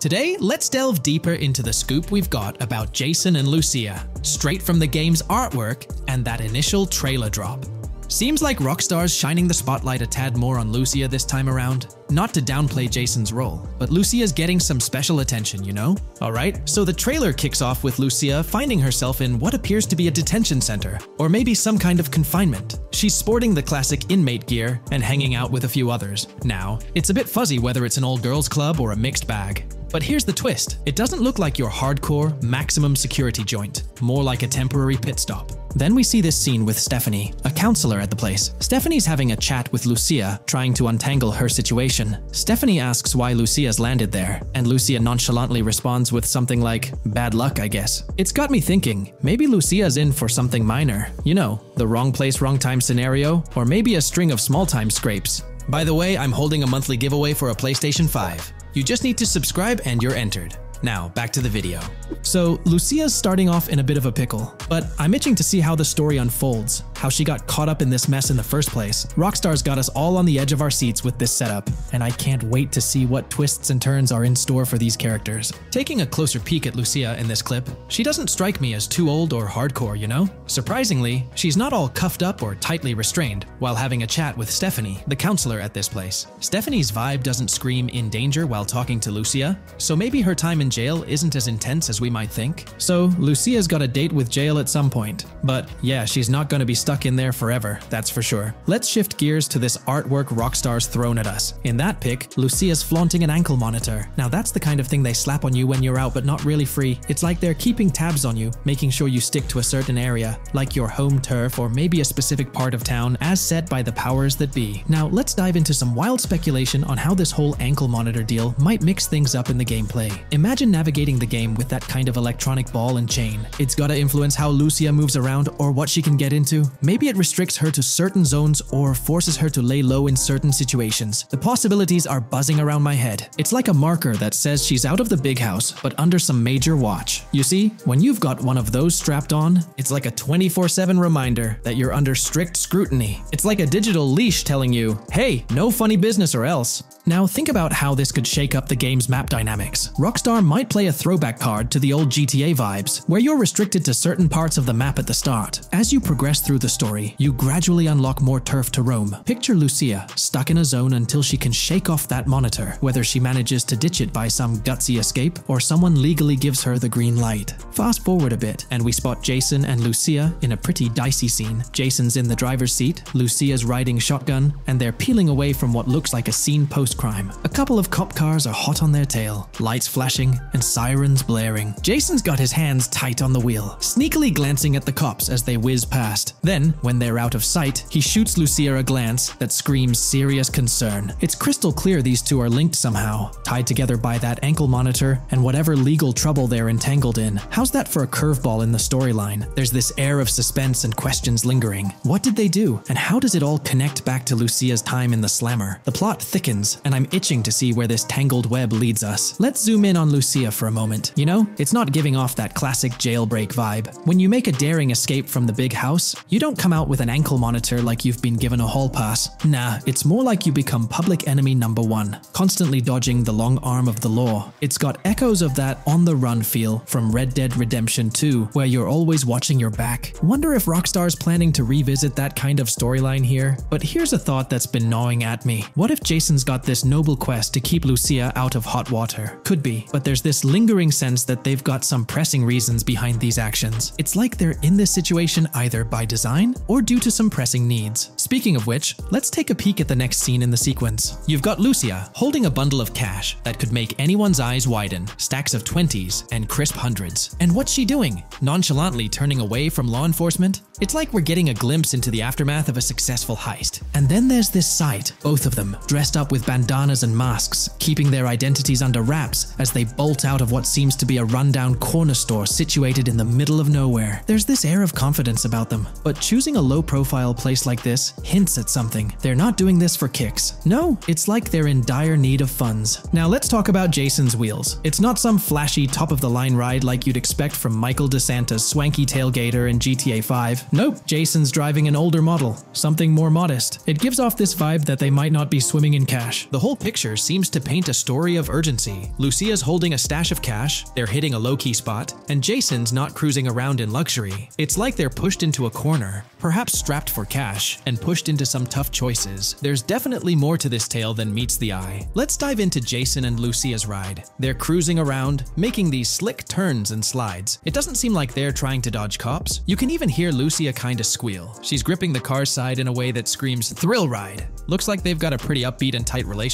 Today, let's delve deeper into the scoop we've got about Jason and Lucia, straight from the game's artwork and that initial trailer drop. Seems like Rockstar's shining the spotlight a tad more on Lucia this time around. Not to downplay Jason's role, but Lucia's getting some special attention, you know? Alright, so the trailer kicks off with Lucia finding herself in what appears to be a detention center, or maybe some kind of confinement. She's sporting the classic inmate gear and hanging out with a few others. Now, it's a bit fuzzy whether it's an all-girls club or a mixed bag. But here's the twist. It doesn't look like your hardcore, maximum security joint, more like a temporary pit stop. Then we see this scene with Stephanie, a counselor at the place. Stephanie's having a chat with Lucia, trying to untangle her situation. Stephanie asks why Lucia's landed there, and Lucia nonchalantly responds with something like, "Bad luck, I guess." It's got me thinking, maybe Lucia's in for something minor. You know, the wrong place, wrong time scenario, or maybe a string of small-time scrapes. By the way, I'm holding a monthly giveaway for a PlayStation 5. You just need to subscribe and you're entered. Now, back to the video. So, Lucia's starting off in a bit of a pickle, but I'm itching to see how the story unfolds, how she got caught up in this mess in the first place. Rockstar's got us all on the edge of our seats with this setup, and I can't wait to see what twists and turns are in store for these characters. Taking a closer peek at Lucia in this clip, she doesn't strike me as too old or hardcore, you know? Surprisingly, she's not all cuffed up or tightly restrained while having a chat with Stephanie, the counselor at this place. Stephanie's vibe doesn't scream in danger while talking to Lucia, so maybe her time in jail isn't as intense as we might think. So, Lucia's got a date with jail at some point. But yeah, she's not gonna be stuck in there forever, that's for sure. Let's shift gears to this artwork Rockstar's thrown at us. In that pic, Lucia's flaunting an ankle monitor. Now that's the kind of thing they slap on you when you're out but not really free. It's like they're keeping tabs on you, making sure you stick to a certain area, like your home turf or maybe a specific part of town as set by the powers that be. Now let's dive into some wild speculation on how this whole ankle monitor deal might mix things up in the gameplay. Imagine navigating the game with that kind of electronic ball and chain. It's gotta influence how Lucia moves around or what she can get into. Maybe it restricts her to certain zones or forces her to lay low in certain situations. The possibilities are buzzing around my head. It's like a marker that says she's out of the big house, but under some major watch. You see, when you've got one of those strapped on, it's like a 24/7 reminder that you're under strict scrutiny. It's like a digital leash telling you, hey, no funny business or else. Now think about how this could shake up the game's map dynamics. Rockstar might play a throwback card to the old GTA vibes, where you're restricted to certain parts of the map at the start. As you progress through the story, you gradually unlock more turf to roam. Picture Lucia, stuck in a zone until she can shake off that monitor, whether she manages to ditch it by some gutsy escape, or someone legally gives her the green light. Fast forward a bit, and we spot Jason and Lucia in a pretty dicey scene. Jason's in the driver's seat, Lucia's riding shotgun, and they're peeling away from what looks like a scene post-crime. A couple of cop cars are hot on their tail, lights flashing, and sirens blaring. Jason's got his hands tight on the wheel, sneakily glancing at the cops as they whiz past. Then, when they're out of sight, he shoots Lucia a glance that screams serious concern. It's crystal clear these two are linked somehow, tied together by that ankle monitor and whatever legal trouble they're entangled in. How's that for a curveball in the storyline? There's this air of suspense and questions lingering. What did they do? And how does it all connect back to Lucia's time in the slammer? The plot thickens, and I'm itching to see where this tangled web leads us. Let's zoom in on Lucia for a moment. You know, it's not giving off that classic jailbreak vibe. When you make a daring escape from the big house, you don't come out with an ankle monitor like you've been given a hall pass. Nah, it's more like you become public enemy number one, constantly dodging the long arm of the law. It's got echoes of that on-the-run feel from Red Dead Redemption 2, where you're always watching your back. Wonder if Rockstar's planning to revisit that kind of storyline here? But here's a thought that's been gnawing at me. What if Jason's got this noble quest to keep Lucia out of hot water? Could be, but there's this lingering sense that they've got some pressing reasons behind these actions. It's like they're in this situation either by design or due to some pressing needs. Speaking of which, let's take a peek at the next scene in the sequence. You've got Lucia holding a bundle of cash that could make anyone's eyes widen, stacks of 20s and crisp hundreds. And what's she doing? Nonchalantly turning away from law enforcement? It's like we're getting a glimpse into the aftermath of a successful heist. And then there's this sight, both of them, dressed up with bandanas and masks, keeping their identities under wraps as they bolt out of what seems to be a rundown corner store situated in the middle of nowhere. There's this air of confidence about them, but choosing a low-profile place like this hints at something. They're not doing this for kicks. No, it's like they're in dire need of funds. Now let's talk about Jason's wheels. It's not some flashy top-of-the-line ride like you'd expect from Michael DeSanta's swanky tailgater in GTA 5. Nope, Jason's driving an older model, something more modest. It gives off this vibe that they might not be swimming in cash. The whole picture seems to paint a story of urgency. Lucia's holding a stash of cash, they're hitting a low-key spot, and Jason's not cruising around in luxury. It's like they're pushed into a corner, perhaps strapped for cash, and pushed into some tough choices. There's definitely more to this tale than meets the eye. Let's dive into Jason and Lucia's ride. They're cruising around, making these slick turns and slides. It doesn't seem like they're trying to dodge cops. You can even hear Lucia kinda squeal. She's gripping the car's side in a way that screams thrill ride. Looks like they've got a pretty upbeat and tight relationship.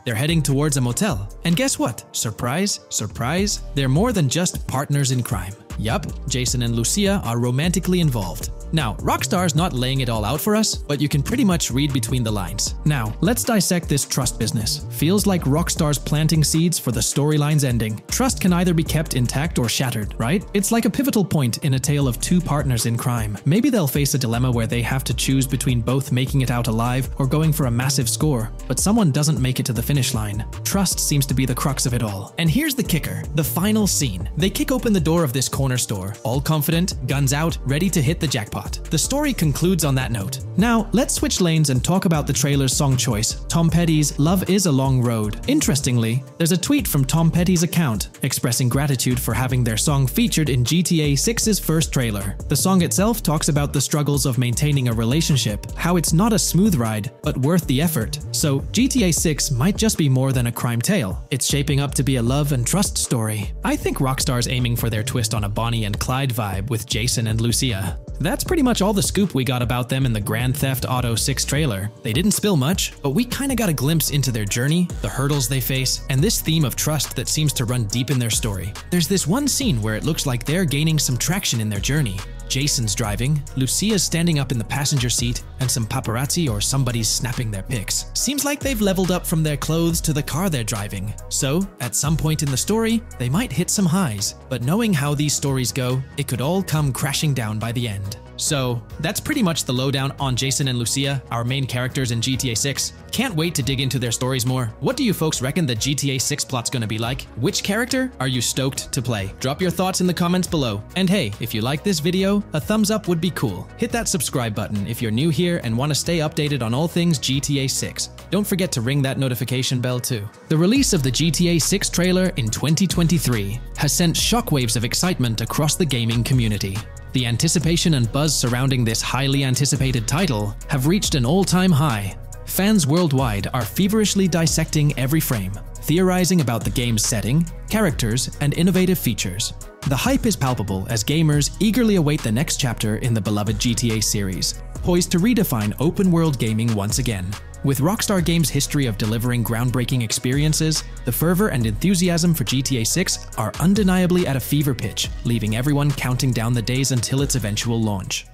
They're heading towards a motel. And guess what? Surprise, surprise, they're more than just partners in crime. Yup, Jason and Lucia are romantically involved. Now, Rockstar's not laying it all out for us, but you can pretty much read between the lines. Now, let's dissect this trust business. Feels like Rockstar's planting seeds for the storyline's ending. Trust can either be kept intact or shattered, right? It's like a pivotal point in a tale of two partners in crime. Maybe they'll face a dilemma where they have to choose between both making it out alive or going for a massive score, but someone doesn't make it to the finish line. Trust seems to be the crux of it all. And here's the kicker, the final scene. They kick open the door of this corner store, all confident, guns out, ready to hit the jackpot. The story concludes on that note. Now, let's switch lanes and talk about the trailer's song choice, Tom Petty's Love Is a Long Road. Interestingly, there's a tweet from Tom Petty's account expressing gratitude for having their song featured in GTA 6's first trailer. The song itself talks about the struggles of maintaining a relationship, how it's not a smooth ride, but worth the effort. So, GTA 6 might just be more than a crime tale. It's shaping up to be a love and trust story. I think Rockstar's aiming for their twist on a Bonnie and Clyde vibe with Jason and Lucia. That's pretty much all the scoop we got about them in the Grand Theft Auto 6 trailer. They didn't spill much, but we kinda got a glimpse into their journey, the hurdles they face, and this theme of trust that seems to run deep in their story. There's this one scene where it looks like they're gaining some traction in their journey. Jason's driving, Lucia's standing up in the passenger seat, and some paparazzi or somebody's snapping their pics. Seems like they've leveled up from their clothes to the car they're driving. So, at some point in the story, they might hit some highs. But knowing how these stories go, it could all come crashing down by the end. So, that's pretty much the lowdown on Jason and Lucia, our main characters in GTA 6. Can't wait to dig into their stories more. What do you folks reckon the GTA 6 plot's gonna be like? Which character are you stoked to play? Drop your thoughts in the comments below. And hey, if you like this video, a thumbs up would be cool. Hit that subscribe button if you're new here and want to stay updated on all things GTA 6. Don't forget to ring that notification bell too. The release of the GTA 6 trailer in 2023 has sent shockwaves of excitement across the gaming community. The anticipation and buzz surrounding this highly anticipated title have reached an all-time high. Fans worldwide are feverishly dissecting every frame, theorizing about the game's setting, characters, and innovative features. The hype is palpable as gamers eagerly await the next chapter in the beloved GTA series, poised to redefine open-world gaming once again. With Rockstar Games' history of delivering groundbreaking experiences, the fervor and enthusiasm for GTA 6 are undeniably at a fever pitch, leaving everyone counting down the days until its eventual launch.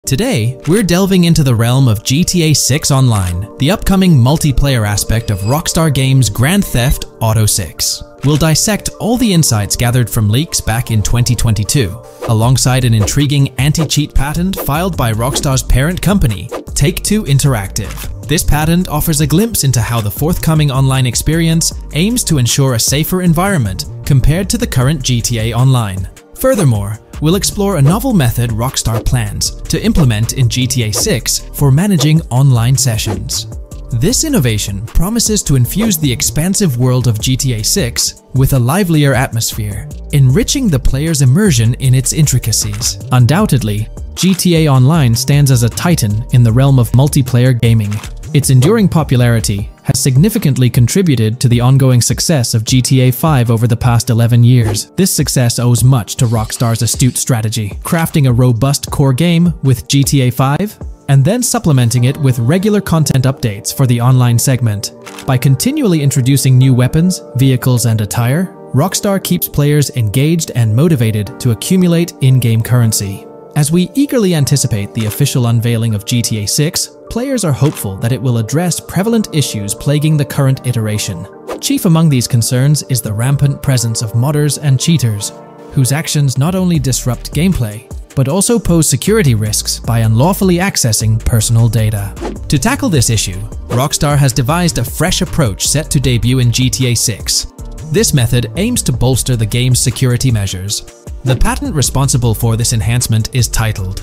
Today, we're delving into the realm of GTA 6 Online, the upcoming multiplayer aspect of Rockstar Games' Grand Theft Auto 6. We'll dissect all the insights gathered from leaks back in 2022, alongside an intriguing anti-cheat patent filed by Rockstar's parent company, Take-Two Interactive. This patent offers a glimpse into how the forthcoming online experience aims to ensure a safer environment compared to the current GTA Online. Furthermore, we'll explore a novel method Rockstar plans to implement in GTA 6 for managing online sessions. This innovation promises to infuse the expansive world of GTA 6 with a livelier atmosphere, enriching the player's immersion in its intricacies. Undoubtedly, GTA Online stands as a titan in the realm of multiplayer gaming. Its enduring popularity has significantly contributed to the ongoing success of GTA 5 over the past 11 years. This success owes much to Rockstar's astute strategy, crafting a robust core game with GTA 5, and then supplementing it with regular content updates for the online segment. By continually introducing new weapons, vehicles, and attire, Rockstar keeps players engaged and motivated to accumulate in-game currency. As we eagerly anticipate the official unveiling of GTA 6, players are hopeful that it will address prevalent issues plaguing the current iteration. Chief among these concerns is the rampant presence of modders and cheaters, whose actions not only disrupt gameplay, but also pose security risks by unlawfully accessing personal data. To tackle this issue, Rockstar has devised a fresh approach set to debut in GTA 6. This method aims to bolster the game's security measures. The patent responsible for this enhancement is titled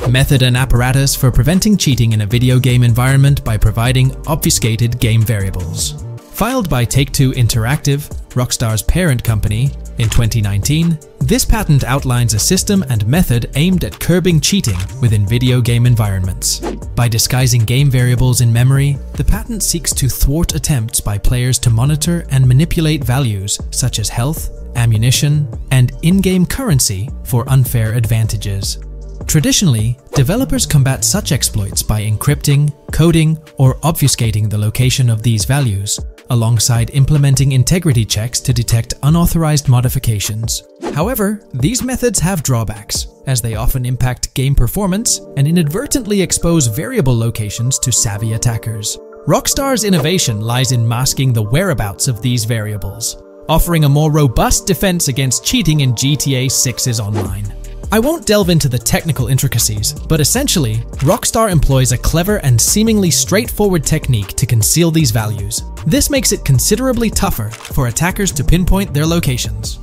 Method and apparatus for preventing cheating in a video game environment by providing obfuscated game variables. Filed by Take-Two Interactive, Rockstar's parent company, in 2019, this patent outlines a system and method aimed at curbing cheating within video game environments. By disguising game variables in memory, the patent seeks to thwart attempts by players to monitor and manipulate values such as health, ammunition, and in-game currency for unfair advantages. Traditionally, developers combat such exploits by encrypting, coding, or obfuscating the location of these values, alongside implementing integrity checks to detect unauthorized modifications. However, these methods have drawbacks, as they often impact game performance and inadvertently expose variable locations to savvy attackers. Rockstar's innovation lies in masking the whereabouts of these variables, offering a more robust defense against cheating in GTA 6's online. I won't delve into the technical intricacies, but essentially, Rockstar employs a clever and seemingly straightforward technique to conceal these values. This makes it considerably tougher for attackers to pinpoint their locations.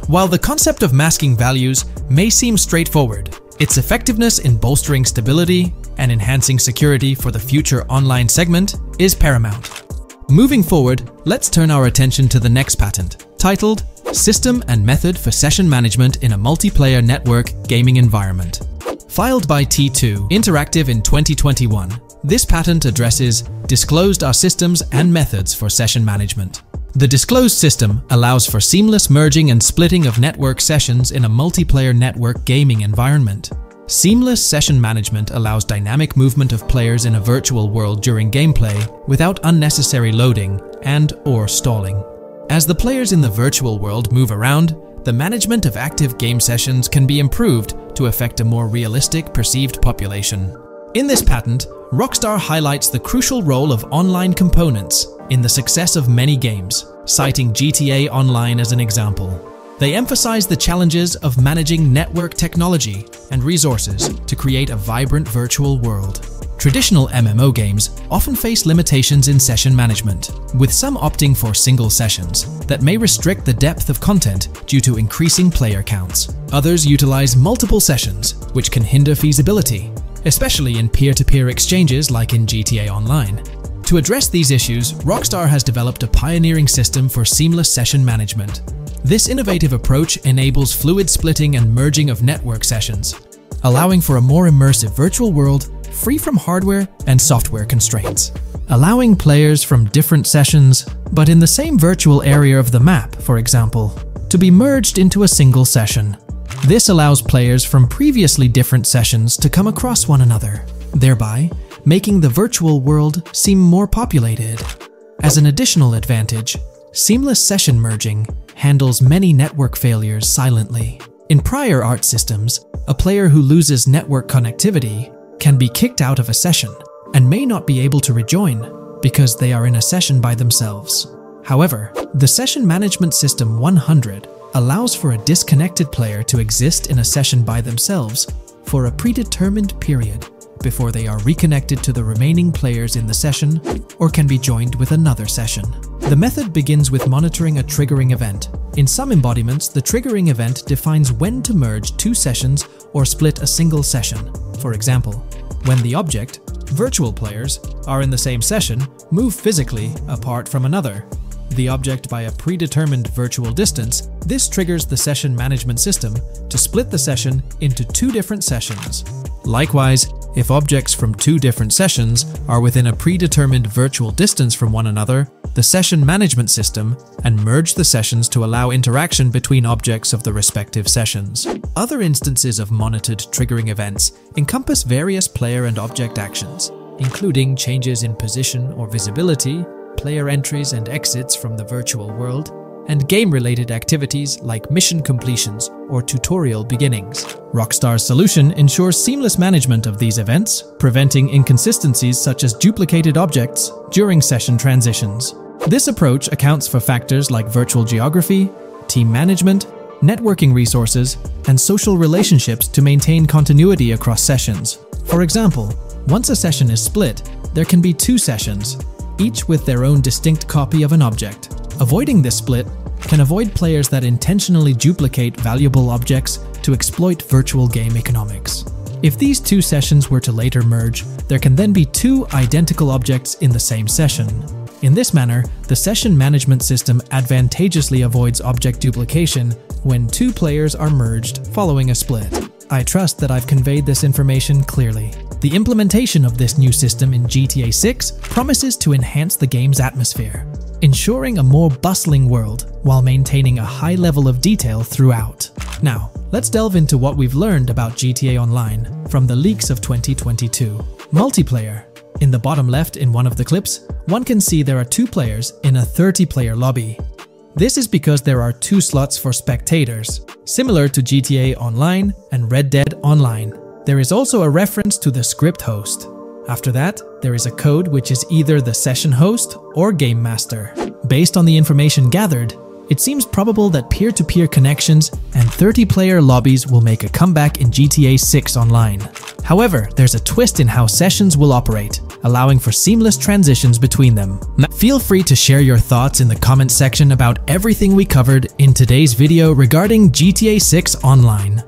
While the concept of masking values may seem straightforward, its effectiveness in bolstering stability and enhancing security for the future online segment is paramount. Moving forward, let's turn our attention to the next patent, titled System and Method for Session Management in a Multiplayer Network Gaming Environment. Filed by T2 Interactive in 2021, this patent addresses disclosed are systems and methods for session management. The disclosed system allows for seamless merging and splitting of network sessions in a multiplayer network gaming environment. Seamless session management allows dynamic movement of players in a virtual world during gameplay without unnecessary loading and/or stalling. As the players in the virtual world move around, the management of active game sessions can be improved to affect a more realistic perceived population. In this patent, Rockstar highlights the crucial role of online components in the success of many games, citing GTA Online as an example. They emphasize the challenges of managing network technology and resources to create a vibrant virtual world. Traditional MMO games often face limitations in session management, with some opting for single sessions that may restrict the depth of content due to increasing player counts. Others utilize multiple sessions, which can hinder feasibility, especially in peer-to-peer exchanges like in GTA Online. To address these issues, Rockstar has developed a pioneering system for seamless session management. This innovative approach enables fluid splitting and merging of network sessions, allowing for a more immersive virtual world free from hardware and software constraints. Allowing players from different sessions, but in the same virtual area of the map, for example, to be merged into a single session. This allows players from previously different sessions to come across one another, thereby making the virtual world seem more populated. As an additional advantage, seamless session merging handles many network failures silently. In prior art systems, a player who loses network connectivity can be kicked out of a session and may not be able to rejoin because they are in a session by themselves. However, the Session Management System 100 allows for a disconnected player to exist in a session by themselves for a predetermined period before they are reconnected to the remaining players in the session or can be joined with another session. The method begins with monitoring a triggering event. In some embodiments, the triggering event defines when to merge two sessions or split a single session. For example, when the object, virtual players, are in the same session, move physically apart from another, the object by a predetermined virtual distance, this triggers the session management system to split the session into two different sessions. Likewise, if objects from two different sessions are within a predetermined virtual distance from one another, the session management system and merge the sessions to allow interaction between objects of the respective sessions. Other instances of monitored triggering events encompass various player and object actions, including changes in position or visibility, player entries and exits from the virtual world, and game-related activities like mission completions or tutorial beginnings. Rockstar's solution ensures seamless management of these events, preventing inconsistencies such as duplicated objects during session transitions. This approach accounts for factors like virtual geography, team management, networking resources, and social relationships to maintain continuity across sessions. For example, once a session is split, there can be two sessions, each with their own distinct copy of an object. Avoiding this split can avoid players that intentionally duplicate valuable objects to exploit virtual game economics. If these two sessions were to later merge, there can then be two identical objects in the same session. In this manner, the session management system advantageously avoids object duplication when two players are merged following a split. I trust that I've conveyed this information clearly. The implementation of this new system in GTA 6 promises to enhance the game's atmosphere, ensuring a more bustling world while maintaining a high level of detail throughout. Now, let's delve into what we've learned about GTA Online from the leaks of 2022. Multiplayer. In the bottom left in one of the clips, one can see there are 2 players in a 30-player lobby. This is because there are 2 slots for spectators, similar to GTA Online and Red Dead Online. There is also a reference to the script host. After that, there is a code which is either the session host or game master. Based on the information gathered, it seems probable that peer-to-peer connections and 30-player lobbies will make a comeback in GTA 6 Online. However, there's a twist in how sessions will operate, allowing for seamless transitions between them. Feel free to share your thoughts in the comment section about everything we covered in today's video regarding GTA 6 Online.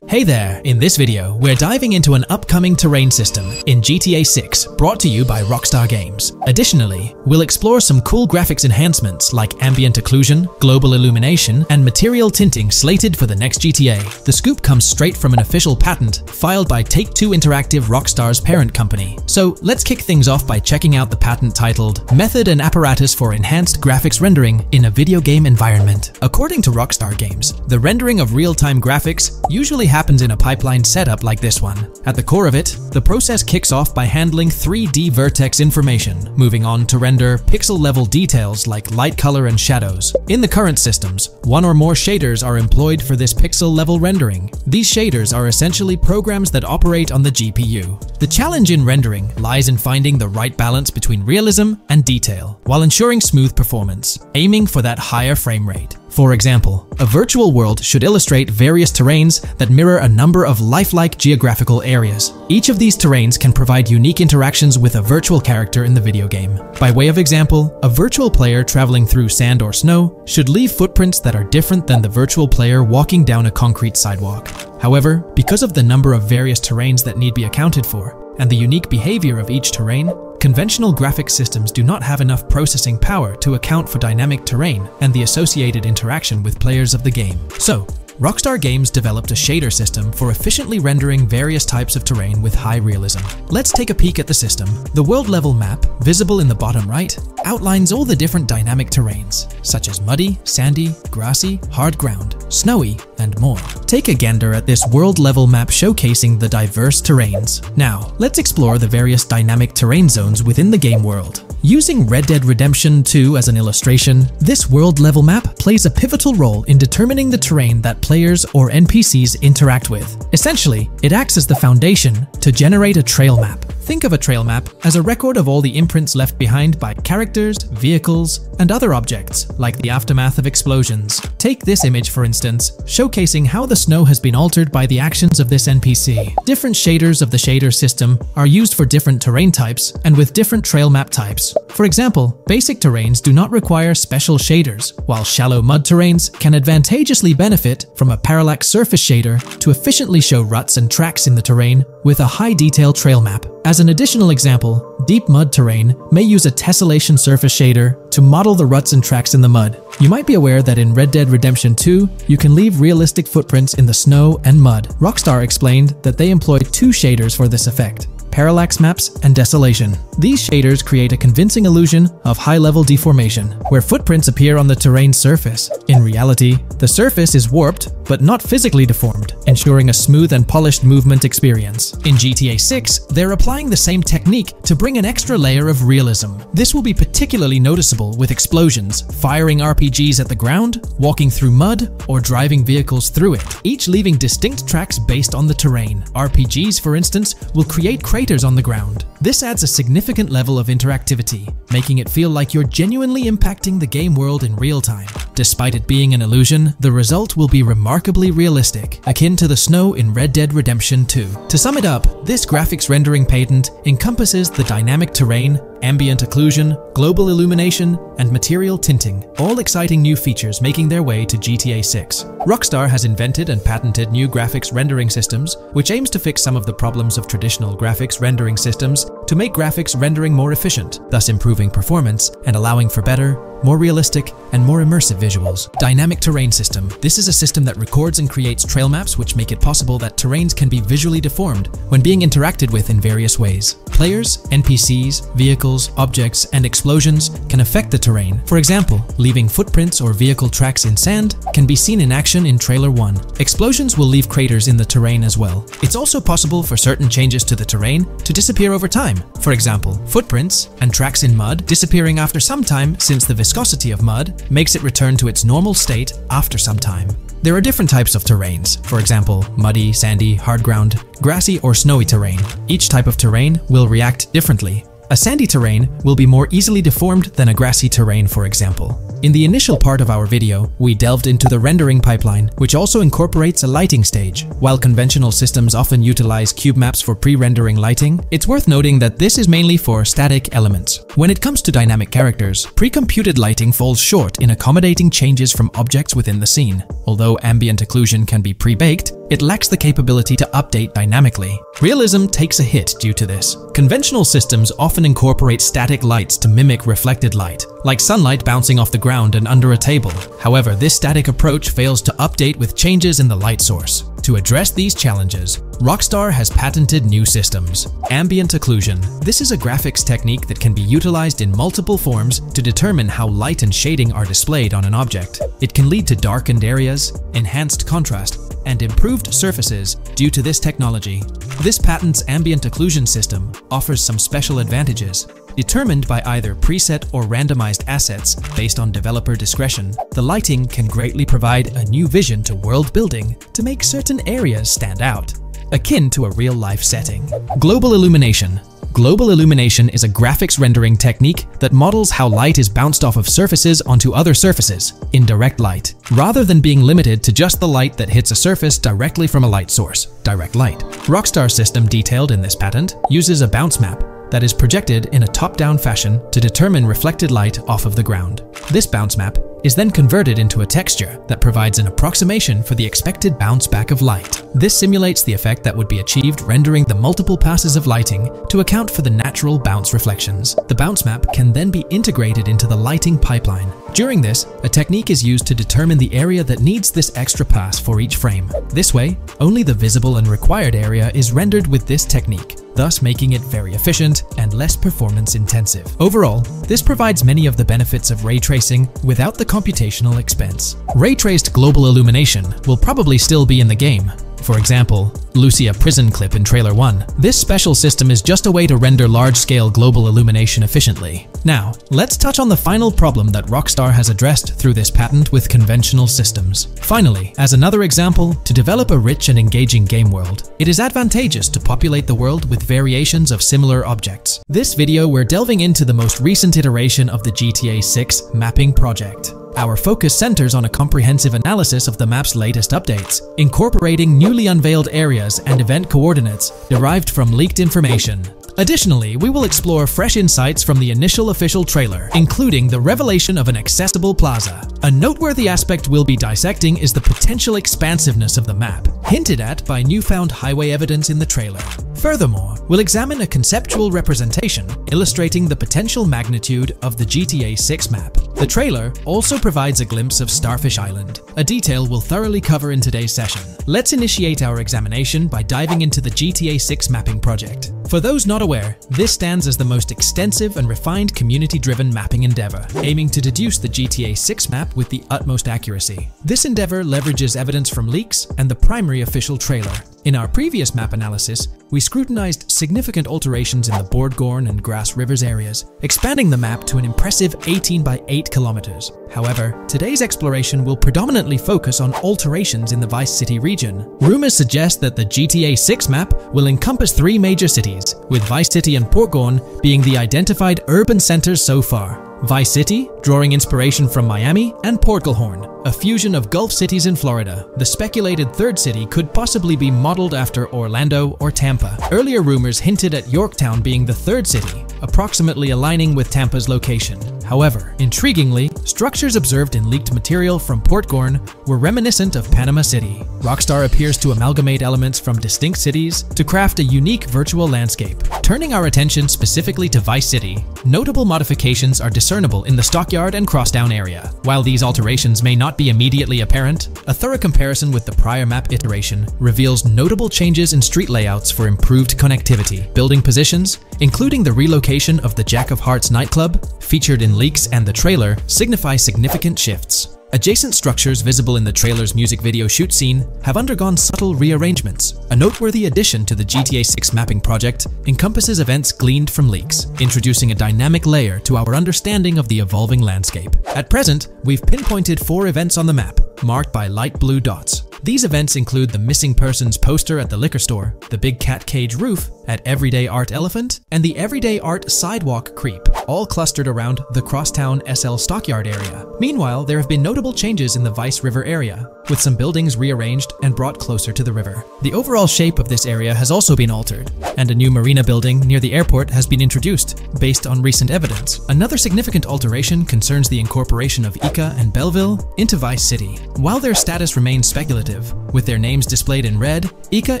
Hey there! In this video, we're diving into an upcoming terrain system in GTA 6 brought to you by Rockstar Games. Additionally, we'll explore some cool graphics enhancements like ambient occlusion, global illumination, and material tinting slated for the next GTA. The scoop comes straight from an official patent filed by Take-Two Interactive, Rockstar's parent company. So let's kick things off by checking out the patent titled Method and Apparatus for Enhanced Graphics Rendering in a Video Game Environment. According to Rockstar Games, the rendering of real-time graphics usually happens in a pipeline setup like this one. At the core of it, the process kicks off by handling 3D vertex information, moving on to render pixel-level details like light color and shadows. In the current systems, 1 or more shaders are employed for this pixel-level rendering. These shaders are essentially programs that operate on the GPU. The challenge in rendering lies in finding the right balance between realism and detail, while ensuring smooth performance, aiming for that higher frame rate. For example, a virtual world should illustrate various terrains that mirror a number of lifelike geographical areas. Each of these terrains can provide unique interactions with a virtual character in the video game. By way of example, a virtual player traveling through sand or snow should leave footprints that are different than the virtual player walking down a concrete sidewalk. However, because of the number of various terrains that need be accounted for, and the unique behavior of each terrain, conventional graphics systems do not have enough processing power to account for dynamic terrain and the associated interaction with players of the game. So, Rockstar Games developed a shader system for efficiently rendering various types of terrain with high realism. Let's take a peek at the system. The world level map, visible in the bottom right, outlines all the different dynamic terrains, such as muddy, sandy, grassy, hard ground, snowy, and more. Take a gander at this world level map showcasing the diverse terrains. Now, let's explore the various dynamic terrain zones within the game world. Using Red Dead Redemption 2 as an illustration, this world level map plays a pivotal role in determining the terrain that players or NPCs interact with. Essentially, it acts as the foundation to generate a trail map. Think of a trail map as a record of all the imprints left behind by characters, vehicles, and other objects, like the aftermath of explosions. Take this image for instance, showcasing how the snow has been altered by the actions of this NPC. Different shaders of the shader system are used for different terrain types and with different trail map types. For example, basic terrains do not require special shaders, while shallow mud terrains can advantageously benefit from a parallax surface shader to efficiently show ruts and tracks in the terrain with a high-detail trail map. As an additional example, deep mud terrain may use a tessellation surface shader to model the ruts and tracks in the mud. You might be aware that in Red Dead Redemption 2, you can leave realistic footprints in the snow and mud. Rockstar explained that they employed 2 shaders for this effect: parallax maps and desolation. These shaders create a convincing illusion of high-level deformation, where footprints appear on the terrain surface. In reality, the surface is warped but not physically deformed, ensuring a smooth and polished movement experience. In GTA 6, they're applying the same technique to bring an extra layer of realism. This will be particularly noticeable with explosions, firing RPGs at the ground, walking through mud, or driving vehicles through it, each leaving distinct tracks based on the terrain. RPGs, for instance, will create craters on the ground. This adds a significant level of interactivity, making it feel like you're genuinely impacting the game world in real time. Despite it being an illusion, the result will be remarkably realistic, akin to the snow in Red Dead Redemption 2. To sum it up, this graphics rendering patent encompasses the dynamic terrain ambient occlusion, global illumination, and material tinting, all exciting new features making their way to GTA 6. Rockstar has invented and patented new graphics rendering systems, which aims to fix some of the problems of traditional graphics rendering systems to make graphics rendering more efficient, thus improving performance and allowing for better, more realistic, and more immersive visuals. Dynamic terrain system. This is a system that records and creates trail maps which make it possible that terrains can be visually deformed when being interacted with in various ways. Players, NPCs, vehicles, objects, and explosions can affect the terrain. For example, leaving footprints or vehicle tracks in sand can be seen in action in Trailer 1. Explosions will leave craters in the terrain as well. It's also possible for certain changes to the terrain to disappear over time. For example, footprints and tracks in mud disappearing after some time, since the viscosity of mud makes it return to its normal state after some time. There are different types of terrains, for example, muddy, sandy, hard ground, grassy, or snowy terrain. Each type of terrain will react differently. A sandy terrain will be more easily deformed than a grassy terrain, for example. In the initial part of our video, we delved into the rendering pipeline, which also incorporates a lighting stage. While conventional systems often utilize cube maps for pre-rendering lighting, it's worth noting that this is mainly for static elements. When it comes to dynamic characters, pre-computed lighting falls short in accommodating changes from objects within the scene. Although ambient occlusion can be pre-baked, it lacks the capability to update dynamically. Realism takes a hit due to this. Conventional systems often incorporate static lights to mimic reflected light, like sunlight bouncing off the ground and under a table. However, this static approach fails to update with changes in the light source. To address these challenges, Rockstar has patented new systems. Ambient occlusion. This is a graphics technique that can be utilized in multiple forms to determine how light and shading are displayed on an object. It can lead to darkened areas, enhanced contrast, and improved surfaces due to this technology. This patent's ambient occlusion system offers some special advantages. Determined by either preset or randomized assets based on developer discretion, the lighting can greatly provide a new vision to world building to make certain areas stand out, akin to a real-life setting. Global illumination. Global illumination is a graphics rendering technique that models how light is bounced off of surfaces onto other surfaces in direct light, rather than being limited to just the light that hits a surface directly from a light source, direct light. Rockstar's system detailed in this patent uses a bounce map that is projected in a top-down fashion to determine reflected light off of the ground. This bounce map is then converted into a texture that provides an approximation for the expected bounce back of light. This simulates the effect that would be achieved rendering the multiple passes of lighting to account for the natural bounce reflections. The bounce map can then be integrated into the lighting pipeline. During this, a technique is used to determine the area that needs this extra pass for each frame. This way, only the visible and required area is rendered with this technique, thus making it very efficient and less performance intensive. Overall, this provides many of the benefits of ray tracing without the computational expense. Ray-traced global illumination will probably still be in the game. For example, Lucia prison clip in Trailer 1. This special system is just a way to render large-scale global illumination efficiently. Now, let's touch on the final problem that Rockstar has addressed through this patent with conventional systems. Finally, as another example, to develop a rich and engaging game world, it is advantageous to populate the world with variations of similar objects. This video, we're delving into the most recent iteration of the GTA 6 mapping project. Our focus centers on a comprehensive analysis of the map's latest updates, incorporating newly unveiled areas and event coordinates derived from leaked information. Additionally, we will explore fresh insights from the initial official trailer, including the revelation of an accessible plaza. A noteworthy aspect we'll be dissecting is the potential expansiveness of the map, hinted at by newfound highway evidence in the trailer. Furthermore, we'll examine a conceptual representation illustrating the potential magnitude of the GTA 6 map. The trailer also provides a glimpse of Starfish Island, a detail we'll thoroughly cover in today's session. Let's initiate our examination by diving into the GTA 6 mapping project. For those not aware, this stands as the most extensive and refined community-driven mapping endeavor, aiming to deduce the GTA 6 map with the utmost accuracy. This endeavor leverages evidence from leaks and the primary official trailer. In our previous map analysis, we scrutinized significant alterations in the Boardgorn and Grass Rivers areas, expanding the map to an impressive 18 by 8 kilometers. However, today's exploration will predominantly focus on alterations in the Vice City region. Rumors suggest that the GTA 6 map will encompass 3 major cities, with Vice City and Portgorn being the identified urban centers so far. Vice City, drawing inspiration from Miami, and Port Gilhorn, a fusion of Gulf cities in Florida. The speculated third city could possibly be modeled after Orlando or Tampa. Earlier rumors hinted at Yorktown being the third city, approximately aligning with Tampa's location. However, intriguingly, structures observed in leaked material from Port Gorn were reminiscent of Panama City. Rockstar appears to amalgamate elements from distinct cities to craft a unique virtual landscape. Turning our attention specifically to Vice City, notable modifications are discernible in the Stockyard and Crosstown area. While these alterations may not be immediately apparent, a thorough comparison with the prior map iteration reveals notable changes in street layouts for improved connectivity. Building positions, including the relocation of the Jack of Hearts nightclub, featured in leaks and the trailer, signify significant shifts. Adjacent structures visible in the trailer's music video shoot scene have undergone subtle rearrangements. A noteworthy addition to the GTA 6 mapping project encompasses events gleaned from leaks, introducing a dynamic layer to our understanding of the evolving landscape. At present, we've pinpointed 4 events on the map, marked by light blue dots. These events include the missing persons poster at the liquor store, the big cat cage roof at Everyday Art Elephant, and the Everyday Art Sidewalk Creep, all clustered around the Crosstown SL Stockyard area. Meanwhile, there have been notable changes in the Vice River area, with some buildings rearranged and brought closer to the river. The overall shape of this area has also been altered, and a new marina building near the airport has been introduced, based on recent evidence. Another significant alteration concerns the incorporation of Ica and Belleville into Vice City. While their status remains speculative, with their names displayed in red, Ica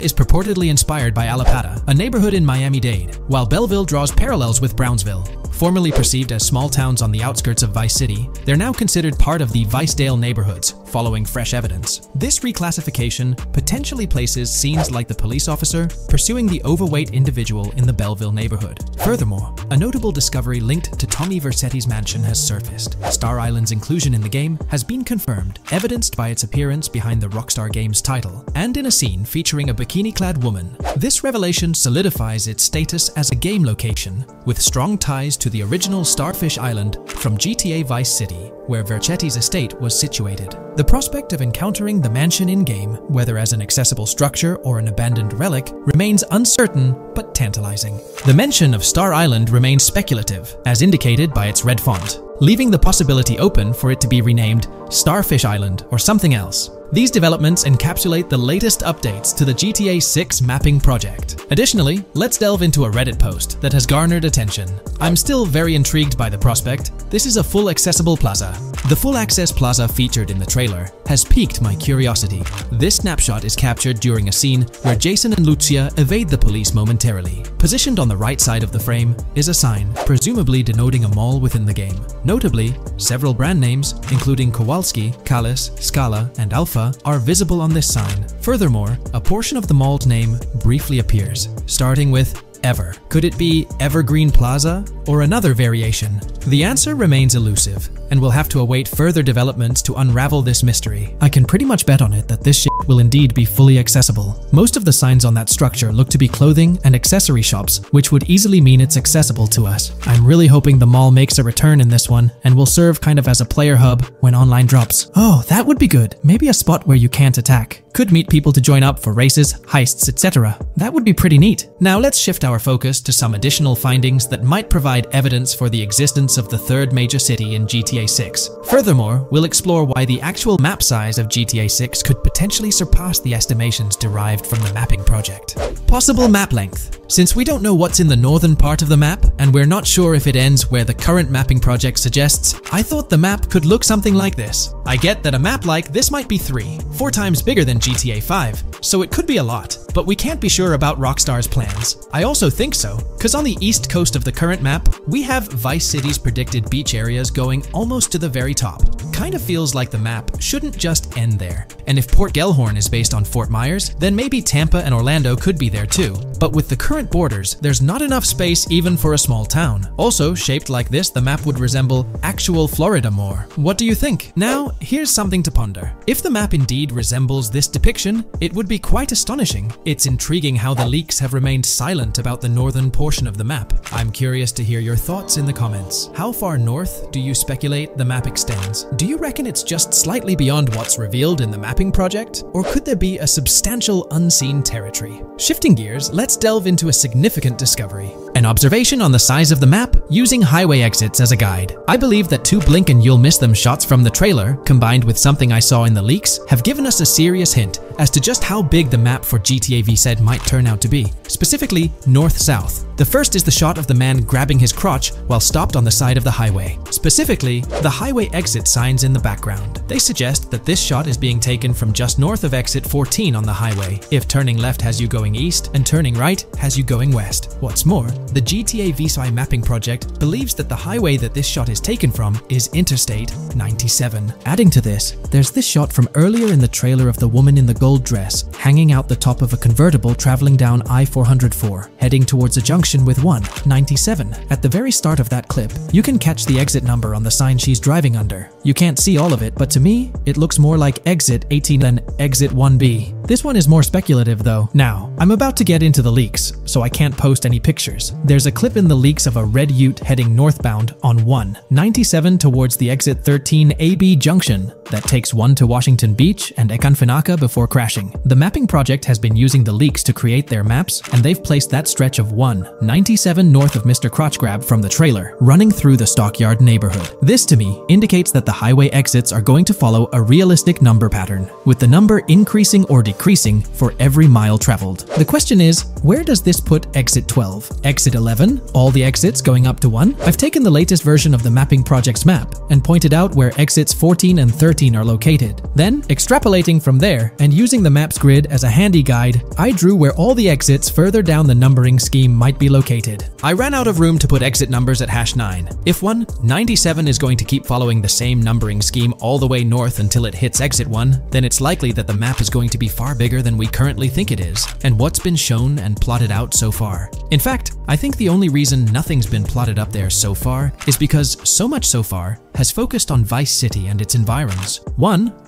is purportedly inspired by Alapata, a neighborhood in Miami-Dade, while Belleville draws parallels with Brownsville. Formerly perceived as small towns on the outskirts of Vice City, they're now considered part of the Vicedale neighborhoods, following fresh evidence. This reclassification potentially places scenes like the police officer pursuing the overweight individual in the Belleville neighborhood. Furthermore, a notable discovery linked to Tommy Vercetti's mansion has surfaced. Star Island's inclusion in the game has been confirmed, evidenced by its appearance behind the Rockstar Games title, and in a scene featuring a bikini-clad woman. This revelation solidifies its status as a game location, with strong ties to the original Starfish Island from GTA Vice City, where Vercetti's estate was situated. The prospect of encountering the mansion in-game, whether as an accessible structure or an abandoned relic, remains uncertain but tantalizing. The mention of Star Island remains speculative, as indicated by its red font, leaving the possibility open for it to be renamed Starfish Island or something else. These developments encapsulate the latest updates to the GTA 6 mapping project. Additionally, let's delve into a Reddit post that has garnered attention. I'm still very intrigued by the prospect. This is a full accessible plaza. The full access plaza featured in the trailer has piqued my curiosity. This snapshot is captured during a scene where Jason and Lucia evade the police momentarily. Positioned on the right side of the frame is a sign, presumably denoting a mall within the game. Notably, several brand names, including Kowalski, Callis, Scala, and Alpha, are visible on this sign. Furthermore, a portion of the mall's name briefly appears, starting with Ever. Could it be Evergreen Plaza or another variation? The answer remains elusive, and we'll have to await further developments to unravel this mystery. I can pretty much bet on it that this shit will indeed be fully accessible. Most of the signs on that structure look to be clothing and accessory shops, which would easily mean it's accessible to us. I'm really hoping the mall makes a return in this one and will serve kind of as a player hub when online drops. Oh, that would be good. Maybe a spot where you can't attack. Could meet people to join up for races, heists, etc. That would be pretty neat. Now let's shift our focus to some additional findings that might provide evidence for the existence of the third major city in GTA 6. Furthermore, we'll explore why the actual map size of GTA 6 could potentially surpass the estimations derived from the mapping project. Possible map length. Since we don't know what's in the northern part of the map, and we're not sure if it ends where the current mapping project suggests, I thought the map could look something like this. I get that a map like this might be 4 times bigger than GTA 5, so it could be a lot, but we can't be sure about Rockstar's plans. I also think so, because on the east coast of the current map, we have Vice City's predicted beach areas going almost to the very top. Kind of feels like the map shouldn't just end there. And if Port Gilhorn is based on Fort Myers, then maybe Tampa and Orlando could be there too. But with the current borders, there's not enough space even for a small town. Also, shaped like this, the map would resemble actual Florida more. What do you think? Now, here's something to ponder. If the map indeed resembles this depiction, it would be quite astonishing. It's intriguing how the leaks have remained silent about the northern portion of the map. I'm curious to hear your thoughts in the comments. How far north do you speculate the map extends? Do you reckon it's just slightly beyond what's revealed in the mapping project? Or could there be a substantial unseen territory? Shifting gears, let's delve into a significant discovery. An observation on the size of the map using highway exits as a guide. I believe that 2 blink and you'll miss them shots from the trailer, combined with something I saw in the leaks, have given us a serious hint as to just how big the map for GTA V said might turn out to be, specifically north-south. The first is the shot of the man grabbing his crotch while stopped on the side of the highway. Specifically, the highway exit signs in the background. They suggest that this shot is being taken from just north of exit 14 on the highway, if turning left has you going east and turning right has you going west. What's more, the GTA V mapping project believes that the highway that this shot is taken from is Interstate 97. Adding to this, there's this shot from earlier in the trailer of the woman in the gold dress hanging out the top of a convertible traveling down I-404, heading towards a junction with 197. At the very start of that clip, you can catch the exit number on the sign she's driving under. You can't see all of it, but to me, it looks more like exit 18 than exit 1B. This one is more speculative though. Now, I'm about to get into the leaks, so I can't post any pictures. There's a clip in the leaks of a red ute heading northbound on 197 towards the exit 13 AB junction that takes 1 to Washington Beach and Ekanfinaka before crashing. The mapping project has been using the leaks to create their maps, and they've placed that stretch of 197 north of Mr. Crotch Grab from the trailer, running through the Stockyard neighborhood. This to me indicates that the highway exits are going to follow a realistic number pattern, with the number increasing or decreasing for every mile traveled. The question is, where does this put exit 12? Exit 11? All the exits going up to 1? I've taken the latest version of the mapping project's map and pointed out where exits 14 and 13 are located. Then, extrapolating from there and using the map's grid as a handy guide, I drew where all the exits further down the numbering scheme might be located. I ran out of room to put exit numbers at #9. If 197 is going to keep following the same numbering scheme all the way north until it hits exit 1, then it's likely that the map is going to be far bigger than we currently think it is, and what's been shown and plotted out so far. In fact, I think the only reason nothing's been plotted up there so far is because so much so far has focused on Vice City and its environs.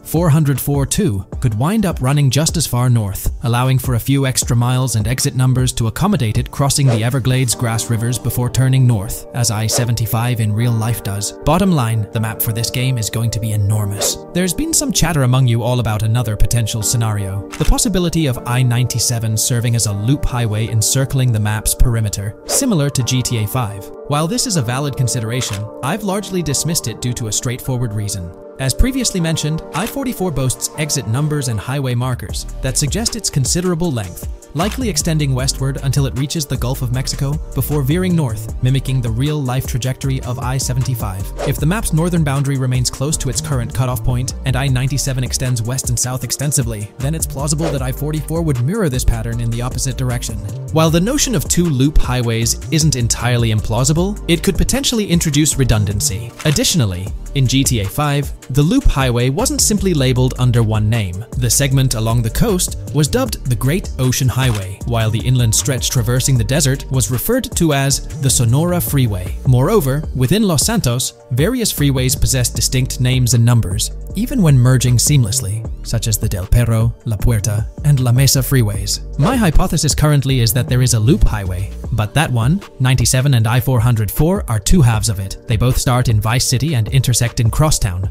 404-2 could wind up running just as far north, allowing for a few extra miles and exit numbers to accommodate it crossing the Everglades grass rivers before turning north, as I-75 in real life does. Bottom line, the map for this game is going to be enormous. There's been some chatter among you all about another potential scenario, the possibility of I-97 serving as a loop highway encircling the map's perimeter, similar to GTA 5. While this is a valid consideration, I've largely dismissed it due to a straightforward reason. As previously mentioned, I-44 boasts exit numbers and highway markers that suggest its considerable length, likely extending westward until it reaches the Gulf of Mexico before veering north, mimicking the real-life trajectory of I-75. If the map's northern boundary remains close to its current cutoff point, and I-97 extends west and south extensively, then it's plausible that I-44 would mirror this pattern in the opposite direction. While the notion of 2 loop highways isn't entirely implausible, it could potentially introduce redundancy. Additionally, in GTA 5, the loop highway wasn't simply labeled under one name. The segment along the coast was dubbed the Great Ocean Highway, while the inland stretch traversing the desert was referred to as the Sonora Freeway. Moreover, within Los Santos, various freeways possess distinct names and numbers, even when merging seamlessly, such as the Del Perro, La Puerta, and La Mesa freeways. My hypothesis currently is that there is a loop highway, but that one, 97 and I-404, are 2 halves of it. They both start in Vice City and intersect in Crosstown.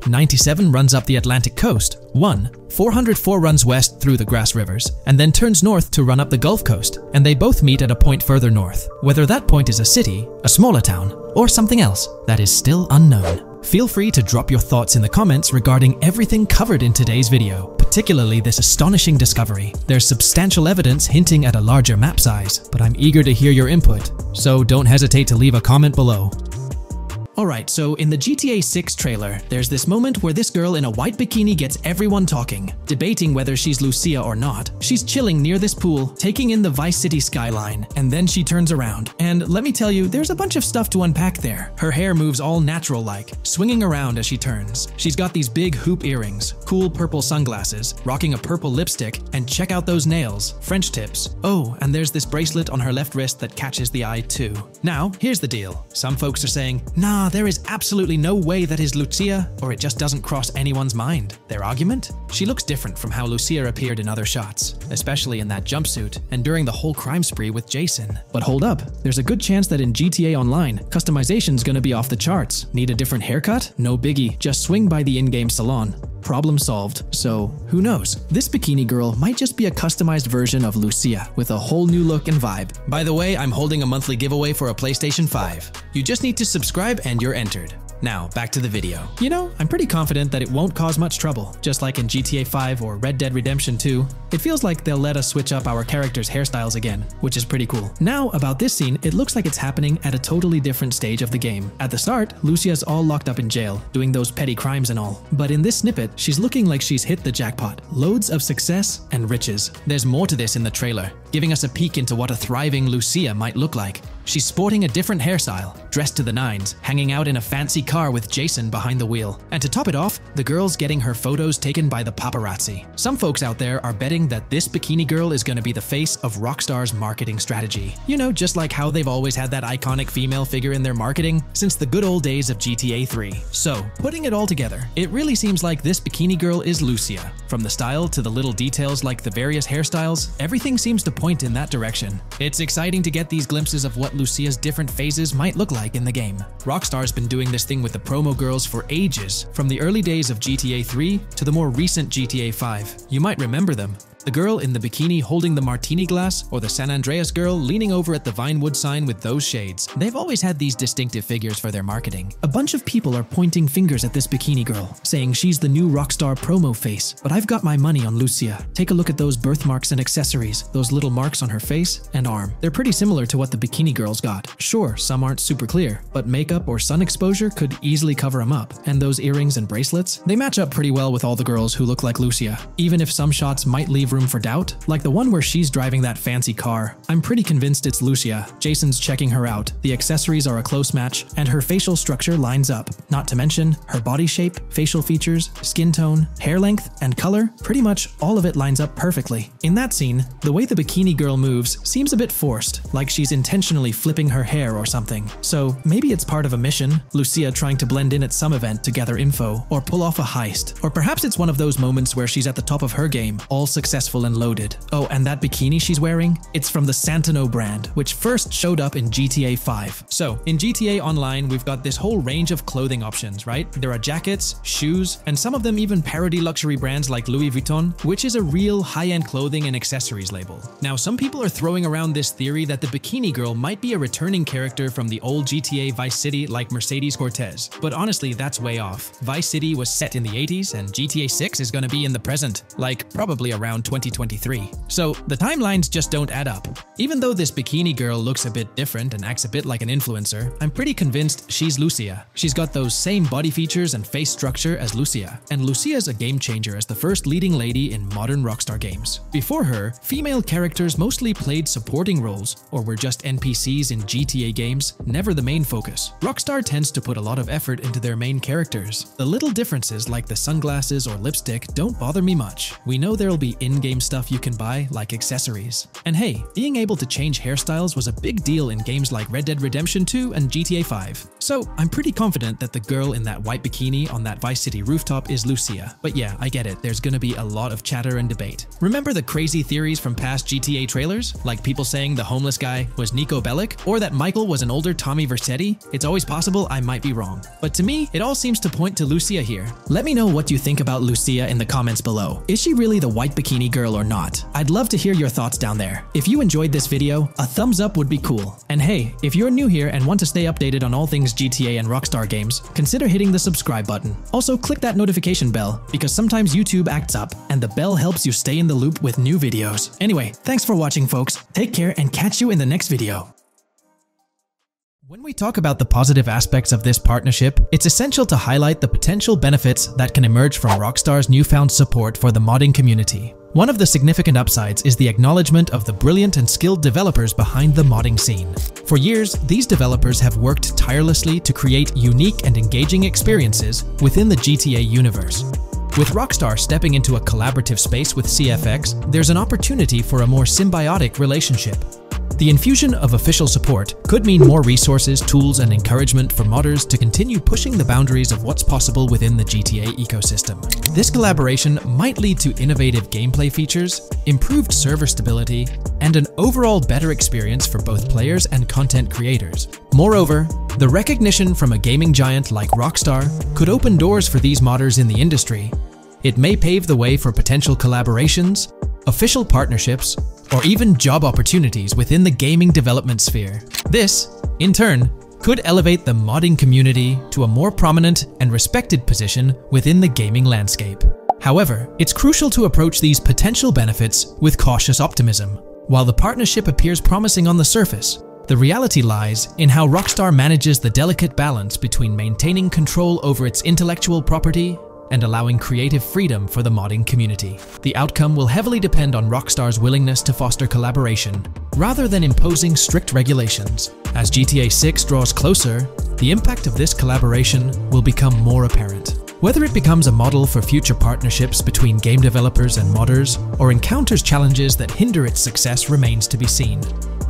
97 runs up the Atlantic coast. 404 runs west through the Grass Rivers, and then turns north to run up the Gulf Coast, and they both meet at a point further north. Whether that point is a city, a smaller town, or something else, that is still unknown. Feel free to drop your thoughts in the comments regarding everything covered in today's video, particularly this astonishing discovery. There's substantial evidence hinting at a larger map size, but I'm eager to hear your input, so don't hesitate to leave a comment below. Alright, so in the GTA 6 trailer, there's this moment where this girl in a white bikini gets everyone talking, debating whether she's Lucia or not. She's chilling near this pool, taking in the Vice City skyline, and then she turns around. And let me tell you, there's a bunch of stuff to unpack there. Her hair moves all natural-like, swinging around as she turns. She's got these big hoop earrings, cool purple sunglasses, rocking a purple lipstick, and check out those nails, French tips. Oh, and there's this bracelet on her left wrist that catches the eye too. Now, here's the deal. Some folks are saying, nah, there is absolutely no way that is Lucia, or it just doesn't cross anyone's mind. Their argument? She looks different from how Lucia appeared in other shots, especially in that jumpsuit and during the whole crime spree with Jason. But hold up, there's a good chance that in GTA Online, customization's gonna be off the charts. Need a different haircut? No biggie, just swing by the in-game salon. Problem solved. So, who knows? This bikini girl might just be a customized version of Lucia with a whole new look and vibe. By the way, I'm holding a monthly giveaway for a PlayStation 5. You just need to subscribe and you're entered. Now, back to the video. You know, I'm pretty confident that it won't cause much trouble, just like in GTA 5 or Red Dead Redemption 2. It feels like they'll let us switch up our characters' hairstyles again, which is pretty cool. Now, about this scene, it looks like it's happening at a totally different stage of the game. At the start, Lucia's all locked up in jail, doing those petty crimes and all. But in this snippet, she's looking like she's hit the jackpot. Loads of success and riches. There's more to this in the trailer, giving us a peek into what a thriving Lucia might look like. She's sporting a different hairstyle, dressed to the nines, hanging out in a fancy car with Jason behind the wheel. And to top it off, the girl's getting her photos taken by the paparazzi. Some folks out there are betting that this bikini girl is gonna be the face of Rockstar's marketing strategy. You know, just like how they've always had that iconic female figure in their marketing since the good old days of GTA 3. So, putting it all together, it really seems like this bikini girl is Lucia. From the style to the little details like the various hairstyles, everything seems to point in that direction. It's exciting to get these glimpses of what Lucia's different phases might look like in the game. Rockstar's been doing this thing with the promo girls for ages, from the early days of GTA 3 to the more recent GTA 5. You might remember them. The girl in the bikini holding the martini glass, or the San Andreas girl leaning over at the Vinewood sign with those shades. They've always had these distinctive figures for their marketing. A bunch of people are pointing fingers at this bikini girl, saying she's the new Rockstar promo face, but I've got my money on Lucia. Take a look at those birthmarks and accessories, those little marks on her face and arm. They're pretty similar to what the bikini girl's got. Sure, some aren't super clear, but makeup or sun exposure could easily cover them up. And those earrings and bracelets, they match up pretty well with all the girls who look like Lucia. Even if some shots might leave room for doubt, like the one where she's driving that fancy car. I'm pretty convinced it's Lucia. Jason's checking her out. The accessories are a close match, and her facial structure lines up. Not to mention, her body shape, facial features, skin tone, hair length, and color, pretty much all of it lines up perfectly. In that scene, the way the bikini girl moves seems a bit forced, like she's intentionally flipping her hair or something. So maybe it's part of a mission, Lucia trying to blend in at some event to gather info, or pull off a heist. Or perhaps it's one of those moments where she's at the top of her game, all successful and loaded. Oh, and that bikini she's wearing? It's from the Santino brand, which first showed up in GTA 5. So, in GTA Online, we've got this whole range of clothing options, right? There are jackets, shoes, and some of them even parody luxury brands like Louis Vuitton, which is a real high-end clothing and accessories label. Now, some people are throwing around this theory that the bikini girl might be a returning character from the old GTA Vice City like Mercedes Cortez, but honestly, that's way off. Vice City was set in the 80s, and GTA 6 is gonna be in the present, like probably around 2023. So the timelines just don't add up. Even though this bikini girl looks a bit different and acts a bit like an influencer, I'm pretty convinced she's Lucia. She's got those same body features and face structure as Lucia, and Lucia's a game changer as the first leading lady in modern Rockstar games. Before her, female characters mostly played supporting roles or were just NPCs in GTA games, never the main focus. Rockstar tends to put a lot of effort into their main characters. The little differences like the sunglasses or lipstick don't bother me much. We know there'll be in-game stuff you can buy, like accessories. And hey, being able to change hairstyles was a big deal in games like Red Dead Redemption 2 and GTA 5. So I'm pretty confident that the girl in that white bikini on that Vice City rooftop is Lucia. But yeah, I get it, there's gonna be a lot of chatter and debate. Remember the crazy theories from past GTA trailers? Like people saying the homeless guy was Nico Bellic, or that Michael was an older Tommy Vercetti? It's always possible I might be wrong. But to me, it all seems to point to Lucia here. Let me know what you think about Lucia in the comments below. Is she really the white bikini girl or not? I'd love to hear your thoughts down there. If you enjoyed this video, a thumbs up would be cool. And hey, if you're new here and want to stay updated on all things GTA and Rockstar games, consider hitting the subscribe button. Also, click that notification bell, because sometimes YouTube acts up, and the bell helps you stay in the loop with new videos. Anyway, thanks for watching, folks. Take care and catch you in the next video. When we talk about the positive aspects of this partnership, it's essential to highlight the potential benefits that can emerge from Rockstar's newfound support for the modding community. One of the significant upsides is the acknowledgement of the brilliant and skilled developers behind the modding scene. For years, these developers have worked tirelessly to create unique and engaging experiences within the GTA universe. With Rockstar stepping into a collaborative space with CFX, there's an opportunity for a more symbiotic relationship. The infusion of official support could mean more resources, tools, and encouragement for modders to continue pushing the boundaries of what's possible within the GTA ecosystem. This collaboration might lead to innovative gameplay features, improved server stability, and an overall better experience for both players and content creators. Moreover, the recognition from a gaming giant like Rockstar could open doors for these modders in the industry. It may pave the way for potential collaborations, official partnerships, or even job opportunities within the gaming development sphere. This, in turn, could elevate the modding community to a more prominent and respected position within the gaming landscape. However, it's crucial to approach these potential benefits with cautious optimism. While the partnership appears promising on the surface, the reality lies in how Rockstar manages the delicate balance between maintaining control over its intellectual property and allowing creative freedom for the modding community. The outcome will heavily depend on Rockstar's willingness to foster collaboration, rather than imposing strict regulations. As GTA 6 draws closer, the impact of this collaboration will become more apparent. Whether it becomes a model for future partnerships between game developers and modders, or encounters challenges that hinder its success remains to be seen.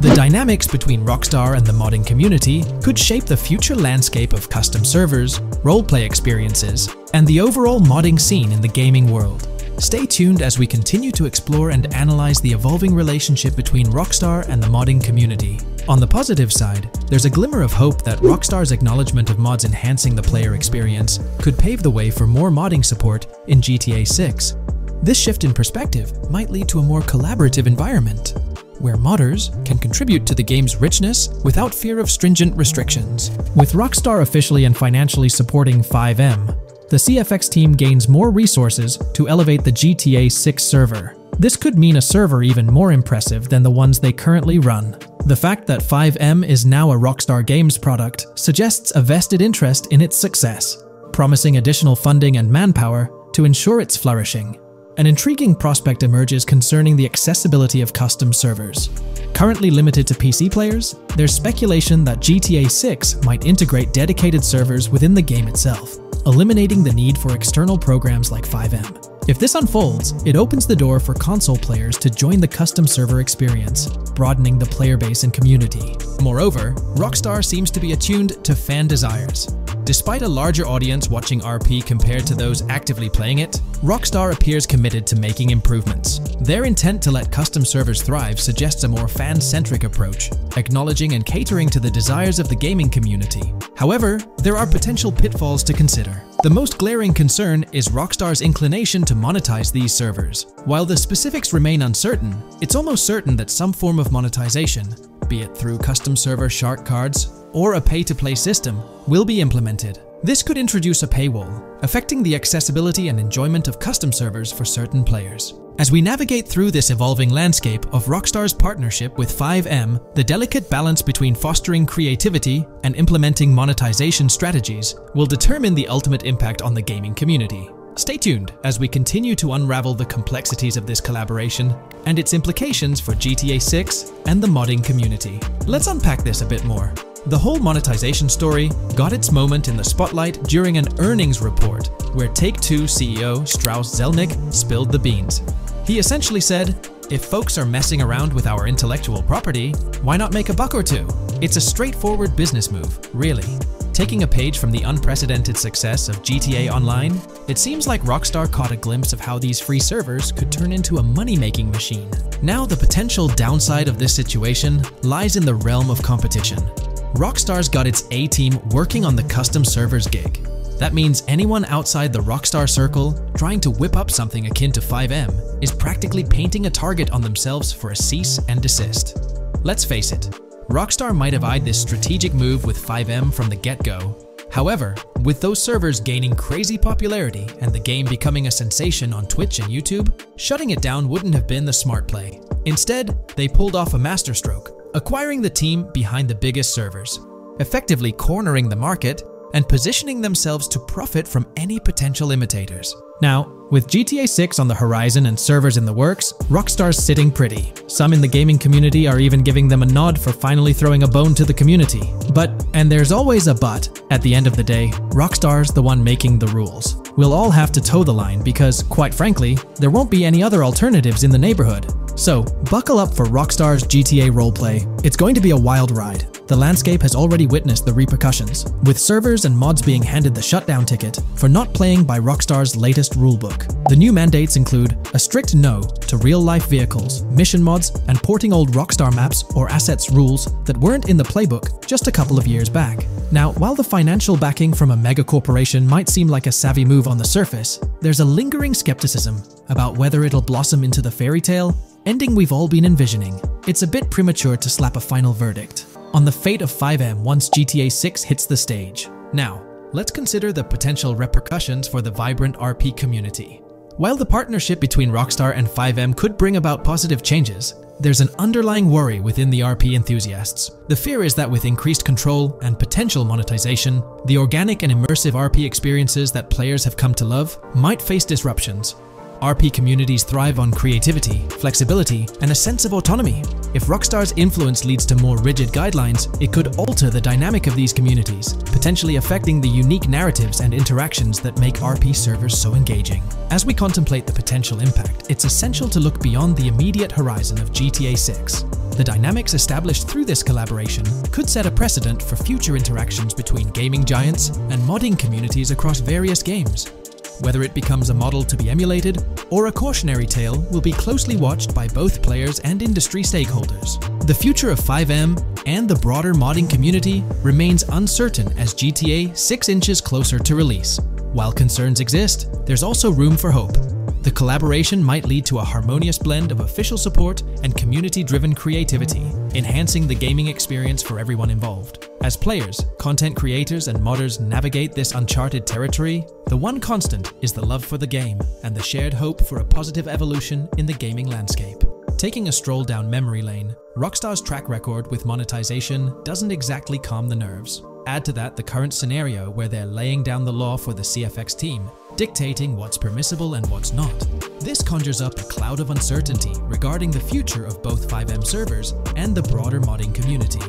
The dynamics between Rockstar and the modding community could shape the future landscape of custom servers, roleplay experiences, and the overall modding scene in the gaming world. Stay tuned as we continue to explore and analyze the evolving relationship between Rockstar and the modding community. On the positive side, there's a glimmer of hope that Rockstar's acknowledgement of mods enhancing the player experience could pave the way for more modding support in GTA 6. This shift in perspective might lead to a more collaborative environment, where modders can contribute to the game's richness without fear of stringent restrictions. With Rockstar officially and financially supporting FiveM, the CFX team gains more resources to elevate the GTA 6 server. This could mean a server even more impressive than the ones they currently run. The fact that FiveM is now a Rockstar Games product suggests a vested interest in its success, promising additional funding and manpower to ensure its flourishing. An intriguing prospect emerges concerning the accessibility of custom servers. Currently limited to PC players, there's speculation that GTA 6 might integrate dedicated servers within the game itself, eliminating the need for external programs like FiveM. If this unfolds, it opens the door for console players to join the custom server experience, broadening the player base and community. Moreover, Rockstar seems to be attuned to fan desires. Despite a larger audience watching RP compared to those actively playing it, Rockstar appears committed to making improvements. Their intent to let custom servers thrive suggests a more fan-centric approach, acknowledging and catering to the desires of the gaming community. However, there are potential pitfalls to consider. The most glaring concern is Rockstar's inclination to monetize these servers. While the specifics remain uncertain, it's almost certain that some form of monetization, be it through custom server shark cards or a pay-to-play system, will be implemented. This could introduce a paywall, affecting the accessibility and enjoyment of custom servers for certain players. As we navigate through this evolving landscape of Rockstar's partnership with FiveM, the delicate balance between fostering creativity and implementing monetization strategies will determine the ultimate impact on the gaming community. Stay tuned as we continue to unravel the complexities of this collaboration and its implications for GTA 6 and the modding community. Let's unpack this a bit more. The whole monetization story got its moment in the spotlight during an earnings report where Take-Two CEO Strauss Zelnick spilled the beans. He essentially said, "If folks are messing around with our intellectual property, why not make a buck or two?" It's a straightforward business move, really. Taking a page from the unprecedented success of GTA Online, it seems like Rockstar caught a glimpse of how these free servers could turn into a money-making machine. Now the potential downside of this situation lies in the realm of competition. Rockstar's got its A-team working on the custom servers gig. That means anyone outside the Rockstar circle trying to whip up something akin to FiveM is practically painting a target on themselves for a cease and desist. Let's face it, Rockstar might have eyed this strategic move with FiveM from the get-go. However, with those servers gaining crazy popularity and the game becoming a sensation on Twitch and YouTube, shutting it down wouldn't have been the smart play. Instead, they pulled off a masterstroke, acquiring the team behind the biggest servers, effectively cornering the market and positioning themselves to profit from any potential imitators. Now, with GTA 6 on the horizon and servers in the works, Rockstar's sitting pretty. Some in the gaming community are even giving them a nod for finally throwing a bone to the community. And there's always a but, at the end of the day, Rockstar's the one making the rules. We'll all have to toe the line because, quite frankly, there won't be any other alternatives in the neighborhood. So, buckle up for Rockstar's GTA roleplay. It's going to be a wild ride. The landscape has already witnessed the repercussions, with servers and mods being handed the shutdown ticket for not playing by Rockstar's latest rulebook. The new mandates include a strict no to real-life vehicles, mission mods, and porting old Rockstar maps or assets rules that weren't in the playbook just a couple of years back. Now, while the financial backing from a mega corporation might seem like a savvy move on the surface, there's a lingering skepticism about whether it'll blossom into the fairy tale ending we've all been envisioning. It's a bit premature to slap a final verdict on the fate of FiveM once GTA 6 hits the stage. Now, let's consider the potential repercussions for the vibrant RP community. While the partnership between Rockstar and FiveM could bring about positive changes, there's an underlying worry within the RP enthusiasts. The fear is that with increased control and potential monetization, the organic and immersive RP experiences that players have come to love might face disruptions. RP communities thrive on creativity, flexibility, and a sense of autonomy. If Rockstar's influence leads to more rigid guidelines, it could alter the dynamic of these communities, potentially affecting the unique narratives and interactions that make RP servers so engaging. As we contemplate the potential impact, it's essential to look beyond the immediate horizon of GTA 6. The dynamics established through this collaboration could set a precedent for future interactions between gaming giants and modding communities across various games. Whether it becomes a model to be emulated or a cautionary tale will be closely watched by both players and industry stakeholders. The future of FiveM and the broader modding community remains uncertain as GTA 6 inches closer to release. While concerns exist, there's also room for hope. The collaboration might lead to a harmonious blend of official support and community-driven creativity, enhancing the gaming experience for everyone involved. As players, content creators, and modders navigate this uncharted territory, the one constant is the love for the game and the shared hope for a positive evolution in the gaming landscape. Taking a stroll down memory lane, Rockstar's track record with monetization doesn't exactly calm the nerves. Add to that the current scenario where they're laying down the law for the CFX team, dictating what's permissible and what's not. This conjures up a cloud of uncertainty regarding the future of both FiveM servers and the broader modding community.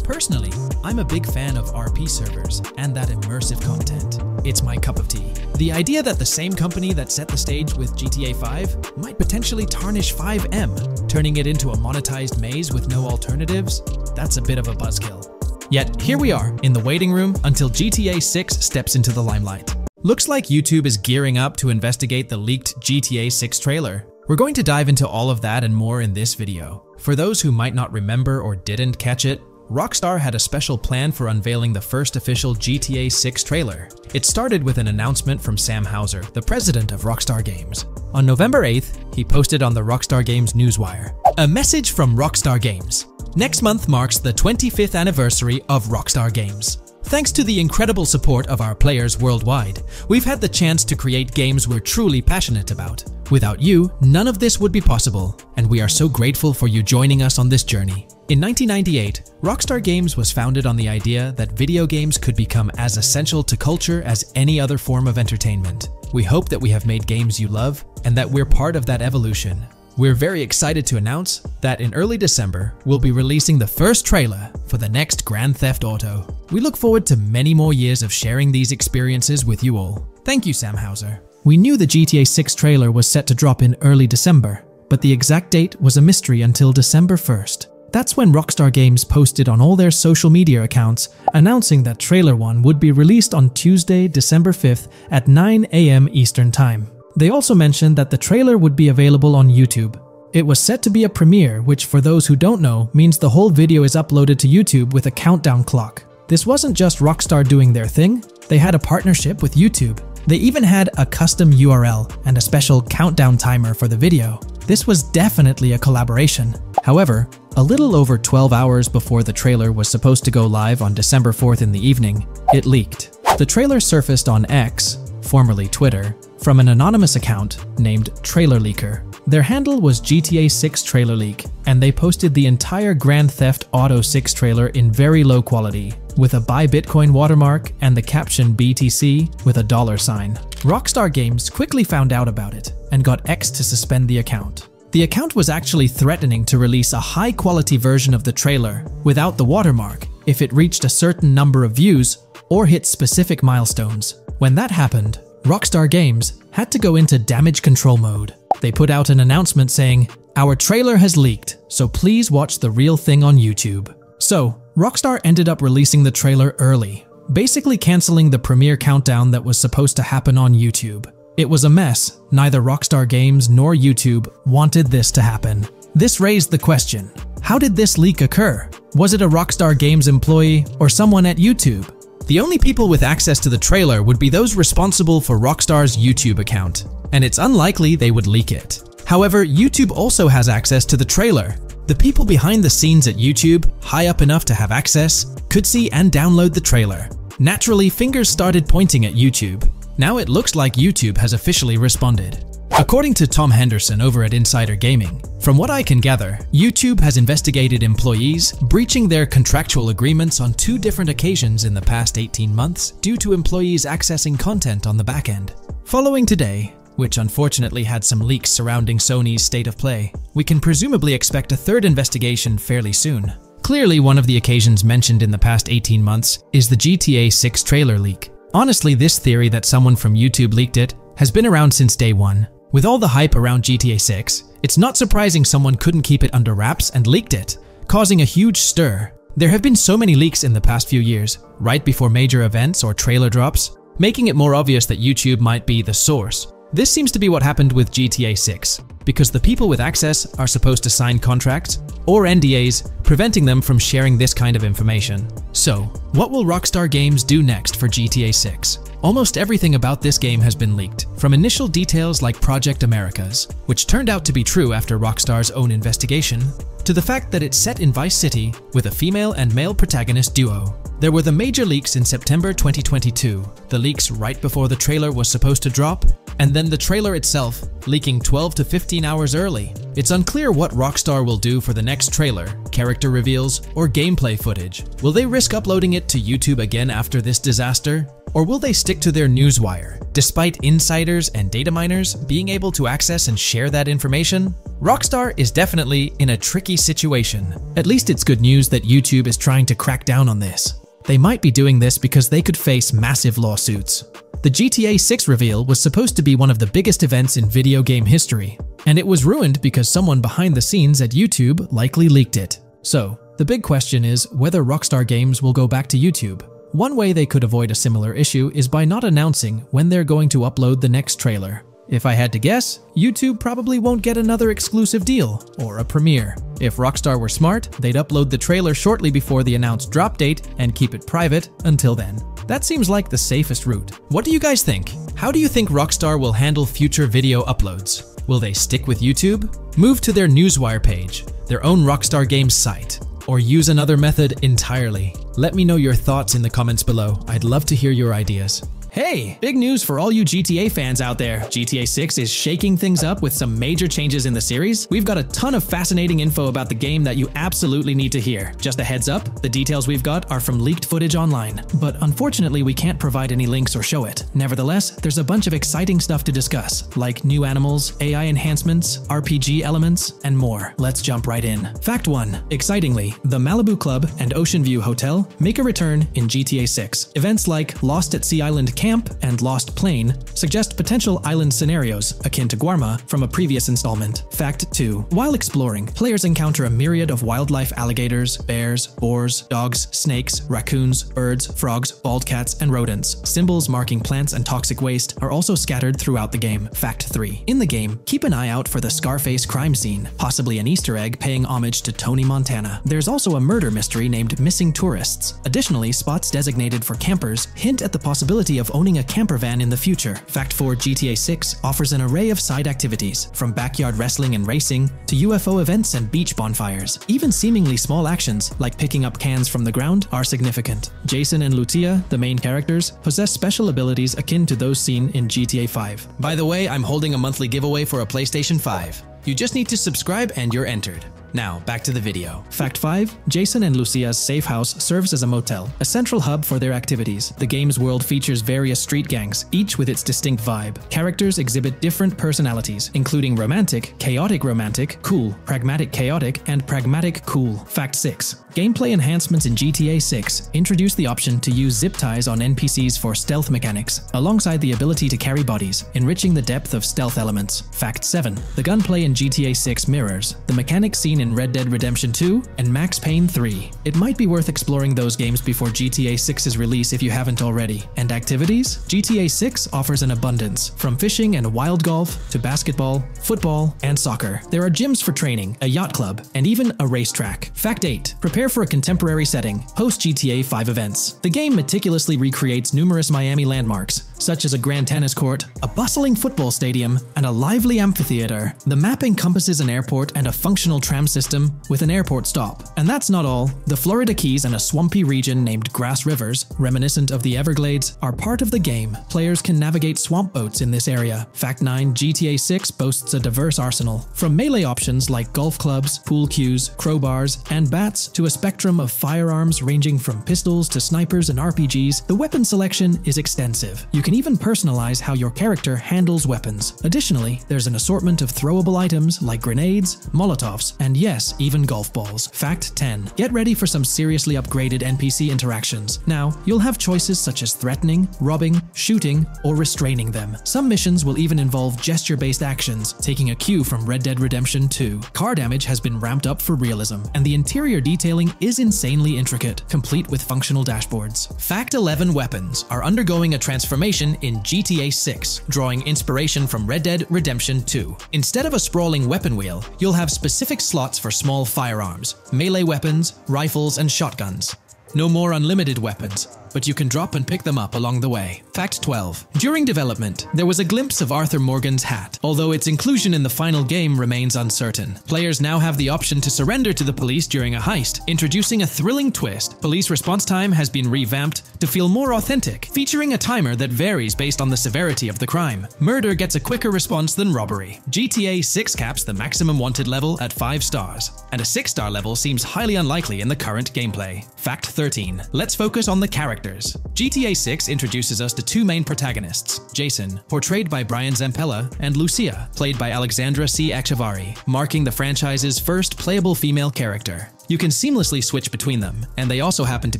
Personally, I'm a big fan of RP servers and that immersive content. It's my cup of tea. The idea that the same company that set the stage with GTA 5 might potentially tarnish FiveM, turning it into a monetized maze with no alternatives, that's a bit of a buzzkill. Yet, here we are, in the waiting room until GTA 6 steps into the limelight. Looks like YouTube is gearing up to investigate the leaked GTA 6 trailer. We're going to dive into all of that and more in this video. For those who might not remember or didn't catch it, Rockstar had a special plan for unveiling the first official GTA 6 trailer. It started with an announcement from Sam Houser, the president of Rockstar Games. On November 8th, he posted on the Rockstar Games newswire, "A message from Rockstar Games. Next month marks the 25th anniversary of Rockstar Games. Thanks to the incredible support of our players worldwide, we've had the chance to create games we're truly passionate about. Without you, none of this would be possible, and we are so grateful for you joining us on this journey." In 1998, Rockstar Games was founded on the idea that video games could become as essential to culture as any other form of entertainment. We hope that we have made games you love, and that we're part of that evolution. We're very excited to announce that in early December, we'll be releasing the first trailer for the next Grand Theft Auto. We look forward to many more years of sharing these experiences with you all. Thank you, Sam Houser. We knew the GTA 6 trailer was set to drop in early December, but the exact date was a mystery until December 1st. That's when Rockstar Games posted on all their social media accounts announcing that Trailer 1 would be released on Tuesday, December 5th at 9 AM Eastern Time. They also mentioned that the trailer would be available on YouTube. It was set to be a premiere, which for those who don't know, means the whole video is uploaded to YouTube with a countdown clock. This wasn't just Rockstar doing their thing, they had a partnership with YouTube. They even had a custom URL and a special countdown timer for the video. This was definitely a collaboration. However, a little over 12 hours before the trailer was supposed to go live on December 4th in the evening, it leaked. The trailer surfaced on X, formerly Twitter, from an anonymous account named Trailer Leaker. Their handle was GTA 6 Trailer Leak, and they posted the entire Grand Theft Auto 6 trailer in very low quality, with a Buy Bitcoin watermark and the caption BTC with a $sign. Rockstar Games quickly found out about it and got X to suspend the account. The account was actually threatening to release a high-quality version of the trailer without the watermark if it reached a certain number of views or hit specific milestones. When that happened, Rockstar Games had to go into damage control mode. They put out an announcement saying, Our trailer has leaked, so please watch the real thing on YouTube. So, Rockstar ended up releasing the trailer early, basically cancelling the premiere countdown that was supposed to happen on YouTube. It was a mess. Neither Rockstar Games nor YouTube wanted this to happen. This raised the question, how did this leak occur? Was it a Rockstar Games employee or someone at YouTube? The only people with access to the trailer would be those responsible for Rockstar's YouTube account, and it's unlikely they would leak it. However, YouTube also has access to the trailer. The people behind the scenes at YouTube, high up enough to have access, could see and download the trailer. Naturally, fingers started pointing at YouTube. Now it looks like YouTube has officially responded. According to Tom Henderson over at Insider Gaming, from what I can gather, YouTube has investigated employees breaching their contractual agreements on 2 different occasions in the past 18 months due to employees accessing content on the back end. Following today, which unfortunately had some leaks surrounding Sony's state of play, we can presumably expect a 3rd investigation fairly soon. Clearly, one of the occasions mentioned in the past 18 months is the GTA 6 trailer leak. Honestly, this theory that someone from YouTube leaked it has been around since day one. With all the hype around GTA 6, it's not surprising someone couldn't keep it under wraps and leaked it, causing a huge stir. There have been so many leaks in the past few years, right before major events or trailer drops, making it more obvious that YouTube might be the source. This seems to be what happened with GTA 6, because the people with access are supposed to sign contracts or NDAs, preventing them from sharing this kind of information. So, what will Rockstar Games do next for GTA 6? Almost everything about this game has been leaked, from initial details like Project Americas, which turned out to be true after Rockstar's own investigation, to the fact that it's set in Vice City with a female and male protagonist duo. There were the major leaks in September 2022, the leaks right before the trailer was supposed to drop, and then the trailer itself leaking 12 to 15 hours early. It's unclear what Rockstar will do for the next trailer, character reveals, or gameplay footage. Will they risk uploading it to YouTube again after this disaster? Or will they stick to their newswire, despite insiders and data miners being able to access and share that information? Rockstar is definitely in a tricky situation. At least it's good news that YouTube is trying to crack down on this. They might be doing this because they could face massive lawsuits. The GTA 6 reveal was supposed to be one of the biggest events in video game history, and it was ruined because someone behind the scenes at YouTube likely leaked it. So, the big question is whether Rockstar Games will go back to YouTube. One way they could avoid a similar issue is by not announcing when they're going to upload the next trailer. If I had to guess, YouTube probably won't get another exclusive deal or a premiere. If Rockstar were smart, they'd upload the trailer shortly before the announced drop date and keep it private until then. That seems like the safest route. What do you guys think? How do you think Rockstar will handle future video uploads? Will they stick with YouTube, move to their newswire page, their own Rockstar Games site, or use another method entirely? Let me know your thoughts in the comments below. I'd love to hear your ideas. Hey, big news for all you GTA fans out there. GTA 6 is shaking things up with some major changes in the series. We've got a ton of fascinating info about the game that you absolutely need to hear. Just a heads up, the details we've got are from leaked footage online, but unfortunately we can't provide any links or show it. Nevertheless, there's a bunch of exciting stuff to discuss, like new animals, AI enhancements, RPG elements, and more. Let's jump right in. Fact 1. Excitingly, the Malibu Club and Ocean View Hotel make a return in GTA 6. Events like Lost at Sea Island Camp and Lost Plane suggest potential island scenarios akin to Guarma from a previous installment. Fact 2. While exploring, players encounter a myriad of wildlife: alligators, bears, boars, dogs, snakes, raccoons, birds, frogs, bald cats, and rodents. Symbols marking plants and toxic waste are also scattered throughout the game. Fact 3. In the game, keep an eye out for the Scarface crime scene, possibly an Easter egg paying homage to Tony Montana. There's also a murder mystery named Missing Tourists. Additionally, spots designated for campers hint at the possibility of owning a camper van in the future. Fact 4. GTA 6 offers an array of side activities, from backyard wrestling and racing to UFO events and beach bonfires. Even seemingly small actions, like picking up cans from the ground, are significant. Jason and Lucia, the main characters, possess special abilities akin to those seen in GTA 5. By the way, I'm holding a monthly giveaway for a PlayStation 5. You just need to subscribe and you're entered. Now, back to the video. Fact 5. Jason and Lucia's safe house serves as a motel, a central hub for their activities. The game's world features various street gangs, each with its distinct vibe. Characters exhibit different personalities, including romantic, chaotic romantic, cool, pragmatic chaotic, and pragmatic cool. Fact 6. Gameplay enhancements in GTA 6 introduced the option to use zip ties on NPCs for stealth mechanics, alongside the ability to carry bodies, enriching the depth of stealth elements. Fact 7. The gunplay in GTA 6 mirrors the mechanics seen in Red Dead Redemption 2 and Max Payne 3. It might be worth exploring those games before GTA 6's release if you haven't already. And activities? GTA 6 offers an abundance, from fishing and wild golf to basketball, football, and soccer. There are gyms for training, a yacht club, and even a racetrack. Fact 8. Prepare for a contemporary setting. Host GTA 5 events. The game meticulously recreates numerous Miami landmarks, such as a grand tennis court, a bustling football stadium, and a lively amphitheater. The map encompasses an airport and a functional tram system with an airport stop. And that's not all. The Florida Keys and a swampy region named Grass Rivers, reminiscent of the Everglades, are part of the game. Players can navigate swamp boats in this area. Fact 9. GTA 6 boasts a diverse arsenal. From melee options like golf clubs, pool cues, crowbars, and bats to a spectrum of firearms ranging from pistols to snipers and RPGs, the weapon selection is extensive. You can even personalize how your character handles weapons. Additionally, there's an assortment of throwable items like grenades, molotovs, and yes, even golf balls. Fact 10. Get ready for some seriously upgraded NPC interactions. Now, you'll have choices such as threatening, robbing, shooting, or restraining them. Some missions will even involve gesture-based actions, taking a cue from Red Dead Redemption 2. Car damage has been ramped up for realism, and the interior detailing is insanely intricate, complete with functional dashboards. Fact 11. Weapons are undergoing a transformation in GTA 6, drawing inspiration from Red Dead Redemption 2. Instead of a sprawling weapon wheel, you'll have specific slots for small firearms, melee weapons, rifles, and shotguns. No more unlimited weapons, but you can drop and pick them up along the way. Fact 12. During development, there was a glimpse of Arthur Morgan's hat, although its inclusion in the final game remains uncertain. Players now have the option to surrender to the police during a heist, introducing a thrilling twist. Police response time has been revamped to feel more authentic, featuring a timer that varies based on the severity of the crime. Murder gets a quicker response than robbery. GTA 6 caps the maximum wanted level at 5 stars, and a 6-star level seems highly unlikely in the current gameplay. Fact 13. Let's focus on the characters. GTA 6 introduces us to two main protagonists, Jason, portrayed by Brian Zampella, and Lucia, played by Alexandra C. Echevarri, marking the franchise's first playable female character. You can seamlessly switch between them, and they also happen to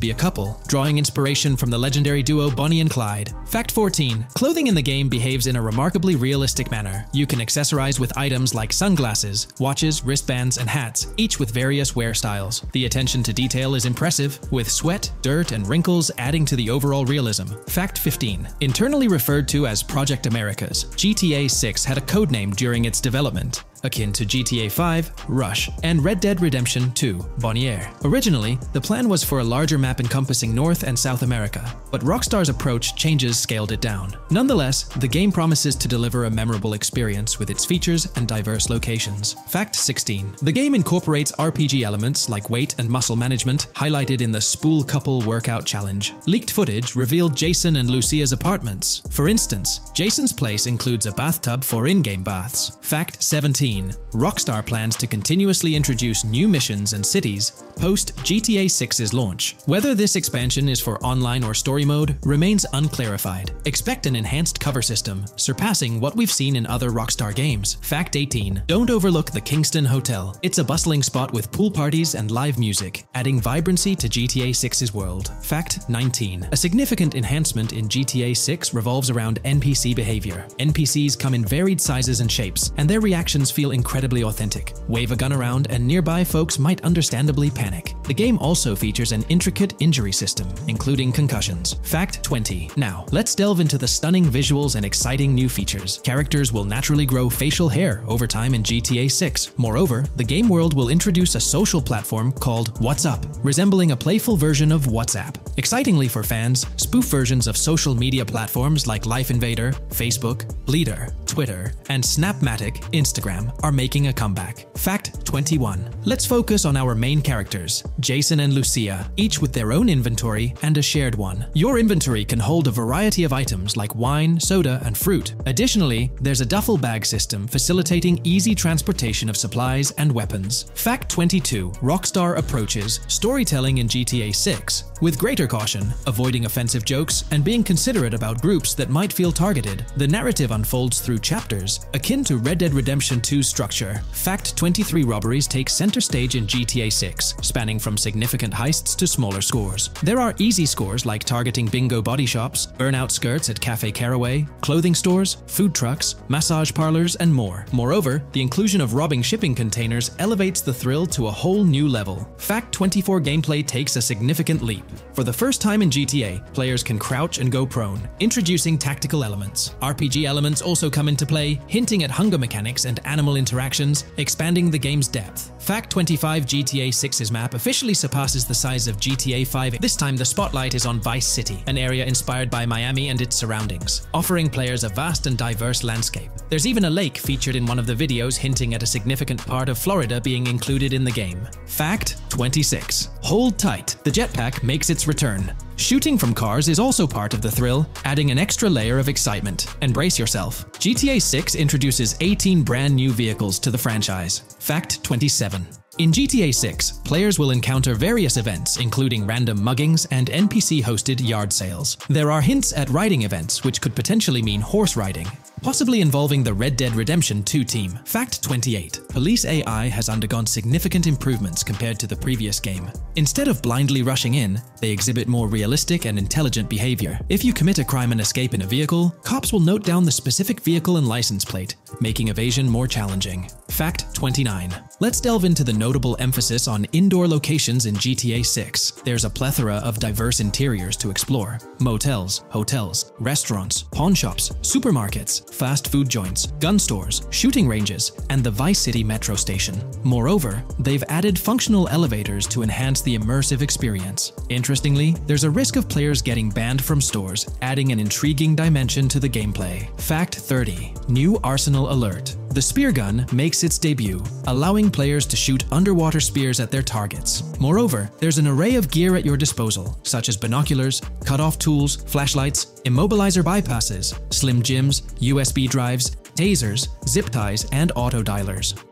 be a couple, drawing inspiration from the legendary duo Bonnie and Clyde. Fact 14. Clothing in the game behaves in a remarkably realistic manner. You can accessorize with items like sunglasses, watches, wristbands, and hats, each with various wear styles. The attention to detail is impressive, with sweat, dirt, and wrinkles adding to the overall realism. Fact 15. Internally referred to as Project Americas, GTA 6 had a codename during its development, akin to GTA 5, Rush, and Red Dead Redemption 2, Bonnier. Originally, the plan was for a larger map encompassing North and South America, but Rockstar's approach changes scaled it down. Nonetheless, the game promises to deliver a memorable experience with its features and diverse locations. Fact 16. The game incorporates RPG elements like weight and muscle management, highlighted in the Spool Couple Workout Challenge. Leaked footage revealed Jason and Lucia's apartments. For instance, Jason's place includes a bathtub for in-game baths. Fact 17. Rockstar plans to continuously introduce new missions and cities post GTA 6's launch. Whether this expansion is for online or story mode remains unclarified. Expect an enhanced cover system, surpassing what we've seen in other Rockstar games. Fact 18. Don't overlook the Kingston Hotel. It's a bustling spot with pool parties and live music, adding vibrancy to GTA 6's world. Fact 19. A significant enhancement in GTA 6 revolves around NPC behavior. NPCs come in varied sizes and shapes, and their reactions feel incredibly authentic. Wave a gun around and nearby folks might understandably panic. The game also features an intricate injury system, including concussions. Fact 20. Now, let's delve into the stunning visuals and exciting new features. Characters will naturally grow facial hair over time in GTA 6. Moreover, the game world will introduce a social platform called What's Up, resembling a playful version of WhatsApp. Excitingly for fans, spoof versions of social media platforms like Life Invader, Facebook, Bleeder, Twitter, and Snapmatic, Instagram are making a comeback. Fact 21. Let's focus on our main characters, Jason and Lucia, each with their own inventory and a shared one. Your inventory can hold a variety of items like wine, soda, and fruit. Additionally, there's a duffel bag system facilitating easy transportation of supplies and weapons. Fact 22. Rockstar approaches storytelling in GTA 6 with greater caution, avoiding offensive jokes and being considerate about groups that might feel targeted. The narrative unfolds through chapters, akin to Red Dead Redemption 2's structure. Fact 23. robberies take center stage in GTA 6, spanning from significant heists to smaller scores. There are easy scores like targeting bingo body shops, burnout skirts at Cafe Caraway, clothing stores, food trucks, massage parlors, and more. Moreover, the inclusion of robbing shipping containers elevates the thrill to a whole new level. Fact 24 gameplay takes a significant leap. For the first time in GTA, players can crouch and go prone, introducing tactical elements. RPG elements also come into play, hinting at hunger mechanics and animal interactions, expanding the game's depth. Fact 25 GTA 6's map officially surpasses the size of GTA 5. This time the spotlight is on Vice City, an area inspired by Miami and its surroundings, offering players a vast and diverse landscape. There's even a lake featured in one of the videos hinting at a significant part of Florida being included in the game. Fact 26. Hold tight, the jetpack makes its return. Shooting from cars is also part of the thrill, adding an extra layer of excitement. And brace yourself. GTA 6 introduces 18 brand new vehicles to the franchise. Fact 27. In GTA 6, players will encounter various events, including random muggings and NPC-hosted yard sales. There are hints at riding events, which could potentially mean horse riding, possibly involving the Red Dead Redemption 2 team. Fact 28. Police AI has undergone significant improvements compared to the previous game. Instead of blindly rushing in, they exhibit more realistic and intelligent behavior. If you commit a crime and escape in a vehicle, cops will note down the specific vehicle and license plate, making evasion more challenging. Fact 29. Let's delve into the notable emphasis on indoor locations in GTA 6. There's a plethora of diverse interiors to explore. Motels, hotels, restaurants, pawn shops, supermarkets, fast food joints, gun stores, shooting ranges, and the Vice City metro station. Moreover, they've added functional elevators to enhance the immersive experience. Interestingly, there's a risk of players getting banned from stores, adding an intriguing dimension to the gameplay. Fact 30. New Arsenal Alert. The spear gun makes its debut, allowing players to shoot underwater spears at their targets. Moreover, there's an array of gear at your disposal, such as binoculars, cut-off tools, flashlights, immobilizer bypasses, slim jims, USB drives, tasers, zip ties, and auto dialers.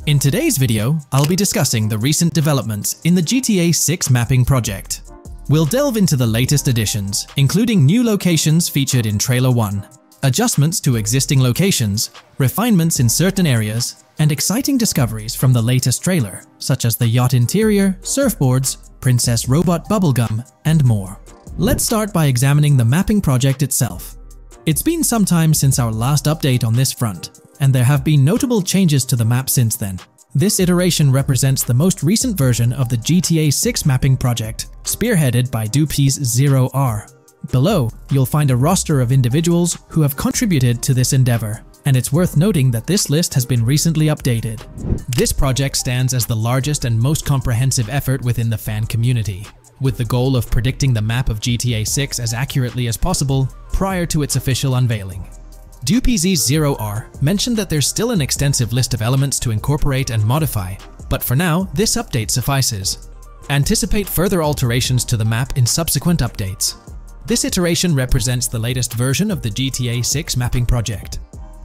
In today's video, I'll be discussing the recent developments in the GTA 6 mapping project. We'll delve into the latest additions, including new locations featured in Trailer 1, adjustments to existing locations, refinements in certain areas, and exciting discoveries from the latest trailer, such as the yacht interior, surfboards, Princess Robot bubblegum, and more. Let's start by examining the mapping project itself. It's been some time since our last update on this front, and there have been notable changes to the map since then. This iteration represents the most recent version of the GTA 6 mapping project, spearheaded by Dupe's 0R. Below, you'll find a roster of individuals who have contributed to this endeavor, and it's worth noting that this list has been recently updated. This project stands as the largest and most comprehensive effort within the fan community, with the goal of predicting the map of GTA 6 as accurately as possible prior to its official unveiling. DuPZ0R mentioned that there's still an extensive list of elements to incorporate and modify, but for now, this update suffices. Anticipate further alterations to the map in subsequent updates. This iteration represents the latest version of the GTA 6 mapping project.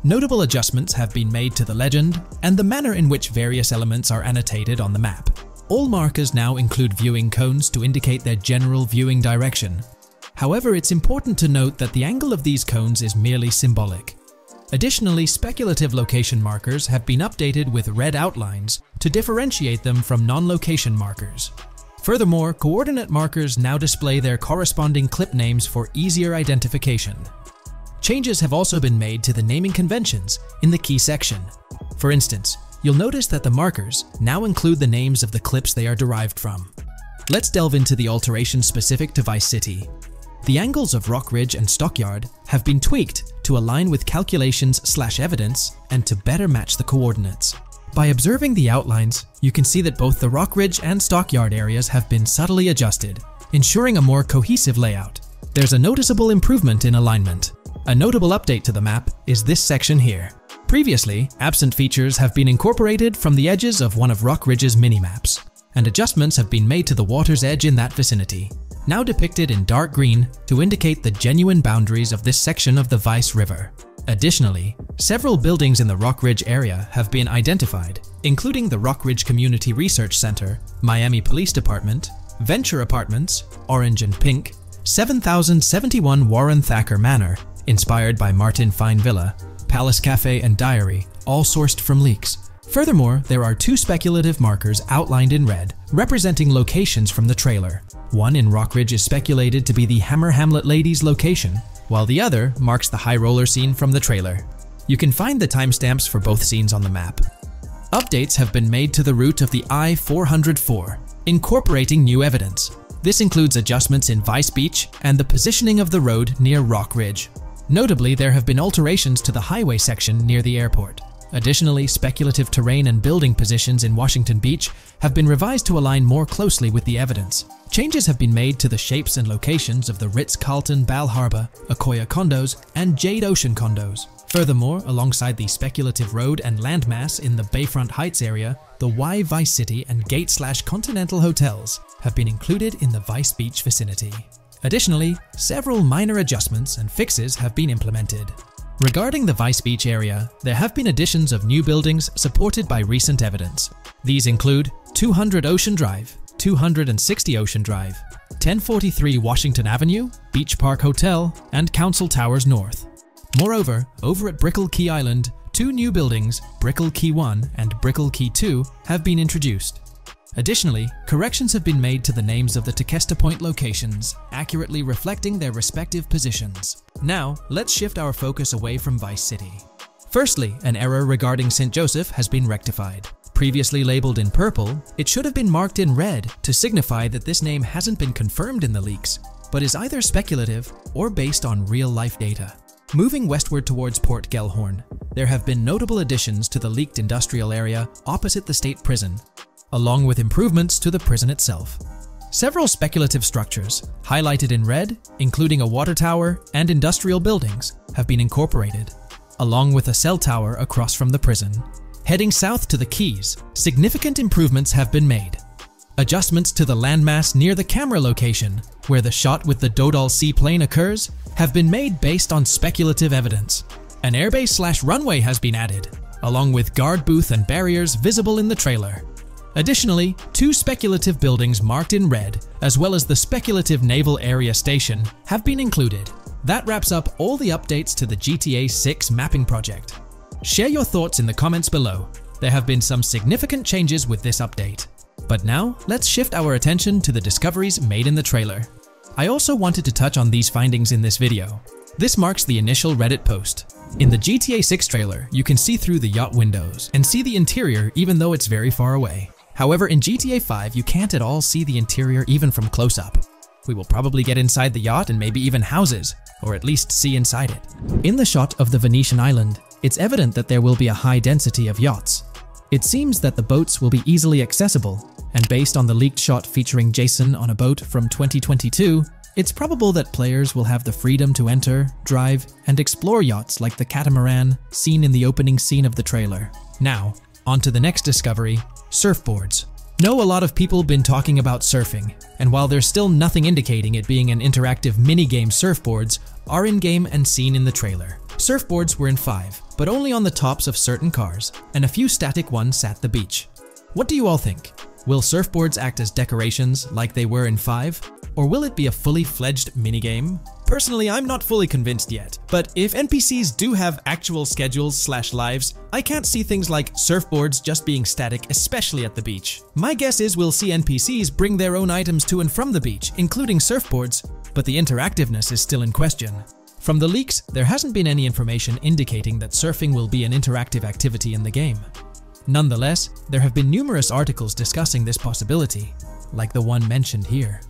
Notable adjustments have been made to the legend and the manner in which various elements are annotated on the map. All markers now include viewing cones to indicate their general viewing direction. However, it's important to note that the angle of these cones is merely symbolic. Additionally, speculative location markers have been updated with red outlines to differentiate them from non-location markers. Furthermore, coordinate markers now display their corresponding clip names for easier identification. Changes have also been made to the naming conventions in the key section. For instance, you'll notice that the markers now include the names of the clips they are derived from. Let's delve into the alterations specific to Vice City. The angles of Rock Ridge and Stockyard have been tweaked to align with calculations/evidence and to better match the coordinates. By observing the outlines, you can see that both the Rock Ridge and Stockyard areas have been subtly adjusted, ensuring a more cohesive layout. There's a noticeable improvement in alignment. A notable update to the map is this section here. Previously, absent features have been incorporated from the edges of one of Rock Ridge's mini-maps, and adjustments have been made to the water's edge in that vicinity, now depicted in dark green to indicate the genuine boundaries of this section of the Vice River. Additionally, several buildings in the Rock Ridge area have been identified, including the Rock Ridge Community Research Center, Miami Police Department, Venture Apartments, Orange and Pink, 7071 Warren Thacker Manor, inspired by Martin Fine Villa, Palace Cafe and Diary, all sourced from leaks. Furthermore, there are 2 speculative markers outlined in red, representing locations from the trailer. One in Rockridge is speculated to be the Hammer Hamlet Ladies location, while the other marks the high roller scene from the trailer. You can find the timestamps for both scenes on the map. Updates have been made to the route of the I-404, incorporating new evidence. This includes adjustments in Vice Beach and the positioning of the road near Rockridge. Notably, there have been alterations to the highway section near the airport. Additionally, speculative terrain and building positions in Washington Beach have been revised to align more closely with the evidence. Changes have been made to the shapes and locations of the Ritz-Carlton Bal Harbour, Akoya condos, and Jade Ocean condos. Furthermore, alongside the speculative road and landmass in the Bayfront Heights area, the Y Vice City and Gate/Continental hotels have been included in the Vice Beach vicinity. Additionally, several minor adjustments and fixes have been implemented. Regarding the Vice Beach area, there have been additions of new buildings supported by recent evidence. These include 200 Ocean Drive, 260 Ocean Drive, 1043 Washington Avenue, Beach Park Hotel, and Council Towers North. Moreover, over at Brickell Key Island, 2 new buildings, Brickell Key 1 and Brickell Key 2, have been introduced. Additionally, corrections have been made to the names of the Tequesta Point locations, accurately reflecting their respective positions. Now, let's shift our focus away from Vice City. Firstly, an error regarding St. Joseph has been rectified. Previously labeled in purple, it should have been marked in red to signify that this name hasn't been confirmed in the leaks, but is either speculative or based on real-life data. Moving westward towards Port Gellhorn, there have been notable additions to the leaked industrial area opposite the state prison, along with improvements to the prison itself. Several speculative structures, highlighted in red, including a water tower and industrial buildings, have been incorporated, along with a cell tower across from the prison. Heading south to the Keys, significant improvements have been made. Adjustments to the landmass near the camera location, where the shot with the Dodal seaplane occurs, have been made based on speculative evidence. An airbase/runway has been added, along with guard booth and barriers visible in the trailer. Additionally, 2 speculative buildings marked in red, as well as the speculative Naval Area Station, have been included. That wraps up all the updates to the GTA 6 mapping project. Share your thoughts in the comments below. There have been some significant changes with this update. But now, let's shift our attention to the discoveries made in the trailer. I also wanted to touch on these findings in this video. This marks the initial Reddit post. In the GTA 6 trailer, you can see through the yacht windows and see the interior even though it's very far away. However, in GTA 5, you can't at all see the interior even from close-up. We will probably get inside the yacht and maybe even houses, or at least see inside it. In the shot of the Venetian island, it's evident that there will be a high density of yachts. It seems that the boats will be easily accessible, and based on the leaked shot featuring Jason on a boat from 2022, it's probable that players will have the freedom to enter, drive, and explore yachts like the catamaran seen in the opening scene of the trailer. Now, on to the next discovery, surfboards. Know a lot of people been talking about surfing, and while there's still nothing indicating it being an interactive minigame, surfboards are in-game and seen in the trailer. Surfboards were in 5, but only on the tops of certain cars, and a few static ones at the beach. What do you all think? Will surfboards act as decorations like they were in 5? Or will it be a fully fledged minigame? Personally, I'm not fully convinced yet, but if NPCs do have actual schedules/lives, I can't see things like surfboards just being static, especially at the beach. My guess is we'll see NPCs bring their own items to and from the beach, including surfboards, but the interactiveness is still in question. From the leaks, there hasn't been any information indicating that surfing will be an interactive activity in the game. Nonetheless, there have been numerous articles discussing this possibility, like the one mentioned here.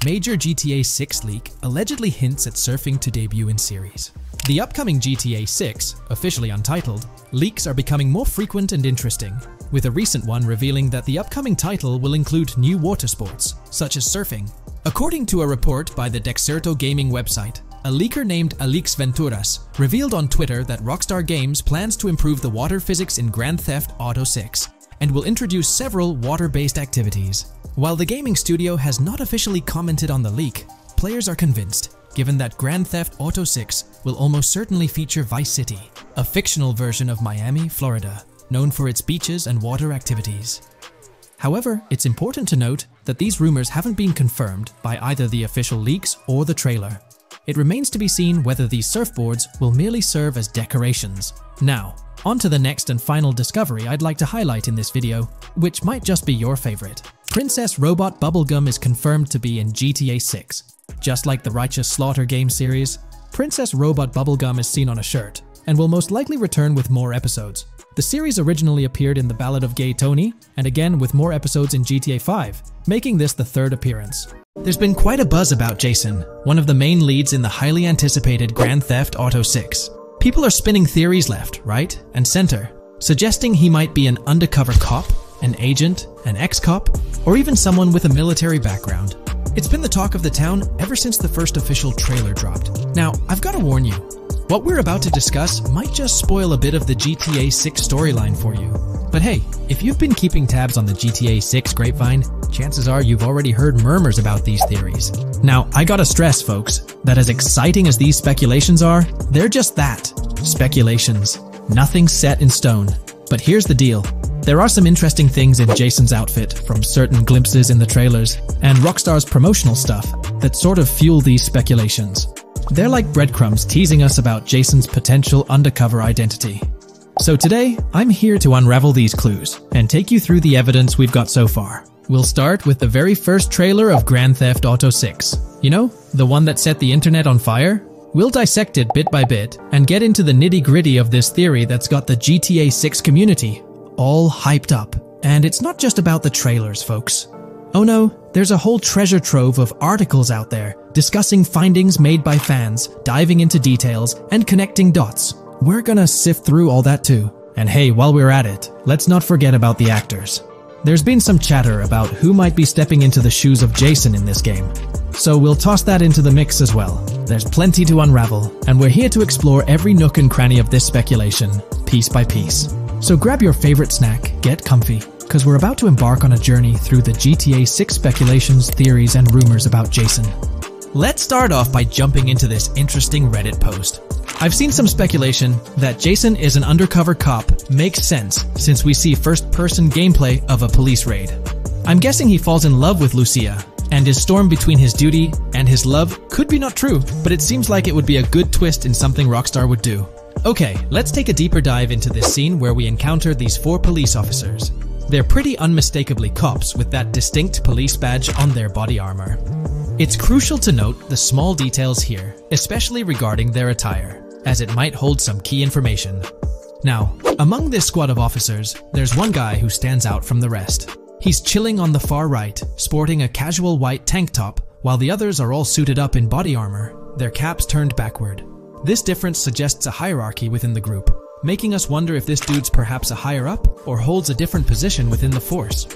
Major GTA 6 leak allegedly hints at surfing to debut in series. The upcoming GTA 6, officially untitled, leaks are becoming more frequent and interesting, with a recent one revealing that the upcoming title will include new water sports, such as surfing. According to a report by the Dexerto Gaming website, a leaker named Alix Venturas revealed on Twitter that Rockstar Games plans to improve the water physics in Grand Theft Auto 6 and will introduce several water-based activities. While the gaming studio has not officially commented on the leak, players are convinced, given that Grand Theft Auto 6 will almost certainly feature Vice City, a fictional version of Miami, Florida, known for its beaches and water activities. However, it's important to note that these rumors haven't been confirmed by either the official leaks or the trailer. It remains to be seen whether these surfboards will merely serve as decorations. Now, on to the next and final discovery I'd like to highlight in this video, which might just be your favorite. Princess Robot Bubblegum is confirmed to be in GTA 6. Just like the Righteous Slaughter game series, Princess Robot Bubblegum is seen on a shirt, and will most likely return with more episodes. The series originally appeared in The Ballad of Gay Tony, and again with more episodes in GTA 5, making this the third appearance. There's been quite a buzz about Jason, one of the main leads in the highly anticipated Grand Theft Auto 6. People are spinning theories left, right, and center, suggesting he might be an undercover cop, an agent, an ex-cop, or even someone with a military background. It's been the talk of the town ever since the first official trailer dropped. Now, I've got to warn you, what we're about to discuss might just spoil a bit of the GTA 6 storyline for you. But hey, if you've been keeping tabs on the GTA 6 grapevine, chances are you've already heard murmurs about these theories. Now, I gotta stress, folks, that as exciting as these speculations are, they're just that, speculations. Nothing set in stone. But here's the deal. There are some interesting things in Jason's outfit from certain glimpses in the trailers and Rockstar's promotional stuff that sort of fuel these speculations. They're like breadcrumbs teasing us about Jason's potential undercover identity. So today, I'm here to unravel these clues and take you through the evidence we've got so far. We'll start with the very first trailer of Grand Theft Auto 6. You know, the one that set the internet on fire? We'll dissect it bit by bit and get into the nitty-gritty of this theory that's got the GTA 6 community all hyped up. And it's not just about the trailers, folks. Oh no, there's a whole treasure trove of articles out there discussing findings made by fans, diving into details, and connecting dots. We're gonna sift through all that too. And hey, while we're at it, let's not forget about the actors. There's been some chatter about who might be stepping into the shoes of Jason in this game. So we'll toss that into the mix as well. There's plenty to unravel, and we're here to explore every nook and cranny of this speculation, piece by piece. So grab your favorite snack, get comfy, because we're about to embark on a journey through the GTA 6 speculations, theories, and rumors about Jason. Let's start off by jumping into this interesting Reddit post. I've seen some speculation that Jason is an undercover cop makes sense since we see first-person gameplay of a police raid. I'm guessing he falls in love with Lucia, and his storm between his duty and his love could be not true, but it seems like it would be a good twist in something Rockstar would do. Okay, let's take a deeper dive into this scene where we encounter these 4 police officers. They're pretty unmistakably cops with that distinct police badge on their body armor. It's crucial to note the small details here, especially regarding their attire, as it might hold some key information. Now, among this squad of officers, there's one guy who stands out from the rest. He's chilling on the far right, sporting a casual white tank top, while the others are all suited up in body armor, their caps turned backward. This difference suggests a hierarchy within the group, making us wonder if this dude's perhaps a higher up or holds a different position within the force.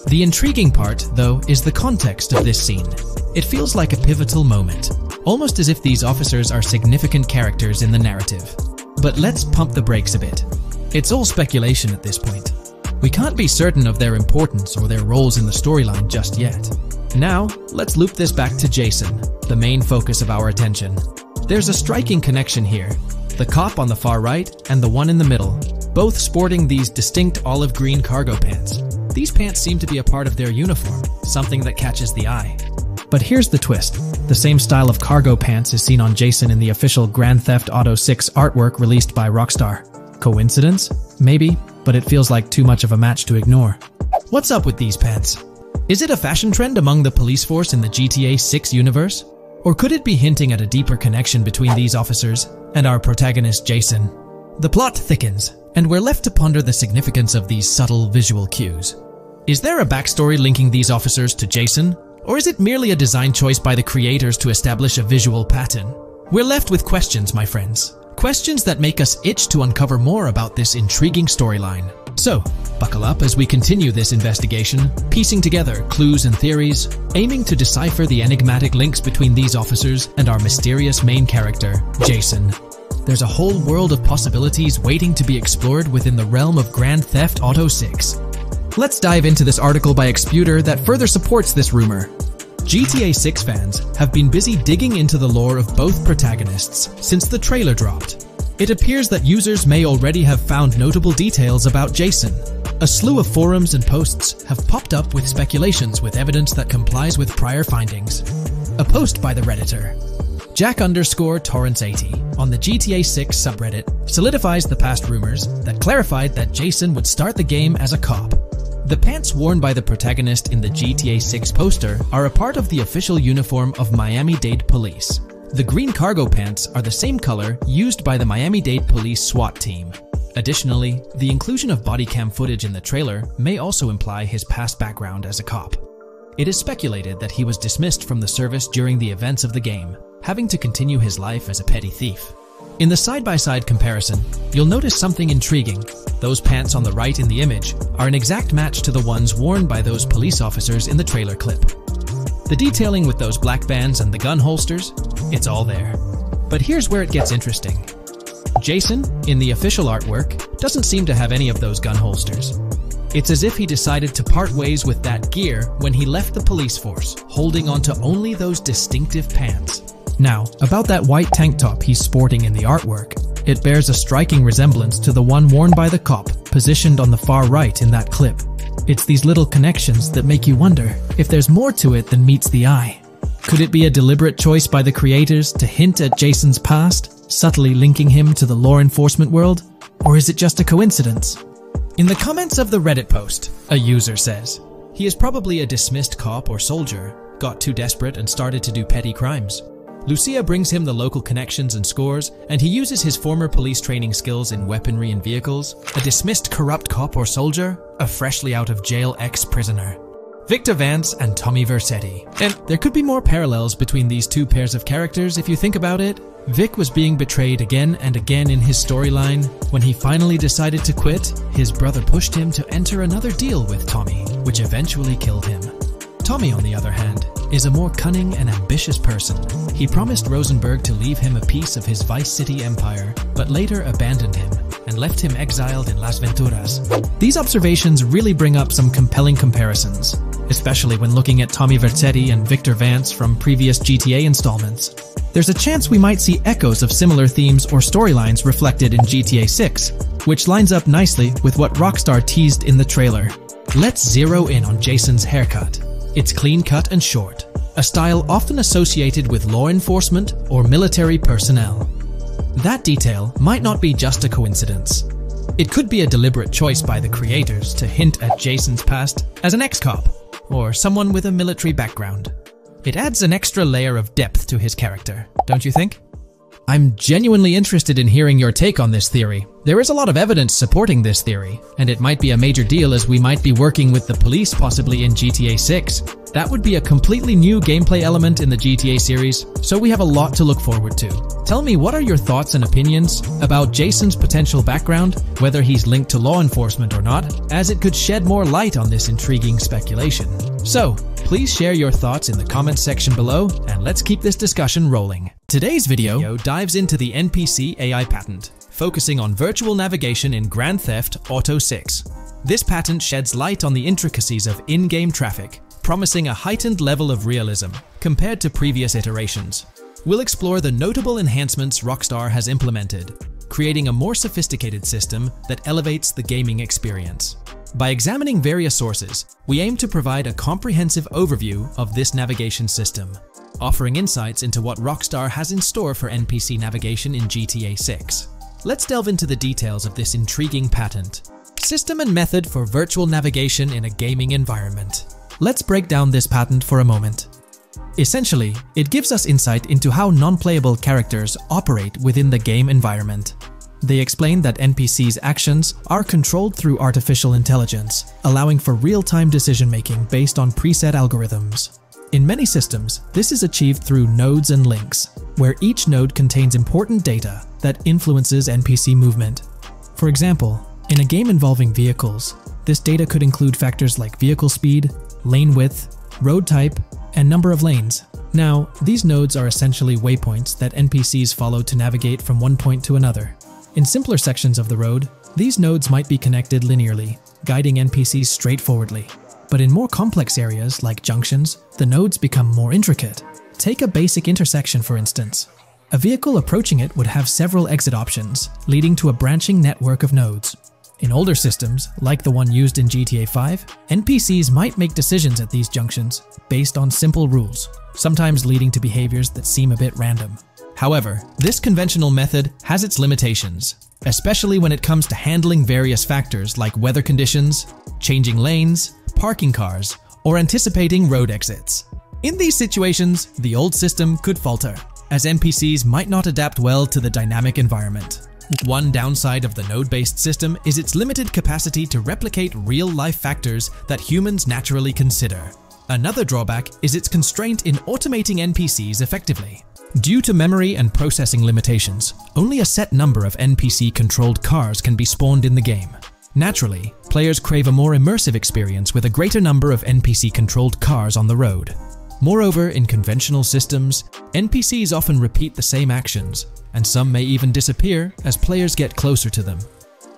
The intriguing part, though, is the context of this scene. It feels like a pivotal moment, almost as if these officers are significant characters in the narrative. But let's pump the brakes a bit. It's all speculation at this point. We can't be certain of their importance or their roles in the storyline just yet. Now, let's loop this back to Jason, the main focus of our attention. There's a striking connection here. The cop on the far right and the one in the middle, both sporting these distinct olive green cargo pants. These pants seem to be a part of their uniform, something that catches the eye. But here's the twist. The same style of cargo pants is seen on Jason in the official Grand Theft Auto 6 artwork released by Rockstar. Coincidence? Maybe, but it feels like too much of a match to ignore. What's up with these pants? Is it a fashion trend among the police force in the GTA 6 universe? Or could it be hinting at a deeper connection between these officers and our protagonist Jason? The plot thickens, and we're left to ponder the significance of these subtle visual cues. Is there a backstory linking these officers to Jason? Or is it merely a design choice by the creators to establish a visual pattern? We're left with questions, my friends. Questions that make us itch to uncover more about this intriguing storyline. So, buckle up as we continue this investigation, piecing together clues and theories, aiming to decipher the enigmatic links between these officers and our mysterious main character, Jason. There's a whole world of possibilities waiting to be explored within the realm of Grand Theft Auto 6. Let's dive into this article by Exputer that further supports this rumor. GTA 6 fans have been busy digging into the lore of both protagonists since the trailer dropped. It appears that users may already have found notable details about Jason. A slew of forums and posts have popped up with speculations with evidence that complies with prior findings. A post by the Redditor, Jack_Torrance80, on the GTA 6 subreddit solidifies the past rumors that clarified that Jason would start the game as a cop. The pants worn by the protagonist in the GTA 6 poster are a part of the official uniform of Miami-Dade Police. The green cargo pants are the same color used by the Miami-Dade Police SWAT team. Additionally, the inclusion of body cam footage in the trailer may also imply his past background as a cop. It is speculated that he was dismissed from the service during the events of the game, having to continue his life as a petty thief. In the side-by-side comparison, you'll notice something intriguing. Those pants on the right in the image are an exact match to the ones worn by those police officers in the trailer clip. The detailing with those black bands and the gun holsters, it's all there. But here's where it gets interesting. Jason, in the official artwork, doesn't seem to have any of those gun holsters. It's as if he decided to part ways with that gear when he left the police force, holding onto only those distinctive pants. Now, about that white tank top he's sporting in the artwork, it bears a striking resemblance to the one worn by the cop, positioned on the far right in that clip. It's these little connections that make you wonder if there's more to it than meets the eye. Could it be a deliberate choice by the creators to hint at Jason's past, subtly linking him to the law enforcement world? Or is it just a coincidence? In the comments of the Reddit post, a user says, he is probably a dismissed cop or soldier, got too desperate and started to do petty crimes. Lucia brings him the local connections and scores, and he uses his former police training skills in weaponry and vehicles. A dismissed corrupt cop or soldier, a freshly out of jail ex-prisoner. Victor Vance and Tommy Vercetti. And there could be more parallels between these two pairs of characters if you think about it. Vic was being betrayed again and again in his storyline. When he finally decided to quit, his brother pushed him to enter another deal with Tommy, which eventually killed him. Tommy, on the other hand, is a more cunning and ambitious person. He promised Rosenberg to leave him a piece of his Vice City empire, but later abandoned him and left him exiled in Las Venturas. These observations really bring up some compelling comparisons, especially when looking at Tommy Vercetti and Victor Vance from previous GTA installments. There's a chance we might see echoes of similar themes or storylines reflected in GTA 6, which lines up nicely with what Rockstar teased in the trailer. Let's zero in on Jason's haircut. It's clean cut and short, a style often associated with law enforcement or military personnel. That detail might not be just a coincidence. It could be a deliberate choice by the creators to hint at Jason's past as an ex-cop or someone with a military background. It adds an extra layer of depth to his character, don't you think? I'm genuinely interested in hearing your take on this theory. There is a lot of evidence supporting this theory, and it might be a major deal as we might be working with the police possibly in GTA 6. That would be a completely new gameplay element in the GTA series, so we have a lot to look forward to. Tell me, what are your thoughts and opinions about Jason's potential background, whether he's linked to law enforcement or not, as it could shed more light on this intriguing speculation. So, please share your thoughts in the comments section below, and let's keep this discussion rolling. Today's video dives into the NPC AI patent, focusing on virtual navigation in Grand Theft Auto 6. This patent sheds light on the intricacies of in-game traffic, promising a heightened level of realism compared to previous iterations. We'll explore the notable enhancements Rockstar has implemented, creating a more sophisticated system that elevates the gaming experience. By examining various sources, we aim to provide a comprehensive overview of this navigation system, offering insights into what Rockstar has in store for NPC navigation in GTA 6. Let's delve into the details of this intriguing patent. System and method for virtual navigation in a gaming environment. Let's break down this patent for a moment. Essentially, it gives us insight into how non-playable characters operate within the game environment. They explain that NPCs' actions are controlled through artificial intelligence, allowing for real-time decision-making based on preset algorithms. In many systems, this is achieved through nodes and links, where each node contains important data that influences NPC movement. For example, in a game involving vehicles, this data could include factors like vehicle speed, lane width, road type, and number of lanes. Now, these nodes are essentially waypoints that NPCs follow to navigate from one point to another. In simpler sections of the road, these nodes might be connected linearly, guiding NPCs straightforwardly. But in more complex areas, like junctions, the nodes become more intricate. Take a basic intersection, for instance. A vehicle approaching it would have several exit options, leading to a branching network of nodes. In older systems, like the one used in GTA 5, NPCs might make decisions at these junctions based on simple rules, sometimes leading to behaviors that seem a bit random. However, this conventional method has its limitations, especially when it comes to handling various factors like weather conditions, changing lanes, parking cars, or anticipating road exits. In these situations, the old system could falter, as NPCs might not adapt well to the dynamic environment. One downside of the node-based system is its limited capacity to replicate real-life factors that humans naturally consider. Another drawback is its constraint in automating NPCs effectively. Due to memory and processing limitations, only a set number of NPC-controlled cars can be spawned in the game. Naturally, players crave a more immersive experience with a greater number of NPC-controlled cars on the road. Moreover, in conventional systems, NPCs often repeat the same actions, and some may even disappear as players get closer to them.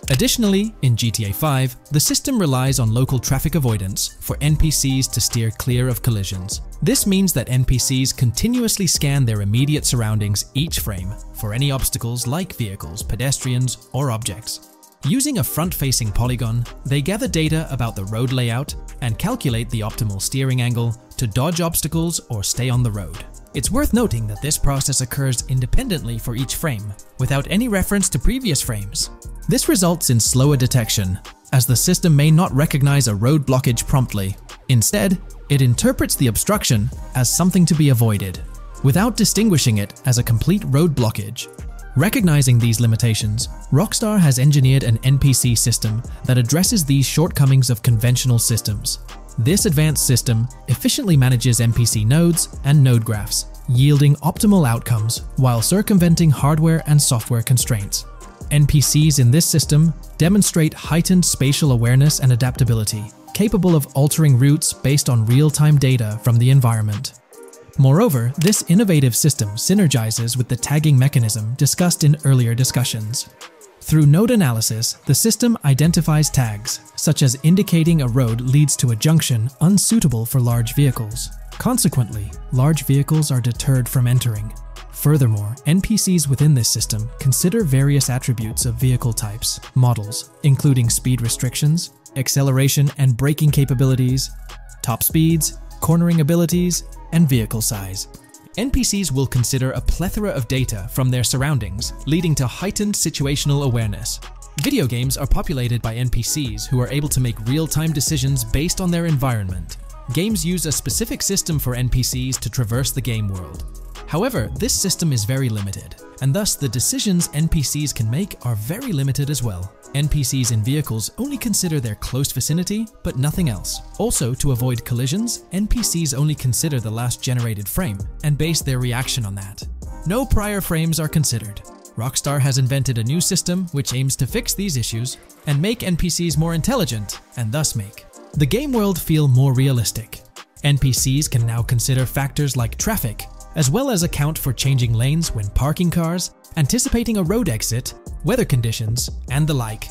Additionally, in GTA 5, the system relies on local traffic avoidance for NPCs to steer clear of collisions. This means that NPCs continuously scan their immediate surroundings each frame for any obstacles like vehicles, pedestrians, or objects. Using a front-facing polygon, they gather data about the road layout and calculate the optimal steering angle to dodge obstacles or stay on the road. It's worth noting that this process occurs independently for each frame, without any reference to previous frames. This results in slower detection, as the system may not recognize a road blockage promptly. Instead, it interprets the obstruction as something to be avoided, without distinguishing it as a complete road blockage. Recognizing these limitations, Rockstar has engineered an NPC system that addresses these shortcomings of conventional systems. This advanced system efficiently manages NPC nodes and node graphs, yielding optimal outcomes while circumventing hardware and software constraints. NPCs in this system demonstrate heightened spatial awareness and adaptability, capable of altering routes based on real-time data from the environment. Moreover, this innovative system synergizes with the tagging mechanism discussed in earlier discussions. Through node analysis, the system identifies tags, such as indicating a road leads to a junction unsuitable for large vehicles. Consequently, large vehicles are deterred from entering. Furthermore, NPCs within this system consider various attributes of vehicle types, models, including speed restrictions, acceleration and braking capabilities, top speeds, cornering abilities, and vehicle size. NPCs will consider a plethora of data from their surroundings, leading to heightened situational awareness. Video games are populated by NPCs who are able to make real-time decisions based on their environment. Games use a specific system for NPCs to traverse the game world. However, this system is very limited, and thus the decisions NPCs can make are very limited as well. NPCs in vehicles only consider their close vicinity, but nothing else. Also, to avoid collisions, NPCs only consider the last generated frame and base their reaction on that. No prior frames are considered. Rockstar has invented a new system which aims to fix these issues and make NPCs more intelligent, and thus make the game world feel more realistic. NPCs can now consider factors like traffic, as well as account for changing lanes when parking cars, anticipating a road exit, weather conditions, and the like.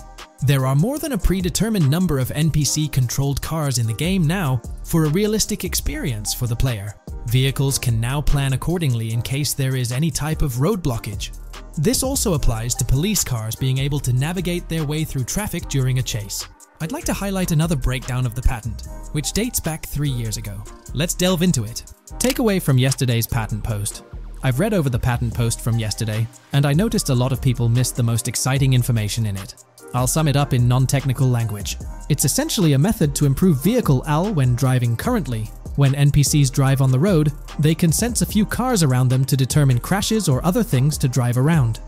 There are more than a predetermined number of NPC-controlled cars in the game now for a realistic experience for the player. Vehicles can now plan accordingly in case there is any type of road blockage. This also applies to police cars being able to navigate their way through traffic during a chase. I'd like to highlight another breakdown of the patent, which dates back 3 years ago. Let's delve into it. Takeaway from yesterday's patent post. I've read over the patent post from yesterday, and I noticed a lot of people missed the most exciting information in it. I'll sum it up in non-technical language. It's essentially a method to improve vehicle AL when driving currently. When NPCs drive on the road, they can sense a few cars around them to determine crashes or other things to drive around.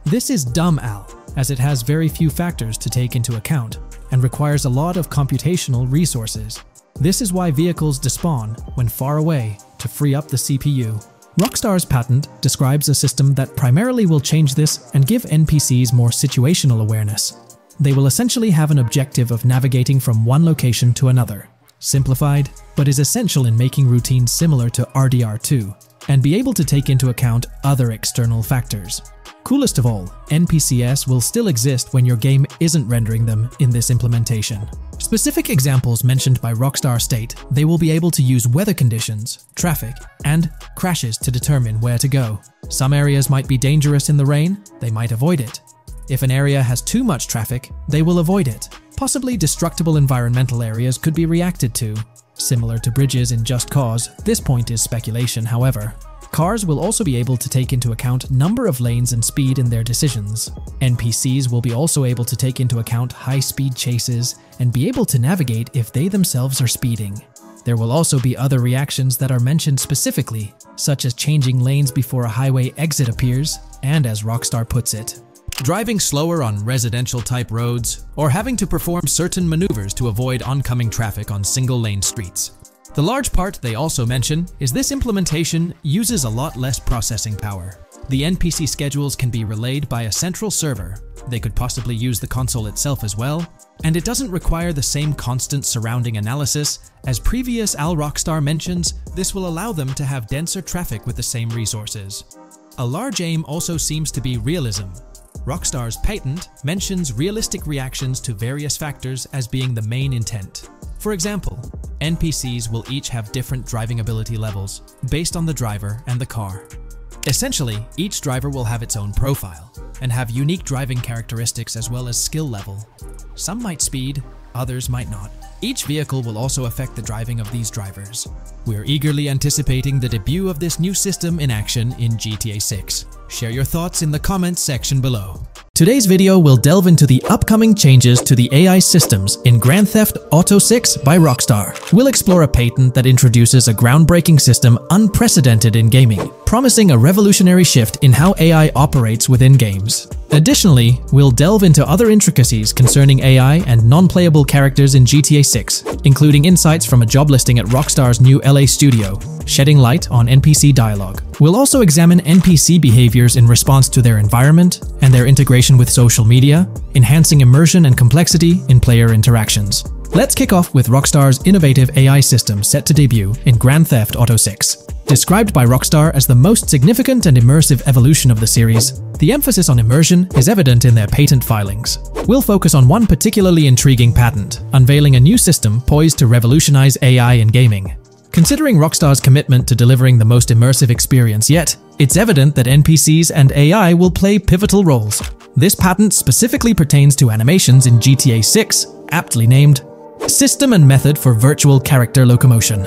This is dumb AL, as it has very few factors to take into account, and requires a lot of computational resources. This is why vehicles despawn when far away to free up the CPU. Rockstar's patent describes a system that primarily will change this and give NPCs more situational awareness. They will essentially have an objective of navigating from one location to another. Simplified, but is essential in making routines similar to RDR2, and be able to take into account other external factors. Coolest of all, NPCs will still exist when your game isn't rendering them in this implementation. Specific examples mentioned by Rockstar state they will be able to use weather conditions, traffic, and crashes to determine where to go. Some areas might be dangerous in the rain, they might avoid it. If an area has too much traffic, they will avoid it. Possibly destructible environmental areas could be reacted to. Similar to bridges in Just Cause, this point is speculation, however. Cars will also be able to take into account number of lanes and speed in their decisions. NPCs will be also able to take into account high-speed chases and be able to navigate if they themselves are speeding. There will also be other reactions that are mentioned specifically, such as changing lanes before a highway exit appears, and as Rockstar puts it, driving slower on residential-type roads, or having to perform certain maneuvers to avoid oncoming traffic on single-lane streets. The large part they also mention is this implementation uses a lot less processing power. The NPC schedules can be relayed by a central server. They could possibly use the console itself as well, and it doesn't require the same constant surrounding analysis. As previous Rockstar mentions, this will allow them to have denser traffic with the same resources. A large aim also seems to be realism. Rockstar's patent mentions realistic reactions to various factors as being the main intent. For example, NPCs will each have different driving ability levels based on the driver and the car. Essentially, each driver will have its own profile and have unique driving characteristics as well as skill level. Some might speed, others might not. Each vehicle will also affect the driving of these drivers. We're eagerly anticipating the debut of this new system in action in GTA 6. Share your thoughts in the comments section below. Today's video will delve into the upcoming changes to the AI systems in Grand Theft Auto 6 by Rockstar. We'll explore a patent that introduces a groundbreaking system unprecedented in gaming, promising a revolutionary shift in how AI operates within games. Additionally, we'll delve into other intricacies concerning AI and non-playable characters in GTA 6, including insights from a job listing at Rockstar's new LA studio, shedding light on NPC dialogue. We'll also examine NPC behaviors in response to their environment and their integration with social media, enhancing immersion and complexity in player interactions. Let's kick off with Rockstar's innovative AI system set to debut in Grand Theft Auto 6. Described by Rockstar as the most significant and immersive evolution of the series, the emphasis on immersion is evident in their patent filings. We'll focus on one particularly intriguing patent, unveiling a new system poised to revolutionize AI in gaming. Considering Rockstar's commitment to delivering the most immersive experience yet, it's evident that NPCs and AI will play pivotal roles. This patent specifically pertains to animations in GTA 6, aptly named System and Method for Virtual Character Locomotion.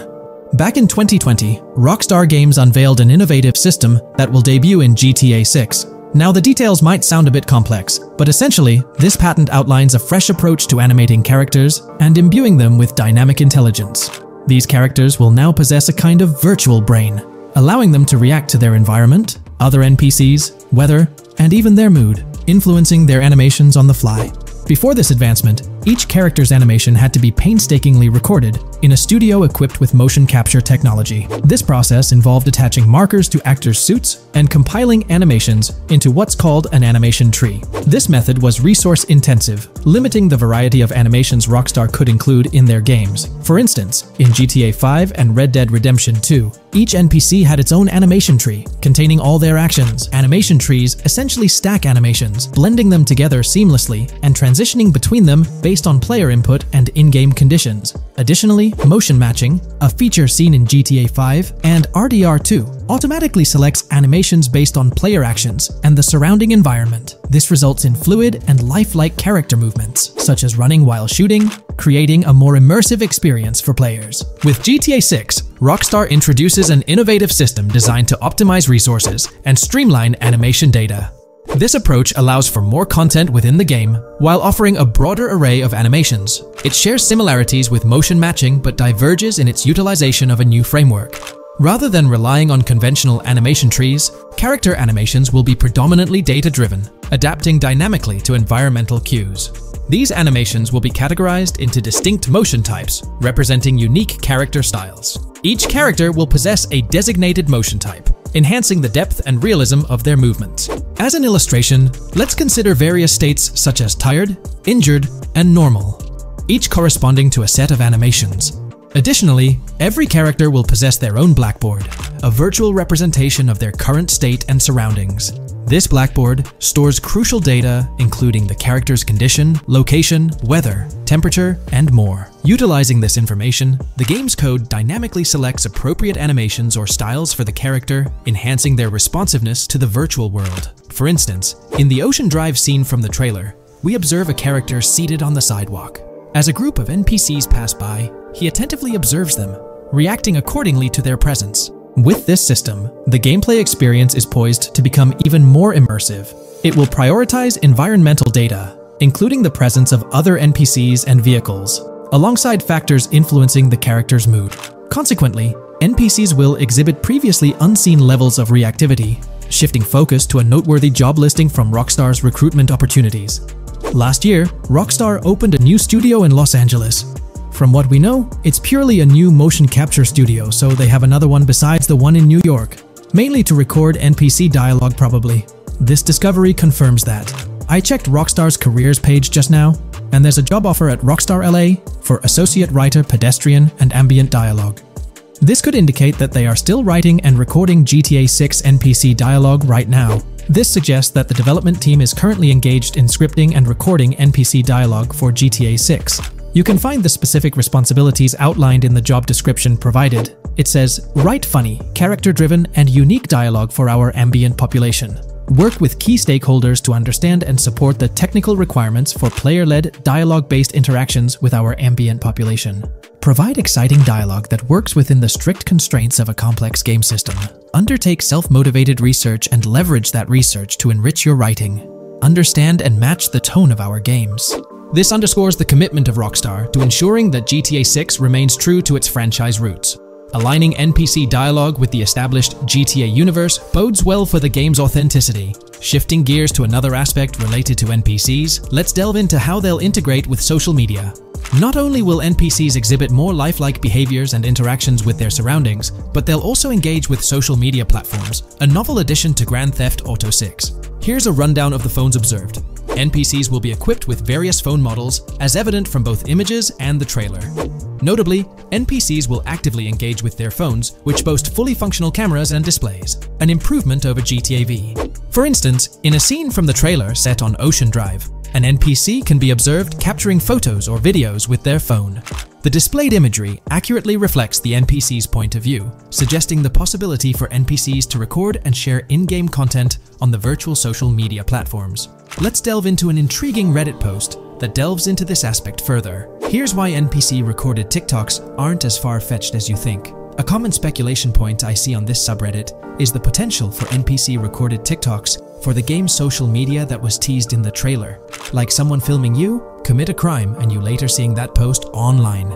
Back in 2020, Rockstar Games unveiled an innovative system that will debut in GTA 6. Now, the details might sound a bit complex, but essentially, this patent outlines a fresh approach to animating characters and imbuing them with dynamic intelligence. These characters will now possess a kind of virtual brain, allowing them to react to their environment, other NPCs, weather, and even their mood, influencing their animations on the fly. Before this advancement, each character's animation had to be painstakingly recorded in a studio equipped with motion capture technology. This process involved attaching markers to actors' suits and compiling animations into what's called an animation tree. This method was resource-intensive, limiting the variety of animations Rockstar could include in their games. For instance, in GTA 5 and Red Dead Redemption 2, each NPC had its own animation tree, containing all their actions. Animation trees essentially stack animations, blending them together seamlessly and transitioning between them based on player input and in-game conditions. Additionally, motion matching, a feature seen in GTA 5 and RDR2, automatically selects animations based on player actions and the surrounding environment. This results in fluid and lifelike character movements, such as running while shooting, creating a more immersive experience for players. With GTA 6, Rockstar introduces an innovative system designed to optimize resources and streamline animation data. This approach allows for more content within the game while offering a broader array of animations. It shares similarities with motion matching but diverges in its utilization of a new framework. Rather than relying on conventional animation trees, character animations will be predominantly data-driven, adapting dynamically to environmental cues. These animations will be categorized into distinct motion types, representing unique character styles. Each character will possess a designated motion type, enhancing the depth and realism of their movements. As an illustration, let's consider various states such as tired, injured, and normal, each corresponding to a set of animations. Additionally, every character will possess their own blackboard, a virtual representation of their current state and surroundings. This blackboard stores crucial data including the character's condition, location, weather, temperature, and more. Utilizing this information, the game's code dynamically selects appropriate animations or styles for the character, enhancing their responsiveness to the virtual world. For instance, in the Ocean Drive scene from the trailer, we observe a character seated on the sidewalk. As a group of NPCs pass by, he attentively observes them, reacting accordingly to their presence. With this system, the gameplay experience is poised to become even more immersive. It will prioritize environmental data, including the presence of other NPCs and vehicles, alongside factors influencing the character's mood. Consequently, NPCs will exhibit previously unseen levels of reactivity, shifting focus to a noteworthy job listing from Rockstar's recruitment opportunities. Last year, Rockstar opened a new studio in Los Angeles. From what we know, it's purely a new motion capture studio, so they have another one besides the one in New York, mainly to record NPC dialogue probably. This discovery confirms that. I checked Rockstar's careers page just now, and there's a job offer at Rockstar LA for Associate Writer Pedestrian and Ambient Dialogue. This could indicate that they are still writing and recording GTA 6 NPC dialogue right now. This suggests that the development team is currently engaged in scripting and recording NPC dialogue for GTA 6. You can find the specific responsibilities outlined in the job description provided. It says, write funny, character-driven, and unique dialogue for our ambient population. Work with key stakeholders to understand and support the technical requirements for player-led, dialogue-based interactions with our ambient population. Provide exciting dialogue that works within the strict constraints of a complex game system. Undertake self-motivated research and leverage that research to enrich your writing. Understand and match the tone of our games. This underscores the commitment of Rockstar to ensuring that GTA 6 remains true to its franchise roots. Aligning NPC dialogue with the established GTA universe bodes well for the game's authenticity. Shifting gears to another aspect related to NPCs, let's delve into how they'll integrate with social media. Not only will NPCs exhibit more lifelike behaviors and interactions with their surroundings, but they'll also engage with social media platforms, a novel addition to Grand Theft Auto 6. Here's a rundown of the phones observed. NPCs will be equipped with various phone models, as evident from both images and the trailer. Notably, NPCs will actively engage with their phones, which boast fully functional cameras and displays, an improvement over GTA V. For instance, in a scene from the trailer set on Ocean Drive, an NPC can be observed capturing photos or videos with their phone. The displayed imagery accurately reflects the NPC's point of view, suggesting the possibility for NPCs to record and share in-game content on the virtual social media platforms. Let's delve into an intriguing Reddit post that delves into this aspect further. Here's why NPC-recorded TikToks aren't as far-fetched as you think. A common speculation point I see on this subreddit is the potential for NPC-recorded TikToks for the game's social media that was teased in the trailer, like someone filming you commit a crime and you later seeing that post online.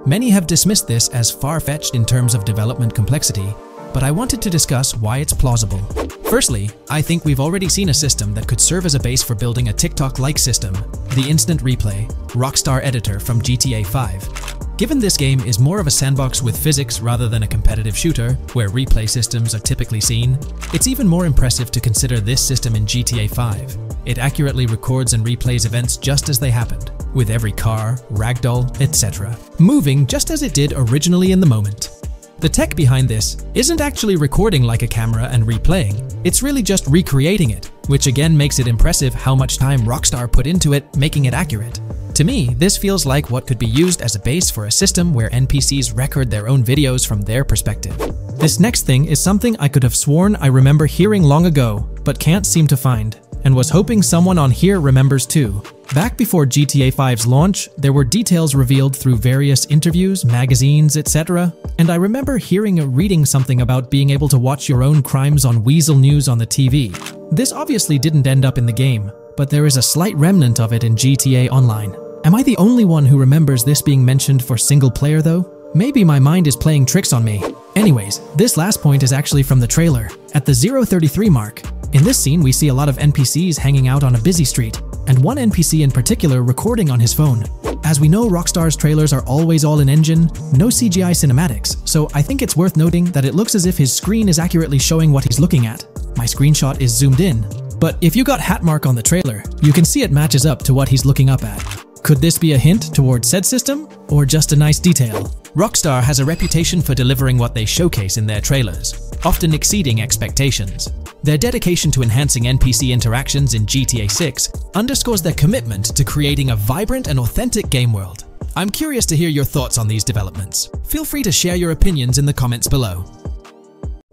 Many have dismissed this as far-fetched in terms of development complexity, but I wanted to discuss why it's plausible. Firstly, I think we've already seen a system that could serve as a base for building a TikTok-like system, the Instant Replay, Rockstar editor from GTA 5. Given this game is more of a sandbox with physics rather than a competitive shooter, where replay systems are typically seen, it's even more impressive to consider this system in GTA 5. It accurately records and replays events just as they happened, with every car, ragdoll, etc., moving just as it did originally in the moment. The tech behind this isn't actually recording like a camera and replaying, it's really just recreating it, which again makes it impressive how much time Rockstar put into it, making it accurate. To me, this feels like what could be used as a base for a system where NPCs record their own videos from their perspective. This next thing is something I could have sworn I remember hearing long ago, but can't seem to find, and was hoping someone on here remembers too. Back before GTA 5's launch, there were details revealed through various interviews, magazines, etc., and I remember hearing or reading something about being able to watch your own crimes on Weasel News on the TV. This obviously didn't end up in the game, but there is a slight remnant of it in GTA Online. Am I the only one who remembers this being mentioned for single player though? Maybe my mind is playing tricks on me. Anyways, this last point is actually from the trailer, at the 0:33 mark. In this scene, we see a lot of NPCs hanging out on a busy street, and one NPC in particular recording on his phone. As we know, Rockstar's trailers are always all in engine, no CGI cinematics, so I think it's worth noting that it looks as if his screen is accurately showing what he's looking at. My screenshot is zoomed in, but if you got Hatmark on the trailer, you can see it matches up to what he's looking up at. Could this be a hint towards said system, or just a nice detail? Rockstar has a reputation for delivering what they showcase in their trailers, often exceeding expectations. Their dedication to enhancing NPC interactions in GTA 6 underscores their commitment to creating a vibrant and authentic game world. I'm curious to hear your thoughts on these developments. Feel free to share your opinions in the comments below.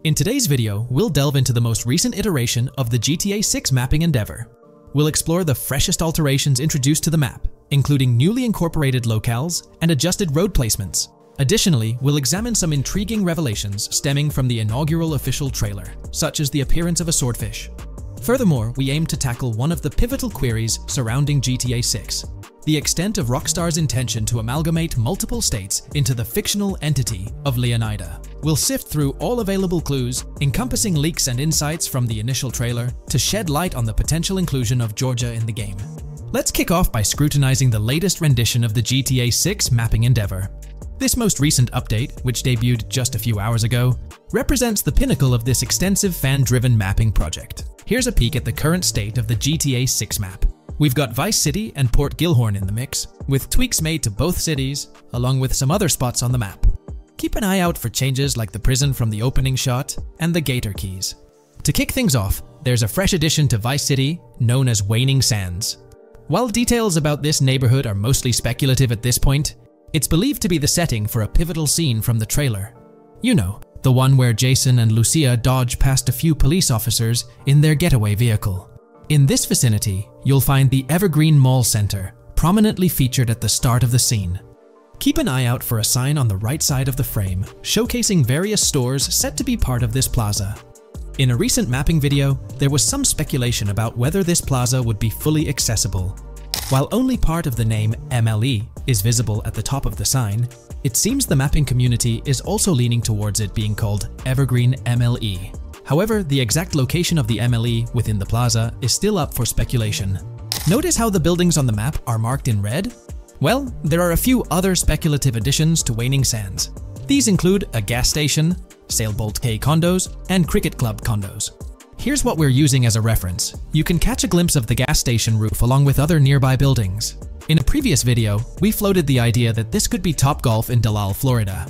In today's video, we'll delve into the most recent iteration of the GTA 6 mapping endeavor. We'll explore the freshest alterations introduced to the map, including newly incorporated locales and adjusted road placements. Additionally, we'll examine some intriguing revelations stemming from the inaugural official trailer, such as the appearance of a swordfish. Furthermore, we aim to tackle one of the pivotal queries surrounding GTA 6, the extent of Rockstar's intention to amalgamate multiple states into the fictional entity of Leonida. We'll sift through all available clues, encompassing leaks and insights from the initial trailer, to shed light on the potential inclusion of Georgia in the game. Let's kick off by scrutinizing the latest rendition of the GTA 6 mapping endeavor. This most recent update, which debuted just a few hours ago, represents the pinnacle of this extensive fan-driven mapping project. Here's a peek at the current state of the GTA 6 map. We've got Vice City and Port Gilhorn in the mix, with tweaks made to both cities, along with some other spots on the map. Keep an eye out for changes like the prison from the opening shot and the Gator Keys. To kick things off, there's a fresh addition to Vice City known as Waning Sands. While details about this neighborhood are mostly speculative at this point, it's believed to be the setting for a pivotal scene from the trailer. You know, the one where Jason and Lucia dodge past a few police officers in their getaway vehicle. In this vicinity, you'll find the Evergreen Mall Center, prominently featured at the start of the scene. Keep an eye out for a sign on the right side of the frame, showcasing various stores set to be part of this plaza. In a recent mapping video, there was some speculation about whether this plaza would be fully accessible. While only part of the name MLE is visible at the top of the sign, it seems the mapping community is also leaning towards it being called Evergreen MLE. However, the exact location of the MLE within the plaza is still up for speculation. Notice how the buildings on the map are marked in red? Well, there are a few other speculative additions to Waning Sands. These include a gas station, Sailbolt K condos, and Cricket Club condos. Here's what we're using as a reference. You can catch a glimpse of the gas station roof along with other nearby buildings. In a previous video, we floated the idea that this could be Topgolf in Dalal, Florida.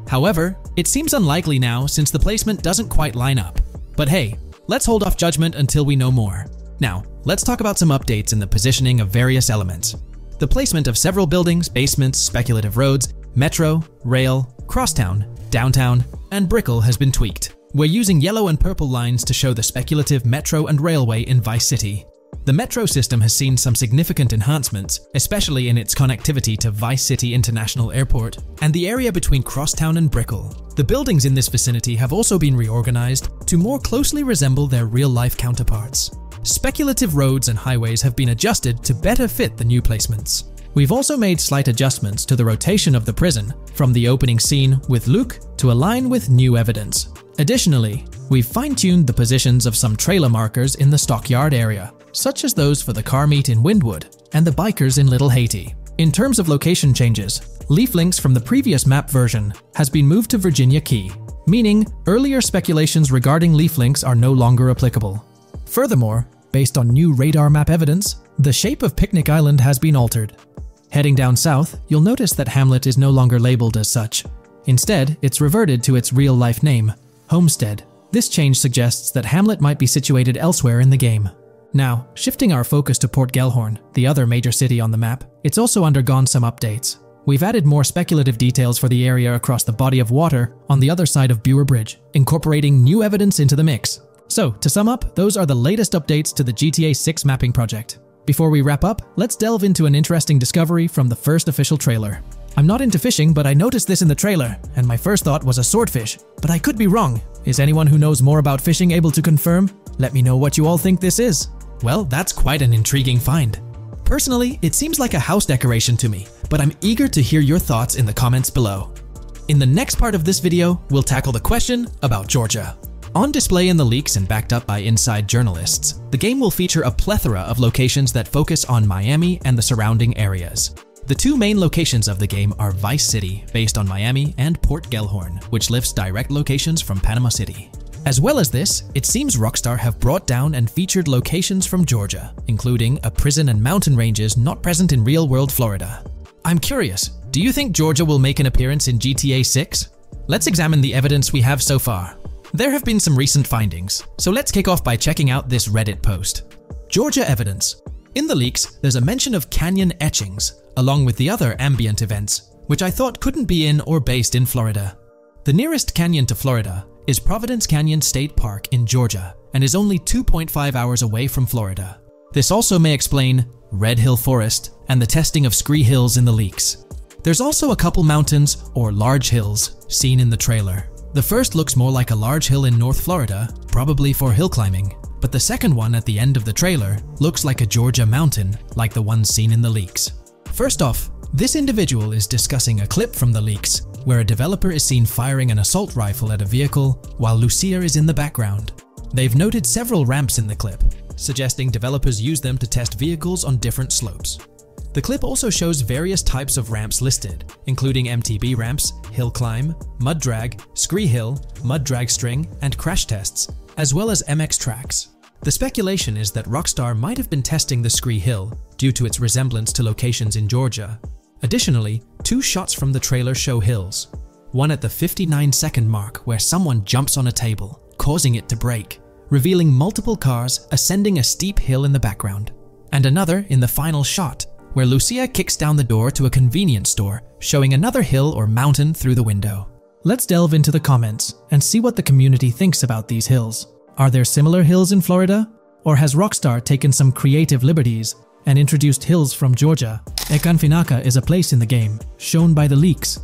However, it seems unlikely now since the placement doesn't quite line up. But hey, let's hold off judgment until we know more. Now, let's talk about some updates in the positioning of various elements. The placement of several buildings, basements, speculative roads, metro, rail, crosstown, downtown, and Brickell has been tweaked. We're using yellow and purple lines to show the speculative metro and railway in Vice City. The metro system has seen some significant enhancements, especially in its connectivity to Vice City International Airport and the area between Crosstown and Brickell. The buildings in this vicinity have also been reorganized to more closely resemble their real-life counterparts. Speculative roads and highways have been adjusted to better fit the new placements. We've also made slight adjustments to the rotation of the prison from the opening scene with Luke to align with new evidence. Additionally, we've fine-tuned the positions of some trailer markers in the stockyard area, such as those for the car meet in Wynwood and the bikers in Little Haiti. In terms of location changes, leaf links from the previous map version has been moved to Virginia Key, meaning earlier speculations regarding leaf links are no longer applicable. Furthermore, based on new radar map evidence, the shape of Picnic Island has been altered. Heading down south, you'll notice that Hamlet is no longer labeled as such. Instead, it's reverted to its real-life name, Homestead. This change suggests that Hamlet might be situated elsewhere in the game. Now, shifting our focus to Port Gilhorn, the other major city on the map, it's also undergone some updates. We've added more speculative details for the area across the body of water on the other side of Buer Bridge, incorporating new evidence into the mix. So, to sum up, those are the latest updates to the GTA 6 mapping project. Before we wrap up, let's delve into an interesting discovery from the first official trailer. I'm not into fishing, but I noticed this in the trailer, and my first thought was a swordfish, but I could be wrong. Is anyone who knows more about fishing able to confirm? Let me know what you all think this is. Well, that's quite an intriguing find. Personally, it seems like a house decoration to me, but I'm eager to hear your thoughts in the comments below. In the next part of this video, we'll tackle the question about Georgia. On display in the leaks and backed up by inside journalists, the game will feature a plethora of locations that focus on Miami and the surrounding areas. The two main locations of the game are Vice City, based on Miami, and Port Gilhorn, which lifts direct locations from Panama City. As well as this, it seems Rockstar have brought down and featured locations from Georgia, including a prison and mountain ranges not present in real-world Florida. I'm curious, do you think Georgia will make an appearance in GTA 6? Let's examine the evidence we have so far. There have been some recent findings, so let's kick off by checking out this Reddit post. Georgia evidence. In the leaks, there's a mention of canyon etchings, along with the other ambient events, which I thought couldn't be in or based in Florida. The nearest canyon to Florida is Providence Canyon State Park in Georgia, and is only 2.5 hours away from Florida. This also may explain Red Hill Forest and the testing of scree hills in the leaks. There's also a couple mountains, or large hills, seen in the trailer. The first looks more like a large hill in North Florida, probably for hill climbing, but the second one at the end of the trailer looks like a Georgia mountain, like the one seen in the leaks. First off, this individual is discussing a clip from the leaks, where a developer is seen firing an assault rifle at a vehicle while Lucia is in the background. They've noted several ramps in the clip, suggesting developers use them to test vehicles on different slopes. The clip also shows various types of ramps listed, including MTB ramps, hill climb, mud drag, scree hill, mud drag string, and crash tests, as well as MX tracks. The speculation is that Rockstar might have been testing the scree hill due to its resemblance to locations in Georgia. Additionally, 2 shots from the trailer show hills. One at the 59-second mark where someone jumps on a table, causing it to break, revealing multiple cars ascending a steep hill in the background. And another in the final shot, where Lucia kicks down the door to a convenience store, showing another hill or mountain through the window. Let's delve into the comments and see what the community thinks about these hills. Are there similar hills in Florida? Or has Rockstar taken some creative liberties and introduced hills from Georgia? Ekanfinaka is a place in the game, shown by the leaks.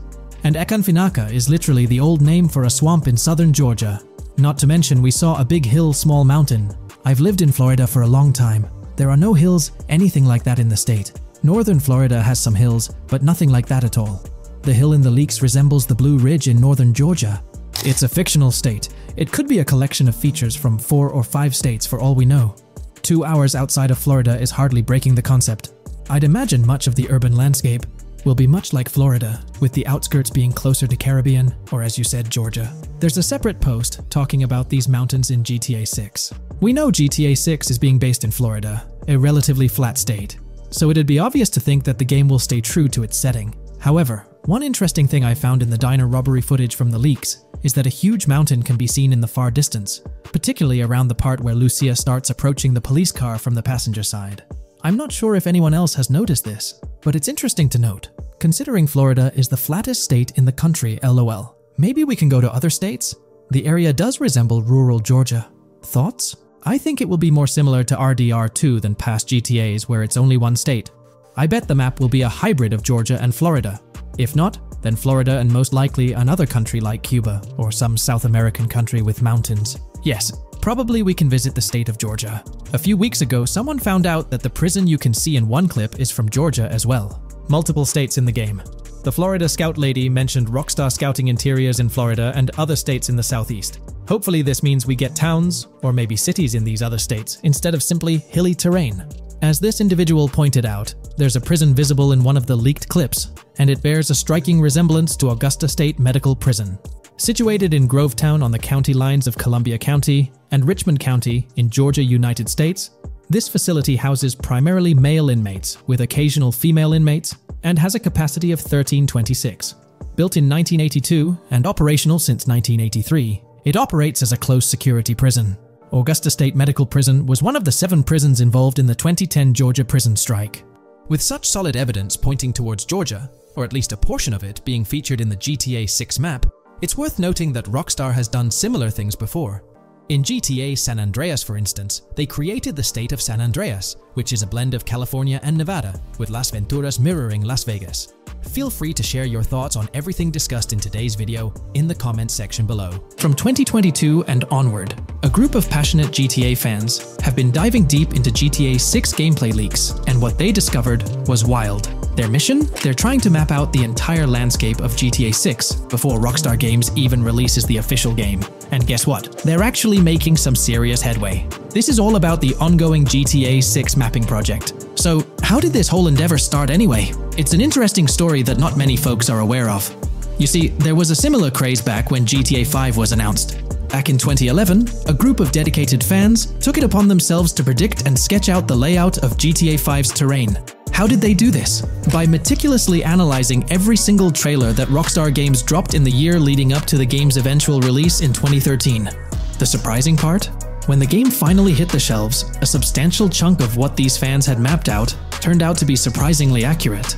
And Ekanfinaka is literally the old name for a swamp in southern Georgia. Not to mention we saw a big hill, small mountain. I've lived in Florida for a long time. There are no hills, anything like that in the state. Northern Florida has some hills, but nothing like that at all. The hill in the leaks resembles the Blue Ridge in northern Georgia. It's a fictional state. It could be a collection of features from 4 or 5 states for all we know. 2 hours outside of Florida is hardly breaking the concept. I'd imagine much of the urban landscape will be much like Florida, with the outskirts being closer to Caribbean, or as you said, Georgia. There's a separate post talking about these mountains in GTA 6. We know GTA 6 is being based in Florida, a relatively flat state, so it'd be obvious to think that the game will stay true to its setting. However, one interesting thing I found in the diner robbery footage from the leaks is that a huge mountain can be seen in the far distance, particularly around the part where Lucia starts approaching the police car from the passenger side. I'm not sure if anyone else has noticed this, but it's interesting to note, considering Florida is the flattest state in the country, LOL. Maybe we can go to other states? The area does resemble rural Georgia. Thoughts? I think it will be more similar to RDR2 than past GTAs where it's only one state. I bet the map will be a hybrid of Georgia and Florida. If not, then Florida and most likely another country like Cuba or some South American country with mountains. Yes, probably we can visit the state of Georgia. A few weeks ago, someone found out that the prison you can see in one clip is from Georgia as well. Multiple states in the game. The Florida Scout lady mentioned Rockstar scouting interiors in Florida and other states in the southeast. Hopefully this means we get towns, or maybe cities in these other states, instead of simply hilly terrain. As this individual pointed out, there's a prison visible in one of the leaked clips, and it bears a striking resemblance to Augusta State Medical Prison. Situated in Grovetown on the county lines of Columbia County and Richmond County in Georgia, United States, this facility houses primarily male inmates with occasional female inmates and has a capacity of 1326. Built in 1982 and operational since 1983, it operates as a close security prison. Augusta State Medical Prison was one of the 7 prisons involved in the 2010 Georgia prison strike. With such solid evidence pointing towards Georgia, or at least a portion of it being featured in the GTA 6 map, it's worth noting that Rockstar has done similar things before. In GTA San Andreas, for instance, they created the state of San Andreas, which is a blend of California and Nevada, with Las Venturas mirroring Las Vegas. Feel free to share your thoughts on everything discussed in today's video in the comments section below. From 2022 and onward, a group of passionate GTA fans have been diving deep into GTA 6 gameplay leaks, and what they discovered was wild. Their mission? They're trying to map out the entire landscape of GTA 6 before Rockstar Games even releases the official game. And guess what? They're actually making some serious headway. This is all about the ongoing GTA 6 mapping project. So, how did this whole endeavor start anyway? It's an interesting story that not many folks are aware of. You see, there was a similar craze back when GTA 5 was announced. Back in 2011, a group of dedicated fans took it upon themselves to predict and sketch out the layout of GTA 5's terrain. How did they do this? By meticulously analyzing every single trailer that Rockstar Games dropped in the year leading up to the game's eventual release in 2013. The surprising part? When the game finally hit the shelves, a substantial chunk of what these fans had mapped out turned out to be surprisingly accurate.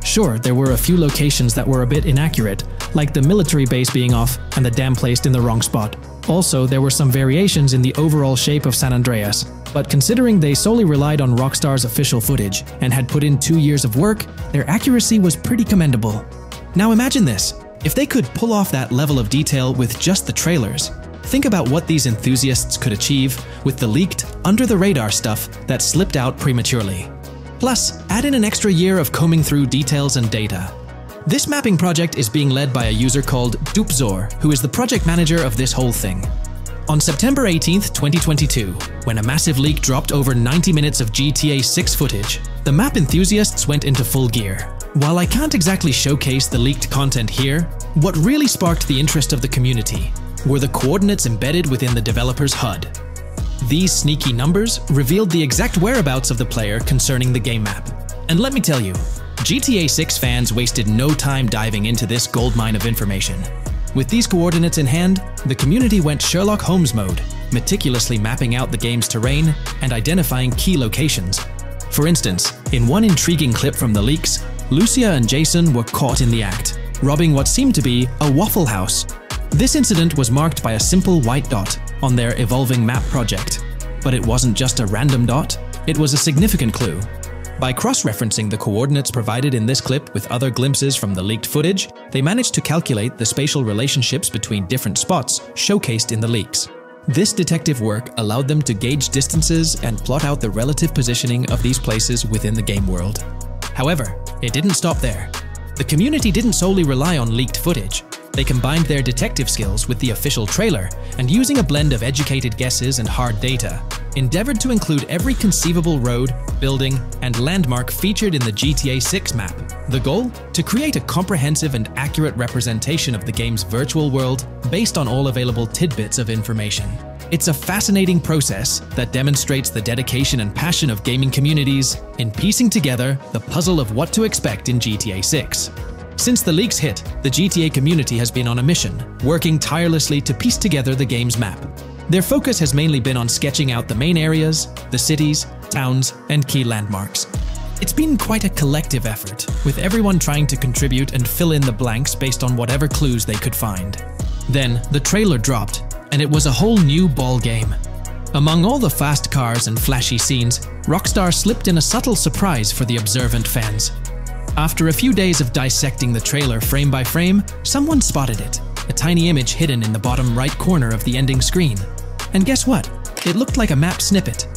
Sure, there were a few locations that were a bit inaccurate, like the military base being off and the dam placed in the wrong spot. Also, there were some variations in the overall shape of San Andreas, but considering they solely relied on Rockstar's official footage and had put in 2 years of work, their accuracy was pretty commendable. Now imagine this, if they could pull off that level of detail with just the trailers, think about what these enthusiasts could achieve with the leaked, under-the-radar stuff that slipped out prematurely. Plus, add in an extra year of combing through details and data. This mapping project is being led by a user called Dupzor, who is the project manager of this whole thing. On September 18th, 2022, when a massive leak dropped over 90 minutes of GTA 6 footage, the map enthusiasts went into full gear. While I can't exactly showcase the leaked content here, what really sparked the interest of the community were the coordinates embedded within the developer's HUD. These sneaky numbers revealed the exact whereabouts of the player concerning the game map. And let me tell you, GTA 6 fans wasted no time diving into this goldmine of information. With these coordinates in hand, the community went Sherlock Holmes mode, meticulously mapping out the game's terrain and identifying key locations. For instance, in one intriguing clip from the leaks, Lucia and Jason were caught in the act, robbing what seemed to be a Waffle House. This incident was marked by a simple white dot on their evolving map project. But it wasn't just a random dot, it was a significant clue. By cross-referencing the coordinates provided in this clip with other glimpses from the leaked footage, they managed to calculate the spatial relationships between different spots showcased in the leaks. This detective work allowed them to gauge distances and plot out the relative positioning of these places within the game world. However, it didn't stop there. The community didn't solely rely on leaked footage. They combined their detective skills with the official trailer and, using a blend of educated guesses and hard data, endeavored to include every conceivable road, building, and landmark featured in the GTA 6 map. The goal? To create a comprehensive and accurate representation of the game's virtual world based on all available tidbits of information. It's a fascinating process that demonstrates the dedication and passion of gaming communities in piecing together the puzzle of what to expect in GTA 6. Since the leaks hit, the GTA community has been on a mission, working tirelessly to piece together the game's map. Their focus has mainly been on sketching out the main areas, the cities, towns, and key landmarks. It's been quite a collective effort, with everyone trying to contribute and fill in the blanks based on whatever clues they could find. Then, the trailer dropped, and it was a whole new ball game. Among all the fast cars and flashy scenes, Rockstar slipped in a subtle surprise for the observant fans. After a few days of dissecting the trailer frame by frame, someone spotted it, a tiny image hidden in the bottom right corner of the ending screen. And guess what? It looked like a map snippet.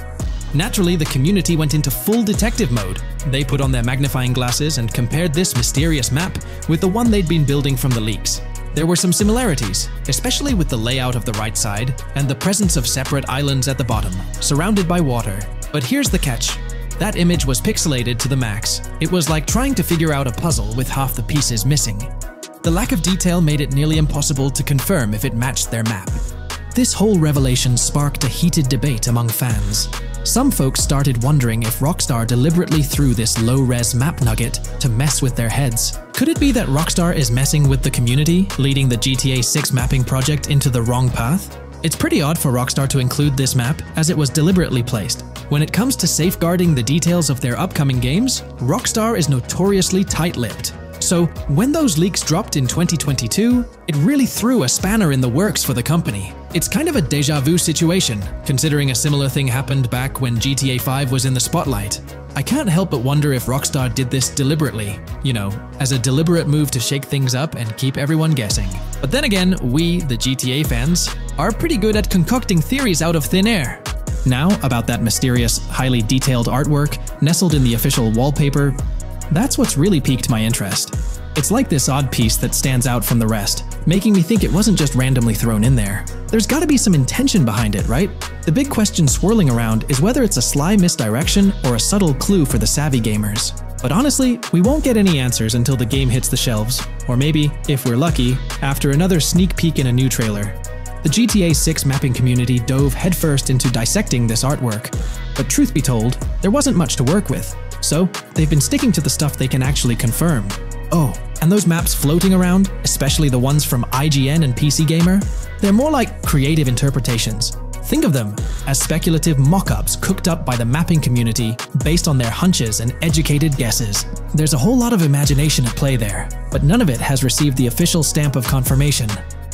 Naturally, the community went into full detective mode. They put on their magnifying glasses and compared this mysterious map with the one they'd been building from the leaks. There were some similarities, especially with the layout of the right side and the presence of separate islands at the bottom, surrounded by water. But here's the catch. That image was pixelated to the max. It was like trying to figure out a puzzle with half the pieces missing. The lack of detail made it nearly impossible to confirm if it matched their map. This whole revelation sparked a heated debate among fans. Some folks started wondering if Rockstar deliberately threw this low-res map nugget to mess with their heads. Could it be that Rockstar is messing with the community, leading the GTA 6 mapping project into the wrong path? It's pretty odd for Rockstar to include this map, as it was deliberately placed. When it comes to safeguarding the details of their upcoming games, Rockstar is notoriously tight-lipped. So, when those leaks dropped in 2022, it really threw a spanner in the works for the company. It's kind of a déjà vu situation, considering a similar thing happened back when GTA 5 was in the spotlight. I can't help but wonder if Rockstar did this deliberately, as a deliberate move to shake things up and keep everyone guessing. But then again, we, the GTA fans, are pretty good at concocting theories out of thin air. Now, about that mysterious, highly detailed artwork nestled in the official wallpaper, that's what's really piqued my interest. It's like this odd piece that stands out from the rest, making me think it wasn't just randomly thrown in there. There's gotta be some intention behind it, right? The big question swirling around is whether it's a sly misdirection or a subtle clue for the savvy gamers. But honestly, we won't get any answers until the game hits the shelves, or maybe, if we're lucky, after another sneak peek in a new trailer. The GTA 6 mapping community dove headfirst into dissecting this artwork, but truth be told, there wasn't much to work with. So, they've been sticking to the stuff they can actually confirm. Oh, and those maps floating around, especially the ones from IGN and PC Gamer, they're more like creative interpretations. Think of them as speculative mock-ups cooked up by the mapping community based on their hunches and educated guesses. There's a whole lot of imagination at play there, but none of it has received the official stamp of confirmation.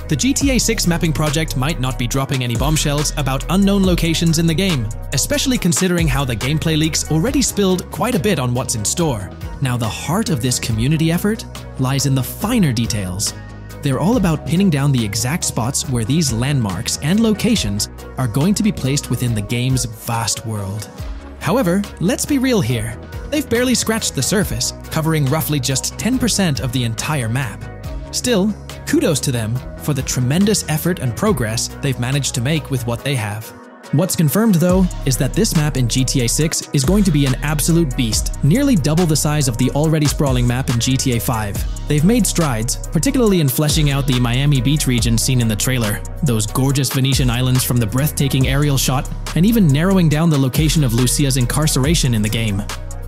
The GTA 6 mapping project might not be dropping any bombshells about unknown locations in the game, especially considering how the gameplay leaks already spilled quite a bit on what's in store. Now, the heart of this community effort lies in the finer details. They're all about pinning down the exact spots where these landmarks and locations are going to be placed within the game's vast world. However, let's be real here. They've barely scratched the surface, covering roughly just 10% of the entire map. Still, kudos to them for the tremendous effort and progress they've managed to make with what they have. What's confirmed though is that this map in GTA 6 is going to be an absolute beast, nearly double the size of the already sprawling map in GTA 5. They've made strides, particularly in fleshing out the Miami Beach region seen in the trailer, those gorgeous Venetian islands from the breathtaking aerial shot, and even narrowing down the location of Lucia's incarceration in the game.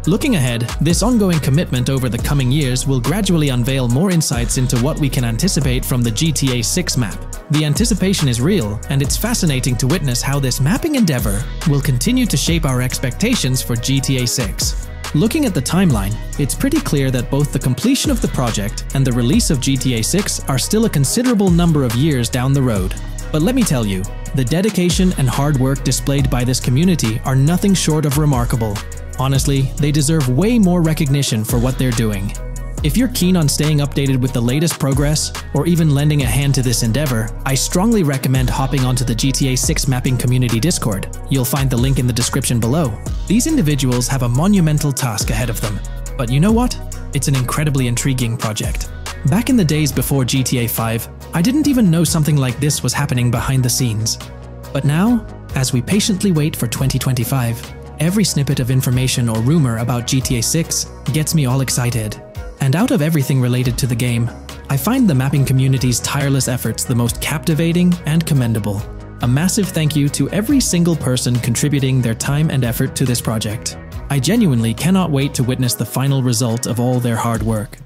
Looking ahead, this ongoing commitment over the coming years will gradually unveil more insights into what we can anticipate from the GTA 6 map. The anticipation is real, and it's fascinating to witness how this mapping endeavor will continue to shape our expectations for GTA 6. Looking at the timeline, it's pretty clear that both the completion of the project and the release of GTA 6 are still a considerable number of years down the road. But let me tell you, the dedication and hard work displayed by this community are nothing short of remarkable. Honestly, they deserve way more recognition for what they're doing. If you're keen on staying updated with the latest progress, or even lending a hand to this endeavor, I strongly recommend hopping onto the GTA 6 mapping community Discord. You'll find the link in the description below. These individuals have a monumental task ahead of them. But you know what? It's an incredibly intriguing project. Back in the days before GTA 5, I didn't even know something like this was happening behind the scenes. But now, as we patiently wait for 2025, every snippet of information or rumor about GTA 6 gets me all excited. And out of everything related to the game, I find the mapping community's tireless efforts the most captivating and commendable. A massive thank you to every single person contributing their time and effort to this project. I genuinely cannot wait to witness the final result of all their hard work.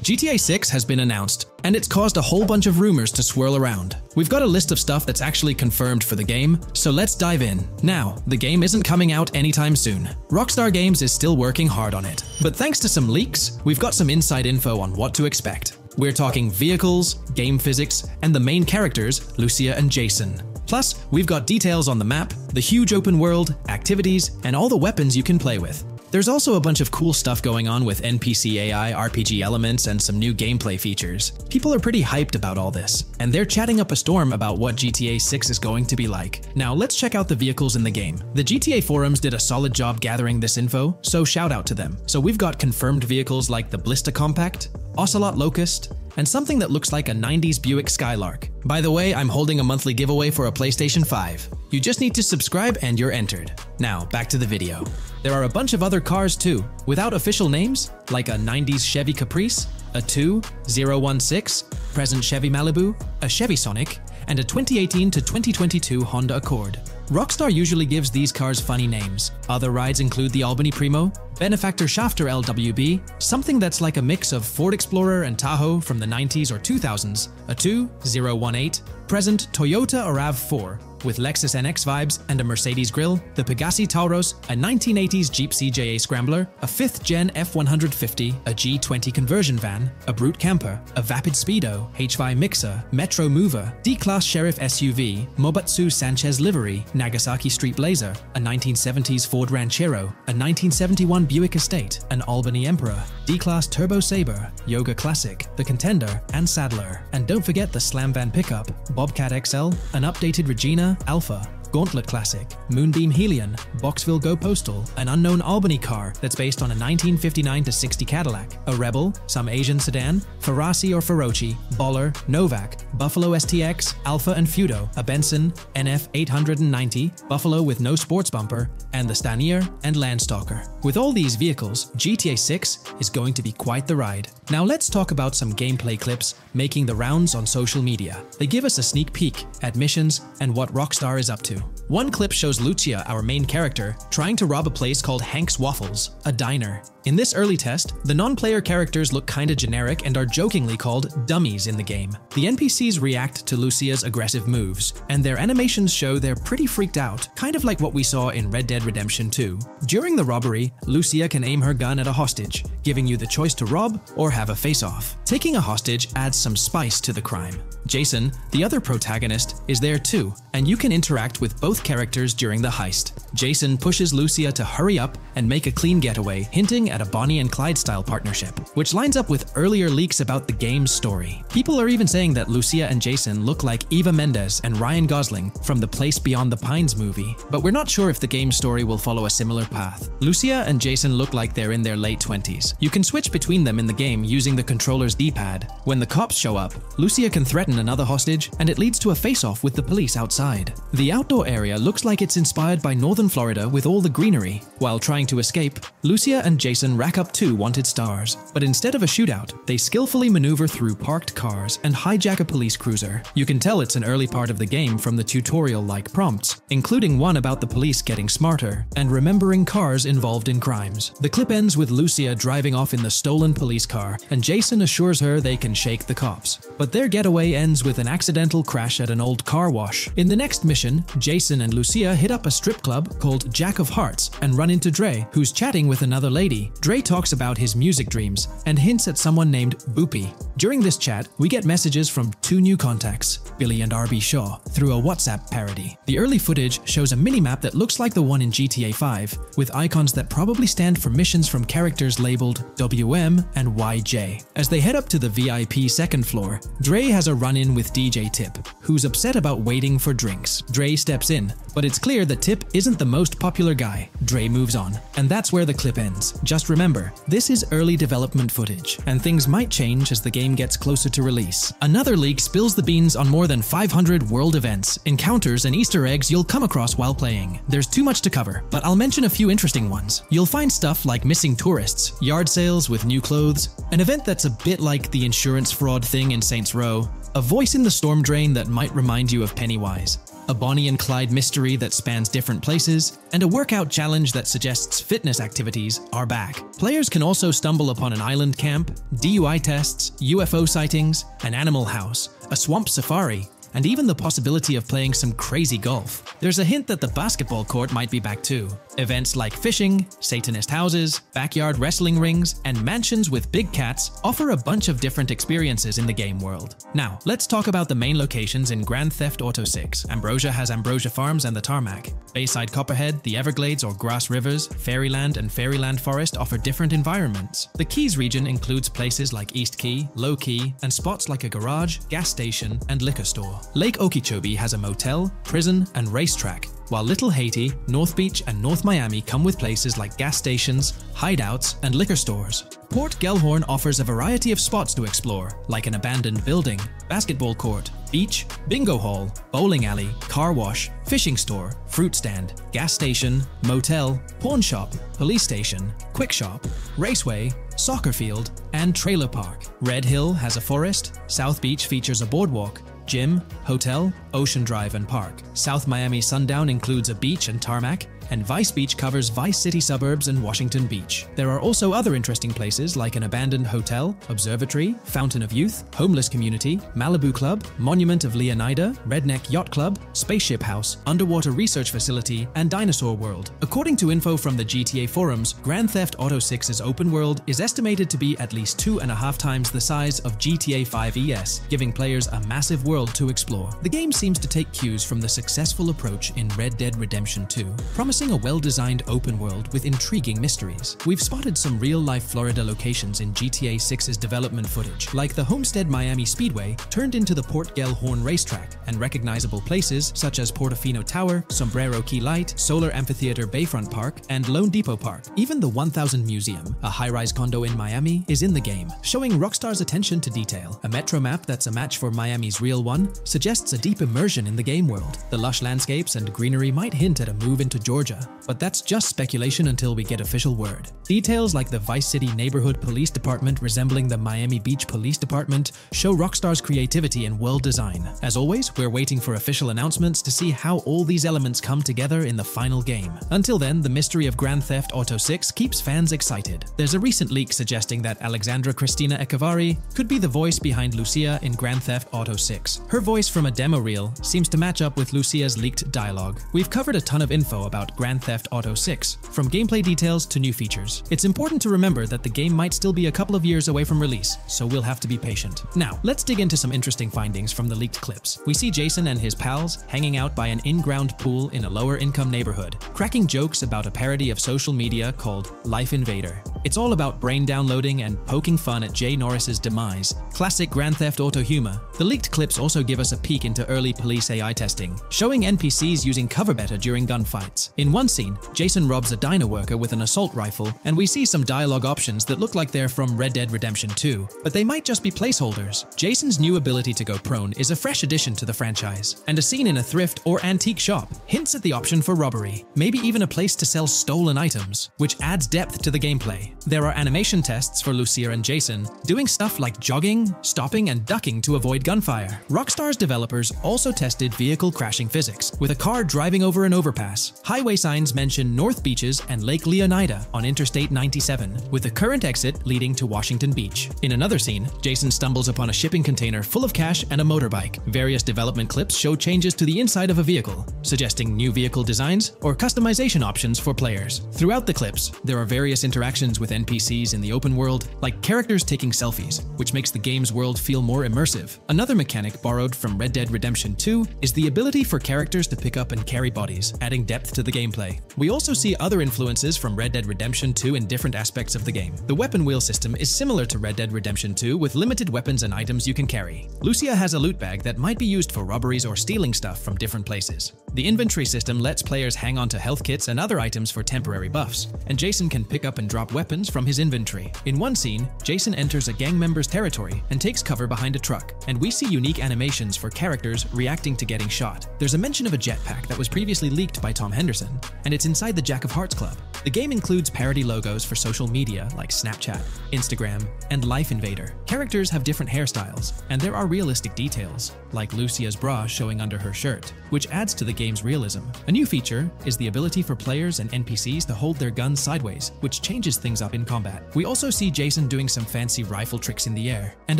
GTA 6 has been announced, and it's caused a whole bunch of rumors to swirl around. We've got a list of stuff that's actually confirmed for the game, so let's dive in. Now, the game isn't coming out anytime soon. Rockstar Games is still working hard on it. But thanks to some leaks, we've got some inside info on what to expect. We're talking vehicles, game physics, and the main characters, Lucia and Jason. Plus, we've got details on the map, the huge open world, activities, and all the weapons you can play with. There's also a bunch of cool stuff going on with NPC AI, RPG elements, and some new gameplay features. People are pretty hyped about all this, and they're chatting up a storm about what GTA 6 is going to be like. Now let's check out the vehicles in the game. The GTA forums did a solid job gathering this info, so shout out to them. So we've got confirmed vehicles like the Blista Compact, Ocelot Locust, and something that looks like a 90s Buick Skylark. By the way, I'm holding a monthly giveaway for a PlayStation 5. You just need to subscribe and you're entered. Now, back to the video. There are a bunch of other cars too, without official names, like a 90s Chevy Caprice, a 2016 present Chevy Malibu, a Chevy Sonic, and a 2018 to 2022 Honda Accord. Rockstar usually gives these cars funny names. Other rides include the Albany Primo, Benefactor Shafter LWB, something that's like a mix of Ford Explorer and Tahoe from the 90s or 2000s, a 2018 present Toyota RAV4, with Lexus NX vibes and a Mercedes grille, the Pegassi Tauros, a 1980s Jeep CJA Scrambler, a 5th Gen F150, a G20 conversion van, a Brute Camper, a Vapid Speedo, H5 Mixer, Metro Mover, D-Class Sheriff SUV, Mobatsu Sanchez Livery, Nagasaki Street Blazer, a 1970s Ford Ranchero, a 1971 Buick Estate, an Albany Emperor, D-Class Turbo Sabre, Yoga Classic, the Contender, and Sadler. And don't forget the Slam Van Pickup, Bobcat XL, an updated Regina, Alpha, Gauntlet Classic, Moonbeam Helion, Boxville Go Postal, an unknown Albany car that's based on a 1959-60 Cadillac, a Rebel, some Asian sedan, Ferrari or Feroci, Baller, Novak, Buffalo STX, Alpha and Feudo, a Benson, NF 890, Buffalo with no sports bumper, and the Stanier and Landstalker. With all these vehicles, GTA 6 is going to be quite the ride. Now let's talk about some gameplay clips making the rounds on social media. They give us a sneak peek at missions and what Rockstar is up to. One clip shows Lucia, our main character, trying to rob a place called Hank's Waffles, a diner. In this early test, the non-player characters look kinda generic and are jokingly called dummies in the game. The NPCs react to Lucia's aggressive moves, and their animations show they're pretty freaked out, kind of like what we saw in Red Dead Redemption 2. During the robbery, Lucia can aim her gun at a hostage, giving you the choice to rob or have a face-off. Taking a hostage adds some spice to the crime. Jason, the other protagonist, is there too, and you can interact with both characters during the heist. Jason pushes Lucia to hurry up and make a clean getaway, hinting at a Bonnie and Clyde-style partnership, which lines up with earlier leaks about the game's story. People are even saying that Lucia and Jason look like Eva Mendes and Ryan Gosling from the Place Beyond the Pines movie, but we're not sure if the game's story will follow a similar path. Lucia and Jason look like they're in their late 20s. You can switch between them in the game using the controller's D-pad. When the cops show up, Lucia can threaten another hostage, and it leads to a face-off with the police outside. The outdoor area looks like it's inspired by northern Florida with all the greenery. While trying to escape, Lucia and Jason rack up 2 wanted stars, but instead of a shootout, they skillfully maneuver through parked cars and hijack a police cruiser. You can tell it's an early part of the game from the tutorial-like prompts, including one about the police getting smarter and remembering cars involved in crimes. The clip ends with Lucia driving off in the stolen police car, and Jason assures her they can shake the cops. But their getaway ends with an accidental crash at an old car wash. In the next mission, Jason and Lucia hit up a strip club called Jack of Hearts and run into Dre, who's chatting with another lady. Dre talks about his music dreams and hints at someone named Boopy. During this chat, we get messages from 2 new contacts, Billy and RB Shaw, through a WhatsApp parody. The early footage shows a minimap that looks like the one in GTA 5, with icons that probably stand for missions from characters labeled WM and YJ. As they head up to the VIP second floor, Dre has a run-in with DJ Tip, who's upset about waiting for drinks. Dre steps in, but it's clear that Tip isn't the most popular guy. Dre moves on, and that's where the clip ends. Just remember, this is early development footage, and things might change as the game gets closer to release. Another leak spills the beans on more than 500 world events, encounters, and Easter eggs you'll come across while playing. There's too much to cover, but I'll mention a few interesting ones. You'll find stuff like missing tourists, yard sales with new clothes, an event that's a bit like the insurance fraud thing in Saints Row, a voice in the storm drain that might remind you of Pennywise, a Bonnie and Clyde mystery that spans different places, and a workout challenge that suggests fitness activities are back. Players can also stumble upon an island camp, DUI tests, UFO sightings, an animal house, a swamp safari, and even the possibility of playing some crazy golf. There's a hint that the basketball court might be back too. Events like fishing, Satanist houses, backyard wrestling rings, and mansions with big cats offer a bunch of different experiences in the game world. Now, let's talk about the main locations in Grand Theft Auto 6. Ambrosia has Ambrosia Farms and the Tarmac. Bayside Copperhead, the Everglades or Grass Rivers, Fairyland and Fairyland Forest offer different environments. The Keys region includes places like East Key, Low Key, and spots like a garage, gas station, and liquor store. Lake Okeechobee has a motel, prison, and racetrack, while Little Haiti, North Beach, and North Miami come with places like gas stations, hideouts, and liquor stores. Port Gellhorn offers a variety of spots to explore, like an abandoned building, basketball court, beach, bingo hall, bowling alley, car wash, fishing store, fruit stand, gas station, motel, pawn shop, police station, quick shop, raceway, soccer field, and trailer park. Red Hill has a forest, South Beach features a boardwalk, gym, hotel, Ocean Drive, and park. South Miami Sundown includes a beach and tarmac, and Vice Beach covers Vice City suburbs and Washington Beach. There are also other interesting places like an abandoned hotel, observatory, Fountain of Youth, homeless community, Malibu Club, Monument of Leonida, Redneck Yacht Club, Spaceship House, underwater research facility, and Dinosaur World. According to info from the GTA forums, Grand Theft Auto 6's open world is estimated to be at least 2.5 times the size of GTA 5 ES, giving players a massive world to explore. The game seems to take cues from the successful approach in Red Dead Redemption 2, promising a well-designed open world with intriguing mysteries. We've spotted some real-life Florida locations in GTA 6's development footage, like the Homestead Miami Speedway turned into the Port Gellhorn racetrack, and recognizable places such as Portofino Tower, Sombrero Key Light, Solar Amphitheater Bayfront Park, and Lone Depot Park. Even the 1000 Museum, a high-rise condo in Miami, is in the game, showing Rockstar's attention to detail. A metro map that's a match for Miami's real one suggests a deep immersion in the game world. The lush landscapes and greenery might hint at a move into Georgia Georgia, but that's just speculation until we get official word. Details like the Vice City Neighborhood Police Department resembling the Miami Beach Police Department show Rockstar's creativity and world design. As always, we're waiting for official announcements to see how all these elements come together in the final game. Until then, the mystery of Grand Theft Auto 6 keeps fans excited. There's a recent leak suggesting that Alexandra Cristina Echevarri could be the voice behind Lucia in Grand Theft Auto 6. Her voice from a demo reel seems to match up with Lucia's leaked dialogue. We've covered a ton of info about Grand Theft Auto 6, from gameplay details to new features. It's important to remember that the game might still be a couple of years away from release, so we'll have to be patient. Now, let's dig into some interesting findings from the leaked clips. We see Jason and his pals hanging out by an in-ground pool in a lower-income neighborhood, cracking jokes about a parody of social media called Life Invader. It's all about brain downloading and poking fun at Jay Norris's demise. Classic Grand Theft Auto humor. The leaked clips also give us a peek into early police AI testing, showing NPCs using cover better during gunfights. In one scene, Jason robs a diner worker with an assault rifle, and we see some dialogue options that look like they're from Red Dead Redemption 2, but they might just be placeholders. Jason's new ability to go prone is a fresh addition to the franchise, and a scene in a thrift or antique shop hints at the option for robbery, maybe even a place to sell stolen items, which adds depth to the gameplay. There are animation tests for Lucia and Jason, doing stuff like jogging, stopping, and ducking to avoid gunfire. Rockstar's developers also tested vehicle crashing physics, with a car driving over an overpass. Highway signs mention North Beaches and Lake Leonida on Interstate 97, with the current exit leading to Washington Beach. In another scene, Jason stumbles upon a shipping container full of cash and a motorbike. Various development clips show changes to the inside of a vehicle, suggesting new vehicle designs or customization options for players. Throughout the clips, there are various interactions with NPCs in the open world, like characters taking selfies, which makes the game's world feel more immersive. Another mechanic borrowed from Red Dead Redemption 2 is the ability for characters to pick up and carry bodies, adding depth to the gameplay. We also see other influences from Red Dead Redemption 2 in different aspects of the game. The weapon wheel system is similar to Red Dead Redemption 2 with limited weapons and items you can carry. Lucia has a loot bag that might be used for robberies or stealing stuff from different places. The inventory system lets players hang on to health kits and other items for temporary buffs, and Jason can pick up and drop weapons from his inventory. In one scene, Jason enters a gang member's territory and takes cover behind a truck, and we see unique animations for characters reacting to getting shot. There's a mention of a jetpack that was previously leaked by Tom Henderson, and it's inside the Jack of Hearts Club. The game includes parody logos for social media like Snapchat, Instagram, and Life Invader. Characters have different hairstyles, and there are realistic details, like Lucia's bra showing under her shirt, which adds to the game's realism. A new feature is the ability for players and NPCs to hold their guns sideways, which changes things up in combat. We also see Jason doing some fancy rifle tricks in the air, and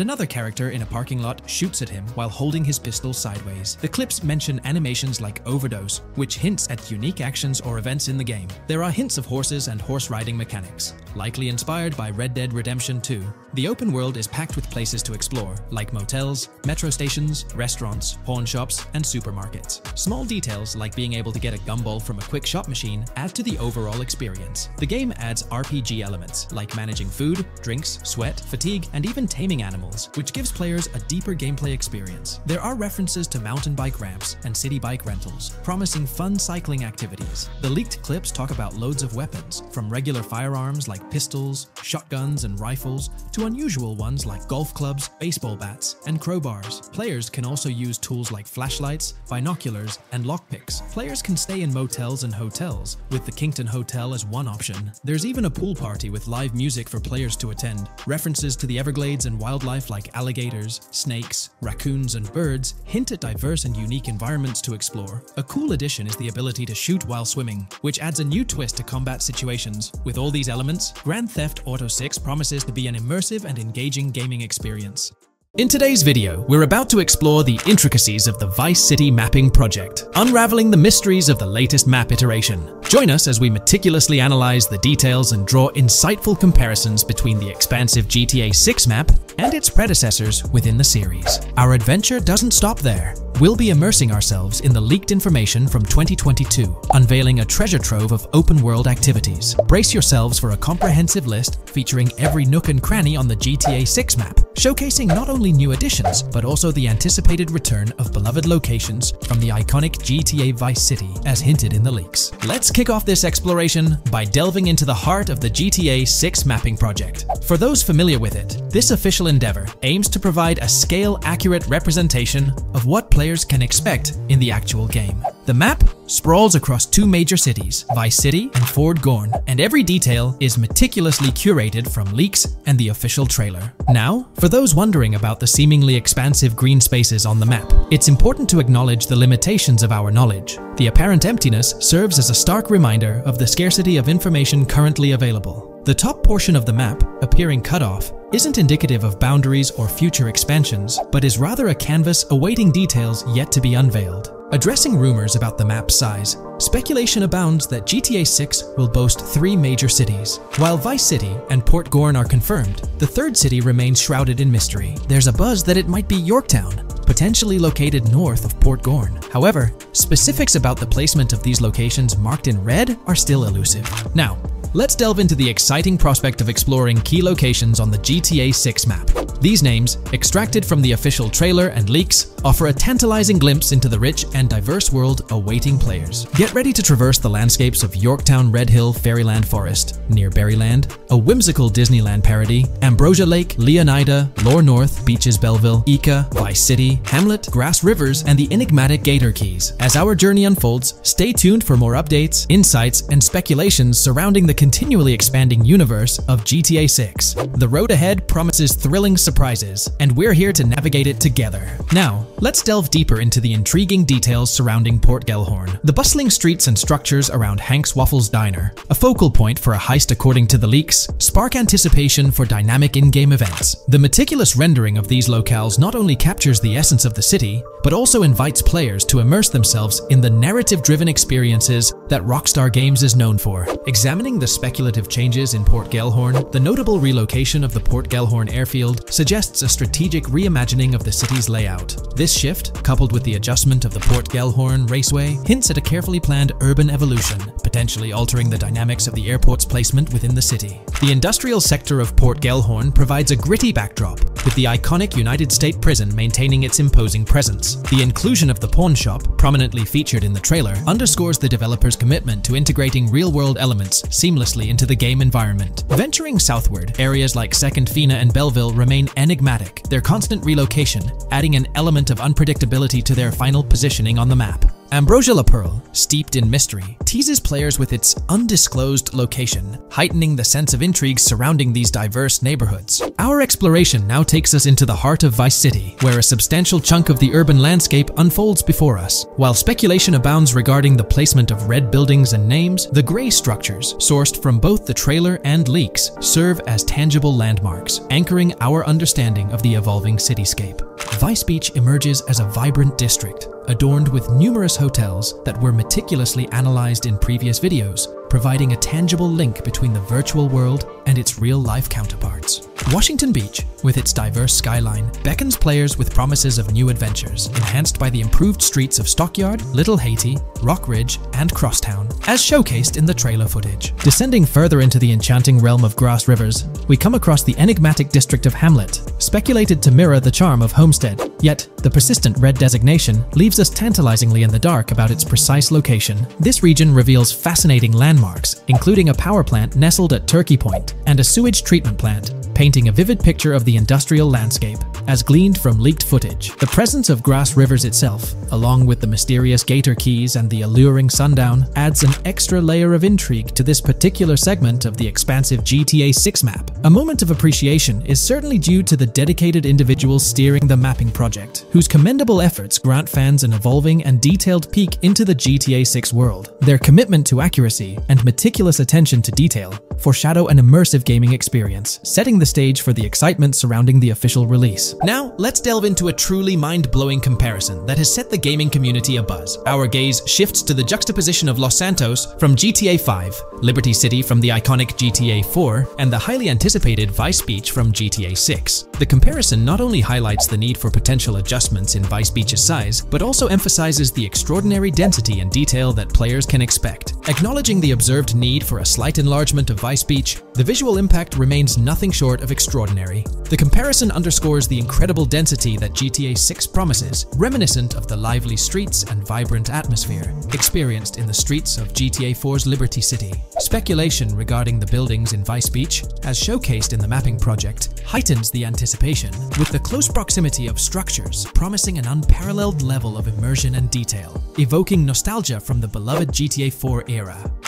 another character in a parking lot shoots at him while holding his pistol sideways. The clips mention animations like overdose, which hints at unique actions or events in the game. There are hints of horses and horse riding mechanics, likely inspired by Red Dead Redemption 2. The open world is packed with places to explore, like motels, metro stations, restaurants, pawn shops, and supermarkets. Small details like being able to get a gumball from a quick shop machine add to the overall experience. The game adds RPG elements, like managing food, drinks, sweat, fatigue, and even taming animals, which gives players a deeper gameplay experience. There are references to mountain bike ramps and city bike rentals, promising fun cycling activities. The leaked clips talk about loads of weapons, from regular firearms like pistols, shotguns, and rifles, to unusual ones like golf clubs, baseball bats, and crowbars. Players can also use tools like flashlights, binoculars, and lockpicks. Players can stay in motels and hotels, with the Kington Hotel as one option. There's even a pool party with live music for players to attend. References to the Everglades and wildlife like alligators, snakes, raccoons, and birds hint at diverse and unique environments to explore. A cool addition is the ability to shoot while swimming, which adds a new twist to combat situations. With all these elements, Grand Theft Auto 6 promises to be an immersive and engaging gaming experience. In today's video, we're about to explore the intricacies of the Vice City mapping project, unraveling the mysteries of the latest map iteration. Join us as we meticulously analyze the details and draw insightful comparisons between the expansive GTA 6 map and its predecessors within the series. Our adventure doesn't stop there. We'll be immersing ourselves in the leaked information from 2022, unveiling a treasure trove of open-world activities. Brace yourselves for a comprehensive list featuring every nook and cranny on the GTA 6 map, showcasing not only new additions, but also the anticipated return of beloved locations from the iconic GTA Vice City, as hinted in the leaks. Let's kick off this exploration by delving into the heart of the GTA 6 mapping project. For those familiar with it, this official endeavor aims to provide a scale-accurate representation of what players can expect in the actual game. The map sprawls across two major cities, Vice City and Fort Gorn, and every detail is meticulously curated from leaks and the official trailer. Now, for those wondering about the seemingly expansive green spaces on the map, it's important to acknowledge the limitations of our knowledge. The apparent emptiness serves as a stark reminder of the scarcity of information currently available. The top portion of the map, appearing cut off, isn't indicative of boundaries or future expansions, but is rather a canvas awaiting details yet to be unveiled. Addressing rumors about the map's size, speculation abounds that GTA 6 will boast 3 major cities. While Vice City and Port Gorn are confirmed, the third city remains shrouded in mystery. There's a buzz that it might be Yorktown, potentially located north of Port Gorn. However, specifics about the placement of these locations marked in red are still elusive. Now, let's delve into the exciting prospect of exploring key locations on the GTA 6 map. These names, extracted from the official trailer and leaks, offer a tantalizing glimpse into the rich and diverse world awaiting players. Get ready to traverse the landscapes of Yorktown Red Hill Fairyland Forest, near Berryland, a whimsical Disneyland parody, Ambrosia Lake, Leonida, Lore North, Beaches Belleville, Ica, Vice City, Hamlet, Grass Rivers, and the enigmatic Gator Keys. As our journey unfolds, stay tuned for more updates, insights, and speculations surrounding the continually expanding universe of GTA 6. The road ahead promises thrilling surprises, and we're here to navigate it together. Now, let's delve deeper into the intriguing details surrounding Port Gellhorn. The bustling streets and structures around Hank's Waffles Diner, a focal point for a heist according to the leaks, spark anticipation for dynamic in-game events. The meticulous rendering of these locales not only captures the essence of the city, but also invites players to immerse themselves in the narrative-driven experiences that Rockstar Games is known for. Examining the speculative changes in Port Gellhorn, the notable relocation of the Port Gellhorn airfield suggests a strategic reimagining of the city's layout. This shift, coupled with the adjustment of the Port Gellhorn Raceway, hints at a carefully planned urban evolution, potentially altering the dynamics of the airport's placement within the city. The industrial sector of Port Gellhorn provides a gritty backdrop, with the iconic United States prison maintaining its imposing presence. The inclusion of the pawn shop, prominently featured in the trailer, underscores the developer's commitment to integrating real-world elements seamlessly into the game environment. Venturing southward, areas like Second Fina and Belleville remain enigmatic, their constant relocation adding an element of unpredictability to their final positioning on the map. Ambrosia La Pearl, steeped in mystery, teases players with its undisclosed location, heightening the sense of intrigue surrounding these diverse neighborhoods. Our exploration now takes us into the heart of Vice City, where a substantial chunk of the urban landscape unfolds before us. While speculation abounds regarding the placement of red buildings and names, the gray structures, sourced from both the trailer and leaks, serve as tangible landmarks, anchoring our understanding of the evolving cityscape. Vice Beach emerges as a vibrant district, adorned with numerous hotels that were meticulously analyzed in previous videos, providing a tangible link between the virtual world and its real-life counterparts. Washington Beach, with its diverse skyline, beckons players with promises of new adventures, enhanced by the improved streets of Stockyard, Little Haiti, Rock Ridge, and Crosstown, as showcased in the trailer footage. Descending further into the enchanting realm of Grass Rivers, we come across the enigmatic district of Hamlet, speculated to mirror the charm of Homestead. Yet, the persistent red designation leaves us tantalizingly in the dark about its precise location. This region reveals fascinating landmarks, including a power plant nestled at Turkey Point and a sewage treatment plant, painting a vivid picture of the industrial landscape, as gleaned from leaked footage. The presence of Grass Rivers itself, along with the mysterious Gator Keys and the alluring sundown, adds an extra layer of intrigue to this particular segment of the expansive GTA 6 map. A moment of appreciation is certainly due to the dedicated individuals steering the mapping project, whose commendable efforts grant fans an evolving and detailed peek into the GTA 6 world. Their commitment to accuracy and meticulous attention to detail foreshadow an immersive gaming experience, setting the stage for the excitement surrounding the official release. Now, let's delve into a truly mind-blowing comparison that has set the gaming community abuzz. Our gaze shifts to the juxtaposition of Los Santos from GTA 5, Liberty City from the iconic GTA 4, and the highly anticipated Vice Beach from GTA 6. The comparison not only highlights the need for potential adjustments in Vice Beach's size, but also emphasizes the extraordinary density and detail that players can expect. Acknowledging the observed need for a slight enlargement of Vice Beach, the visual impact remains nothing short of extraordinary. The comparison underscores the incredible density that GTA 6 promises, reminiscent of the lively streets and vibrant atmosphere experienced in the streets of GTA 4's Liberty City. Speculation regarding the buildings in Vice Beach, as showcased in the mapping project, heightens the anticipation, with the close proximity of structures promising an unparalleled level of immersion and detail, evoking nostalgia from the beloved GTA 4 era.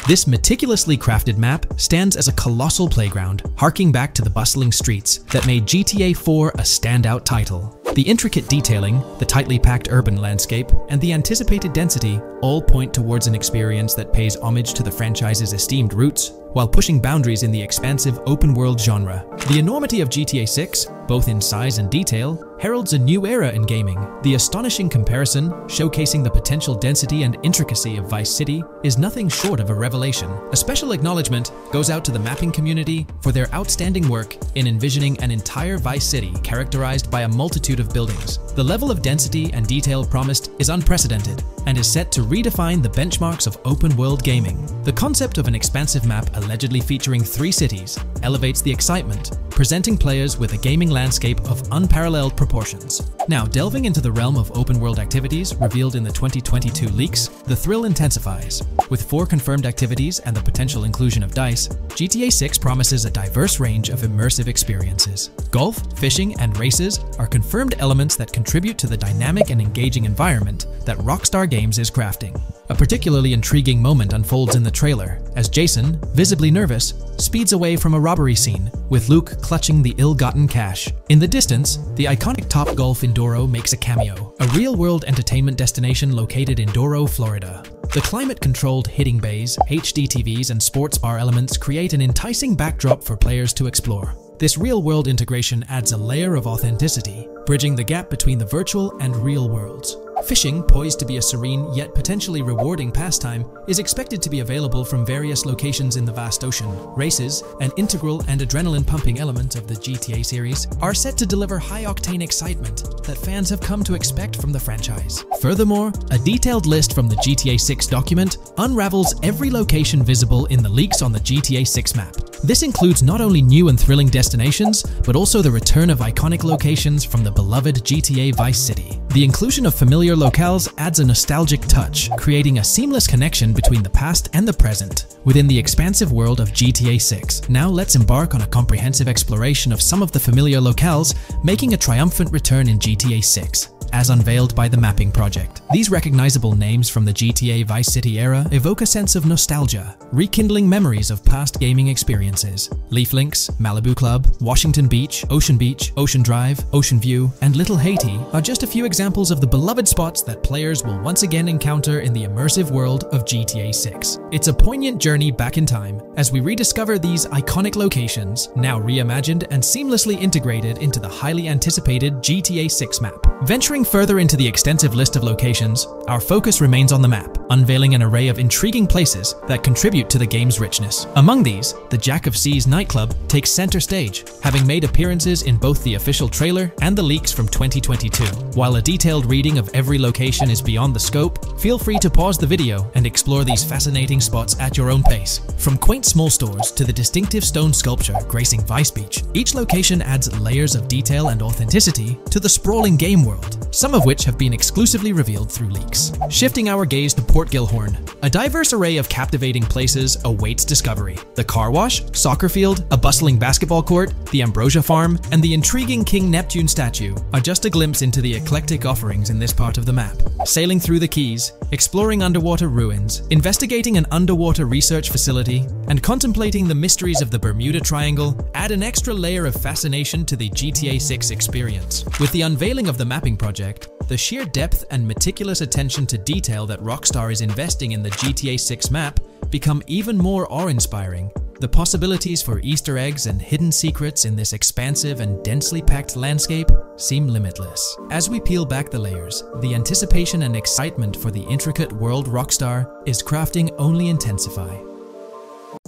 This meticulously crafted map stands as a colossal playground, harking back to the bustling streets that made GTA 4 a standout title. The intricate detailing, the tightly packed urban landscape, and the anticipated density all point towards an experience that pays homage to the franchise's esteemed roots, while pushing boundaries in the expansive open-world genre. The enormity of GTA 6, both in size and detail, heralds a new era in gaming. The astonishing comparison, showcasing the potential density and intricacy of Vice City, is nothing short of a revelation. A special acknowledgement goes out to the mapping community for their outstanding work in envisioning an entire Vice City characterized by a multitude of buildings. The level of density and detail promised is unprecedented and is set to redefine the benchmarks of open-world gaming. The concept of an expansive map allegedly featuring 3 cities elevates the excitement, presenting players with a gaming landscape of unparalleled proportions. Now, delving into the realm of open-world activities revealed in the 2022 leaks, the thrill intensifies. With 4 confirmed activities and the potential inclusion of DICE, GTA 6 promises a diverse range of immersive experiences. Golf, fishing, and races are confirmed elements that contribute to the dynamic and engaging environment that Rockstar Games is crafting. A particularly intriguing moment unfolds in the trailer, as Jason, visibly nervous, speeds away from a robbery scene, with Luke clutching the ill-gotten cash. In the distance, the iconic Topgolf in Doro makes a cameo, a real-world entertainment destination located in Doro, Florida. The climate-controlled hitting bays, HD TVs, and sports bar elements create an enticing backdrop for players to explore. This real-world integration adds a layer of authenticity, bridging the gap between the virtual and real worlds. Fishing, poised to be a serene yet potentially rewarding pastime, is expected to be available from various locations in the vast ocean. Races, an integral and adrenaline-pumping element of the GTA series, are set to deliver high-octane excitement that fans have come to expect from the franchise. Furthermore, a detailed list from the GTA 6 document unravels every location visible in the leaks on the GTA 6 map. This includes not only new and thrilling destinations, but also the return of iconic locations from the beloved GTA Vice City. The inclusion of familiar locales adds a nostalgic touch, creating a seamless connection between the past and the present within the expansive world of GTA 6. Now let's embark on a comprehensive exploration of some of the familiar locales making a triumphant return in GTA 6. As unveiled by the mapping project. These recognizable names from the GTA Vice City era evoke a sense of nostalgia, rekindling memories of past gaming experiences. Leaf Links, Malibu Club, Washington Beach, Ocean Drive, Ocean View, and Little Haiti are just a few examples of the beloved spots that players will once again encounter in the immersive world of GTA 6. It's a poignant journey back in time as we rediscover these iconic locations, now reimagined and seamlessly integrated into the highly anticipated GTA 6 map. Venturing further into the extensive list of locations, our focus remains on the map, unveiling an array of intriguing places that contribute to the game's richness. Among these, the Jack of Seas nightclub takes center stage, having made appearances in both the official trailer and the leaks from 2022. While a detailed reading of every location is beyond the scope, feel free to pause the video and explore these fascinating spots at your own pace. From quaint small stores to the distinctive stone sculpture gracing Vice Beach, each location adds layers of detail and authenticity to the sprawling game world, some of which have been exclusively revealed through leaks. Shifting our gaze to Port Gilhorn, a diverse array of captivating places awaits discovery. The car wash, soccer field, a bustling basketball court, the Ambrosia Farm, and the intriguing King Neptune statue are just a glimpse into the eclectic offerings in this part of the map. Sailing through the Keys, exploring underwater ruins, investigating an underwater research facility, and contemplating the mysteries of the Bermuda Triangle add an extra layer of fascination to the GTA 6 experience. With the unveiling of the mapping project, the sheer depth and meticulous attention to detail that Rockstar is investing in the GTA 6 map become even more awe-inspiring. The possibilities for Easter eggs and hidden secrets in this expansive and densely packed landscape seem limitless. As we peel back the layers, the anticipation and excitement for the intricate world Rockstar is crafting only intensify.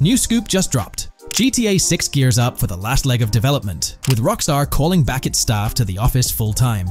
New scoop just dropped. GTA 6 gears up for the last leg of development, with Rockstar calling back its staff to the office full-time.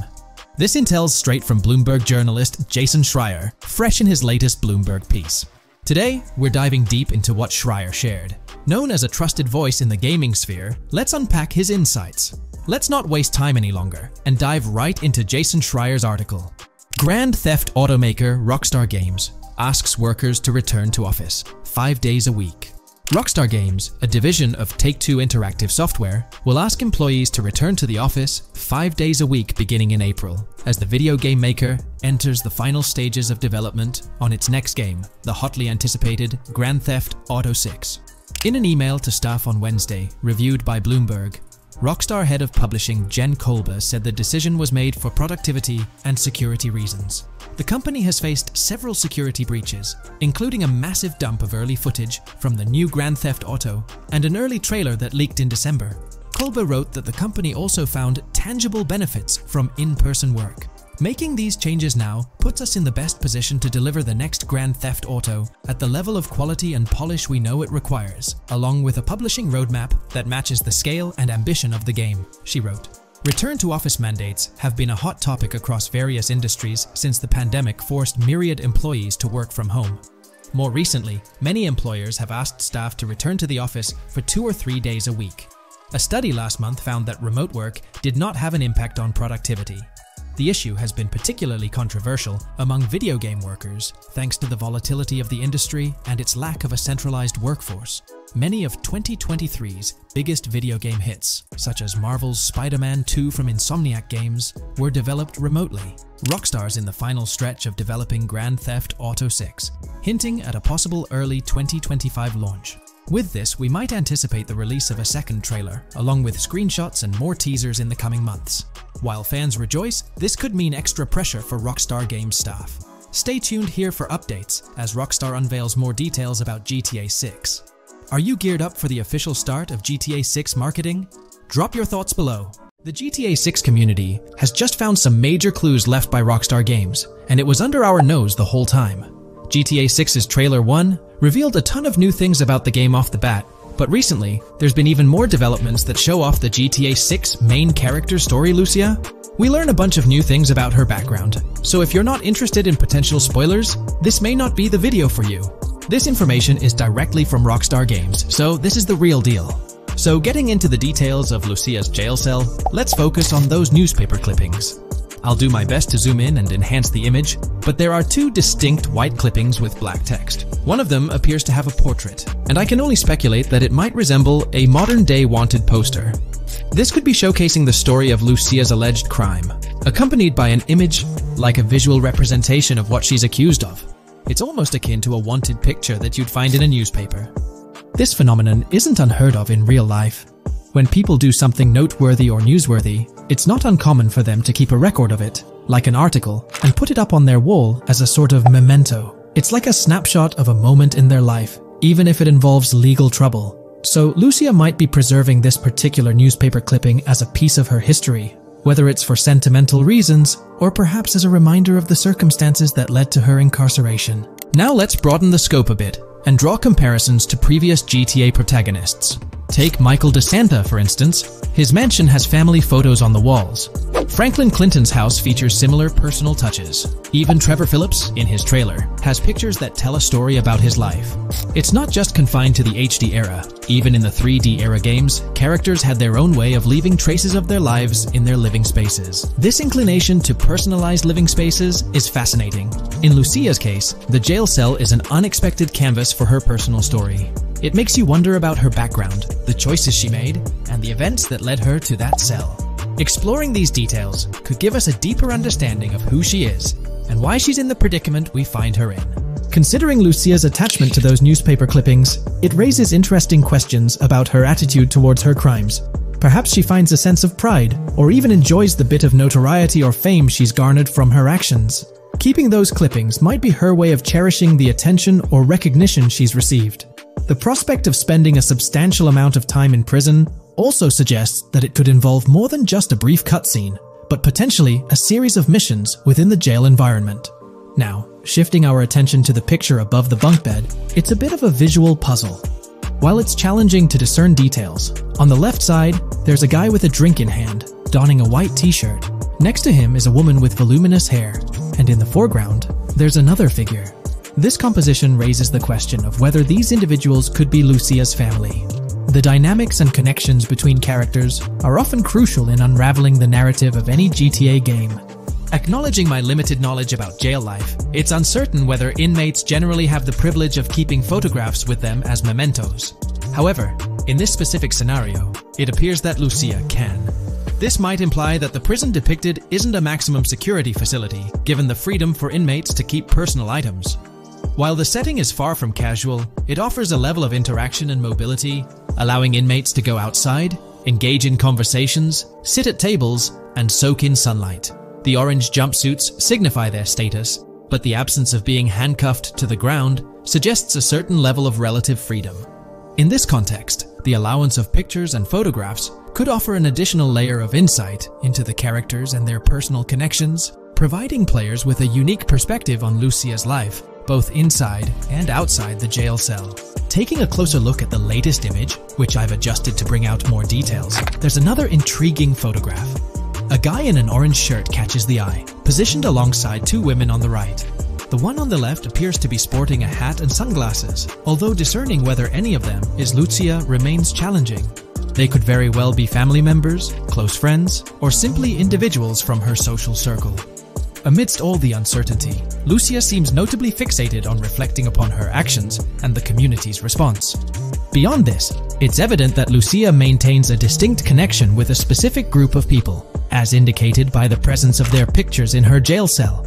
This intel's straight from Bloomberg journalist Jason Schreier, fresh in his latest Bloomberg piece. Today, we're diving deep into what Schreier shared. Known as a trusted voice in the gaming sphere, let's unpack his insights. Let's not waste time any longer and dive right into Jason Schreier's article. Grand Theft automaker Rockstar Games asks workers to return to office 5 days a week. Rockstar Games, a division of Take-Two Interactive Software, will ask employees to return to the office 5 days a week beginning in April, as the video game maker enters the final stages of development on its next game, the hotly anticipated Grand Theft Auto 6. In an email to staff on Wednesday, reviewed by Bloomberg, Rockstar head of publishing Jen Kolber said the decision was made for productivity and security reasons. The company has faced several security breaches, including a massive dump of early footage from the new Grand Theft Auto and an early trailer that leaked in December. Kolber wrote that the company also found tangible benefits from in-person work. Making these changes now puts us in the best position to deliver the next Grand Theft Auto at the level of quality and polish we know it requires, along with a publishing roadmap that matches the scale and ambition of the game, she wrote. Return-to-office mandates have been a hot topic across various industries since the pandemic forced myriad employees to work from home. More recently, many employers have asked staff to return to the office for 2 or 3 days a week. A study last month found that remote work did not have an impact on productivity. The issue has been particularly controversial among video game workers, thanks to the volatility of the industry and its lack of a centralized workforce. Many of 2023's biggest video game hits, such as Marvel's Spider-Man 2 from Insomniac Games, were developed remotely. Rockstar's in the final stretch of developing Grand Theft Auto 6, hinting at a possible early 2025 launch. With this, we might anticipate the release of a second trailer, along with screenshots and more teasers in the coming months. While fans rejoice, this could mean extra pressure for Rockstar Games staff. Stay tuned here for updates as Rockstar unveils more details about GTA 6. Are you geared up for the official start of GTA 6 marketing? Drop your thoughts below. The GTA 6 community has just found some major clues left by Rockstar Games, and it was under our nose the whole time. GTA 6's Trailer 1 revealed a ton of new things about the game off the bat, but recently, there's been even more developments that show off the GTA 6 main character story, Lucia. We learn a bunch of new things about her background, so if you're not interested in potential spoilers, this may not be the video for you. This information is directly from Rockstar Games, so this is the real deal. So getting into the details of Lucia's jail cell, let's focus on those newspaper clippings. I'll do my best to zoom in and enhance the image, but there are 2 distinct white clippings with black text. One of them appears to have a portrait, and I can only speculate that it might resemble a modern-day wanted poster. This could be showcasing the story of Lucia's alleged crime, accompanied by an image like a visual representation of what she's accused of. It's almost akin to a wanted picture that you'd find in a newspaper. This phenomenon isn't unheard of in real life. When people do something noteworthy or newsworthy, it's not uncommon for them to keep a record of it, like an article, and put it up on their wall as a sort of memento. It's like a snapshot of a moment in their life, even if it involves legal trouble. So Lucia might be preserving this particular newspaper clipping as a piece of her history, whether it's for sentimental reasons or perhaps as a reminder of the circumstances that led to her incarceration. Now let's broaden the scope a bit and draw comparisons to previous GTA protagonists. Take Michael DeSanta, for instance. His mansion has family photos on the walls. Franklin Clinton's house features similar personal touches. Even Trevor Phillips, in his trailer, has pictures that tell a story about his life. It's not just confined to the HD era. Even in the 3D era games, characters had their own way of leaving traces of their lives in their living spaces. This inclination to personalized living spaces is fascinating. In Lucia's case, the jail cell is an unexpected canvas for her personal story. It makes you wonder about her background, the choices she made, and the events that led her to that cell. Exploring these details could give us a deeper understanding of who she is and why she's in the predicament we find her in. Considering Lucia's attachment to those newspaper clippings, it raises interesting questions about her attitude towards her crimes. Perhaps she finds a sense of pride, or even enjoys the bit of notoriety or fame she's garnered from her actions. Keeping those clippings might be her way of cherishing the attention or recognition she's received. The prospect of spending a substantial amount of time in prison also suggests that it could involve more than just a brief cutscene, but potentially a series of missions within the jail environment. Now, shifting our attention to the picture above the bunk bed, it's a bit of a visual puzzle. While it's challenging to discern details, on the left side, there's a guy with a drink in hand, donning a white t-shirt. Next to him is a woman with voluminous hair, and in the foreground, there's another figure. This composition raises the question of whether these individuals could be Lucia's family. The dynamics and connections between characters are often crucial in unraveling the narrative of any GTA game. Acknowledging my limited knowledge about jail life, it's uncertain whether inmates generally have the privilege of keeping photographs with them as mementos. However, in this specific scenario, it appears that Lucia can. This might imply that the prison depicted isn't a maximum security facility, given the freedom for inmates to keep personal items. While the setting is far from casual, it offers a level of interaction and mobility, allowing inmates to go outside, engage in conversations, sit at tables, and soak in sunlight. The orange jumpsuits signify their status, but the absence of being handcuffed to the ground suggests a certain level of relative freedom. In this context, the allowance of pictures and photographs could offer an additional layer of insight into the characters and their personal connections, providing players with a unique perspective on Lucia's life, both inside and outside the jail cell. Taking a closer look at the latest image, which I've adjusted to bring out more details, there's another intriguing photograph. A guy in an orange shirt catches the eye, positioned alongside two women on the right. The one on the left appears to be sporting a hat and sunglasses, although discerning whether any of them is Lucia remains challenging. They could very well be family members, close friends, or simply individuals from her social circle. Amidst all the uncertainty, Lucia seems notably fixated on reflecting upon her actions and the community's response. Beyond this, it's evident that Lucia maintains a distinct connection with a specific group of people, as indicated by the presence of their pictures in her jail cell.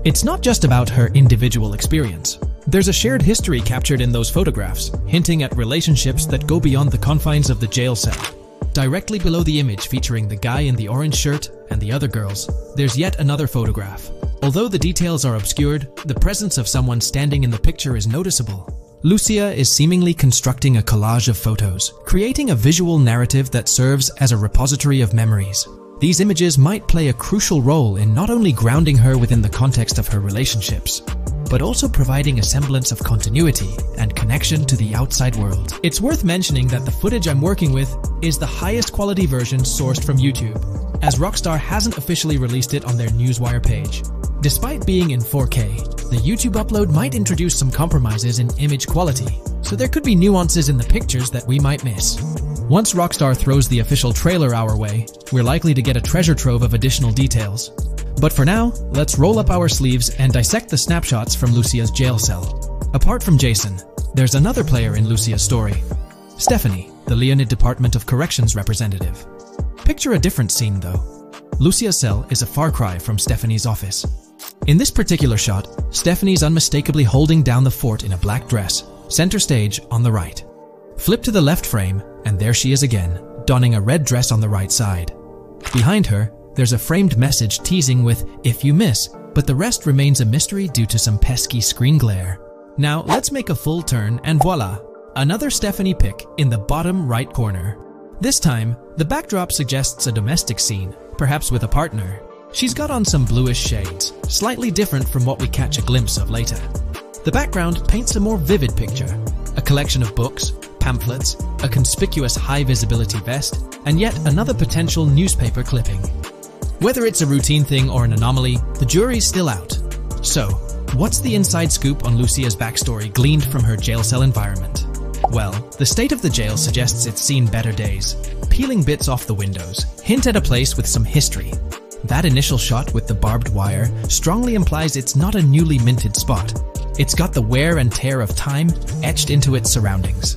It's not just about her individual experience. There's a shared history captured in those photographs, hinting at relationships that go beyond the confines of the jail cell. Directly below the image featuring the guy in the orange shirt and the other girls, there's yet another photograph. Although the details are obscured, the presence of someone standing in the picture is noticeable. Lucia is seemingly constructing a collage of photos, creating a visual narrative that serves as a repository of memories. These images might play a crucial role in not only grounding her within the context of her relationships, but also providing a semblance of continuity and connection to the outside world. It's worth mentioning that the footage I'm working with is the highest quality version sourced from YouTube, as Rockstar hasn't officially released it on their Newswire page. Despite being in 4K, the YouTube upload might introduce some compromises in image quality, so there could be nuances in the pictures that we might miss. Once Rockstar throws the official trailer our way, we're likely to get a treasure trove of additional details. But for now, let's roll up our sleeves and dissect the snapshots from Lucia's jail cell. Apart from Jason, there's another player in Lucia's story. Stephanie, the Leonid Department of Corrections representative. Picture a different scene though. Lucia's cell is a far cry from Stephanie's office. In this particular shot, Stephanie's unmistakably holding down the fort in a black dress, center stage on the right. Flip to the left frame, and there she is again, donning a red dress on the right side. Behind her, there's a framed message teasing with "if you miss," but the rest remains a mystery due to some pesky screen glare. Now let's make a full turn and voila, another Stephanie pic in the bottom right corner. This time, the backdrop suggests a domestic scene, perhaps with a partner. She's got on some bluish shades, slightly different from what we catch a glimpse of later. The background paints a more vivid picture, a collection of books, pamphlets, a conspicuous high-visibility vest, and yet another potential newspaper clipping. Whether it's a routine thing or an anomaly, the jury's still out. So, what's the inside scoop on Lucia's backstory gleaned from her jail cell environment? Well, the state of the jail suggests it's seen better days. Peeling bits off the windows hint at a place with some history. That initial shot with the barbed wire strongly implies it's not a newly minted spot. It's got the wear and tear of time etched into its surroundings.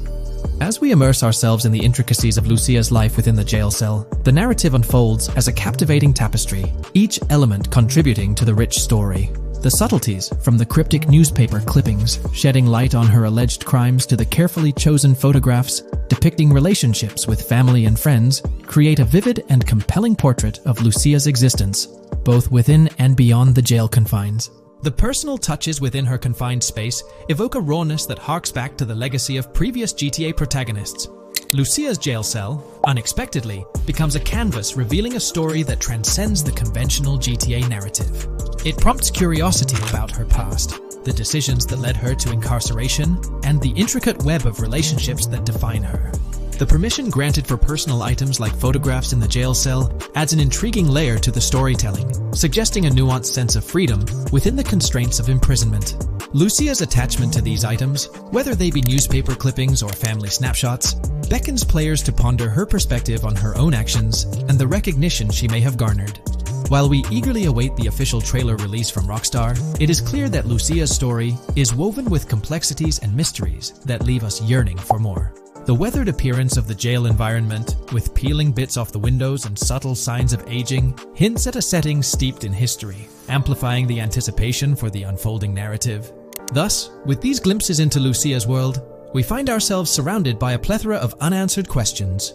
As we immerse ourselves in the intricacies of Lucia's life within the jail cell, the narrative unfolds as a captivating tapestry, each element contributing to the rich story. The subtleties, from the cryptic newspaper clippings shedding light on her alleged crimes to the carefully chosen photographs depicting relationships with family and friends, create a vivid and compelling portrait of Lucia's existence, both within and beyond the jail confines. The personal touches within her confined space evoke a rawness that harks back to the legacy of previous GTA protagonists. Lucia's jail cell, unexpectedly, becomes a canvas revealing a story that transcends the conventional GTA narrative. It prompts curiosity about her past, the decisions that led her to incarceration, and the intricate web of relationships that define her. The permission granted for personal items like photographs in the jail cell adds an intriguing layer to the storytelling, suggesting a nuanced sense of freedom within the constraints of imprisonment. Lucia's attachment to these items, whether they be newspaper clippings or family snapshots, beckons players to ponder her perspective on her own actions and the recognition she may have garnered. While we eagerly await the official trailer release from Rockstar, it is clear that Lucia's story is woven with complexities and mysteries that leave us yearning for more. The weathered appearance of the jail environment, with peeling bits off the windows and subtle signs of aging, hints at a setting steeped in history, amplifying the anticipation for the unfolding narrative. Thus, with these glimpses into Lucia's world, we find ourselves surrounded by a plethora of unanswered questions.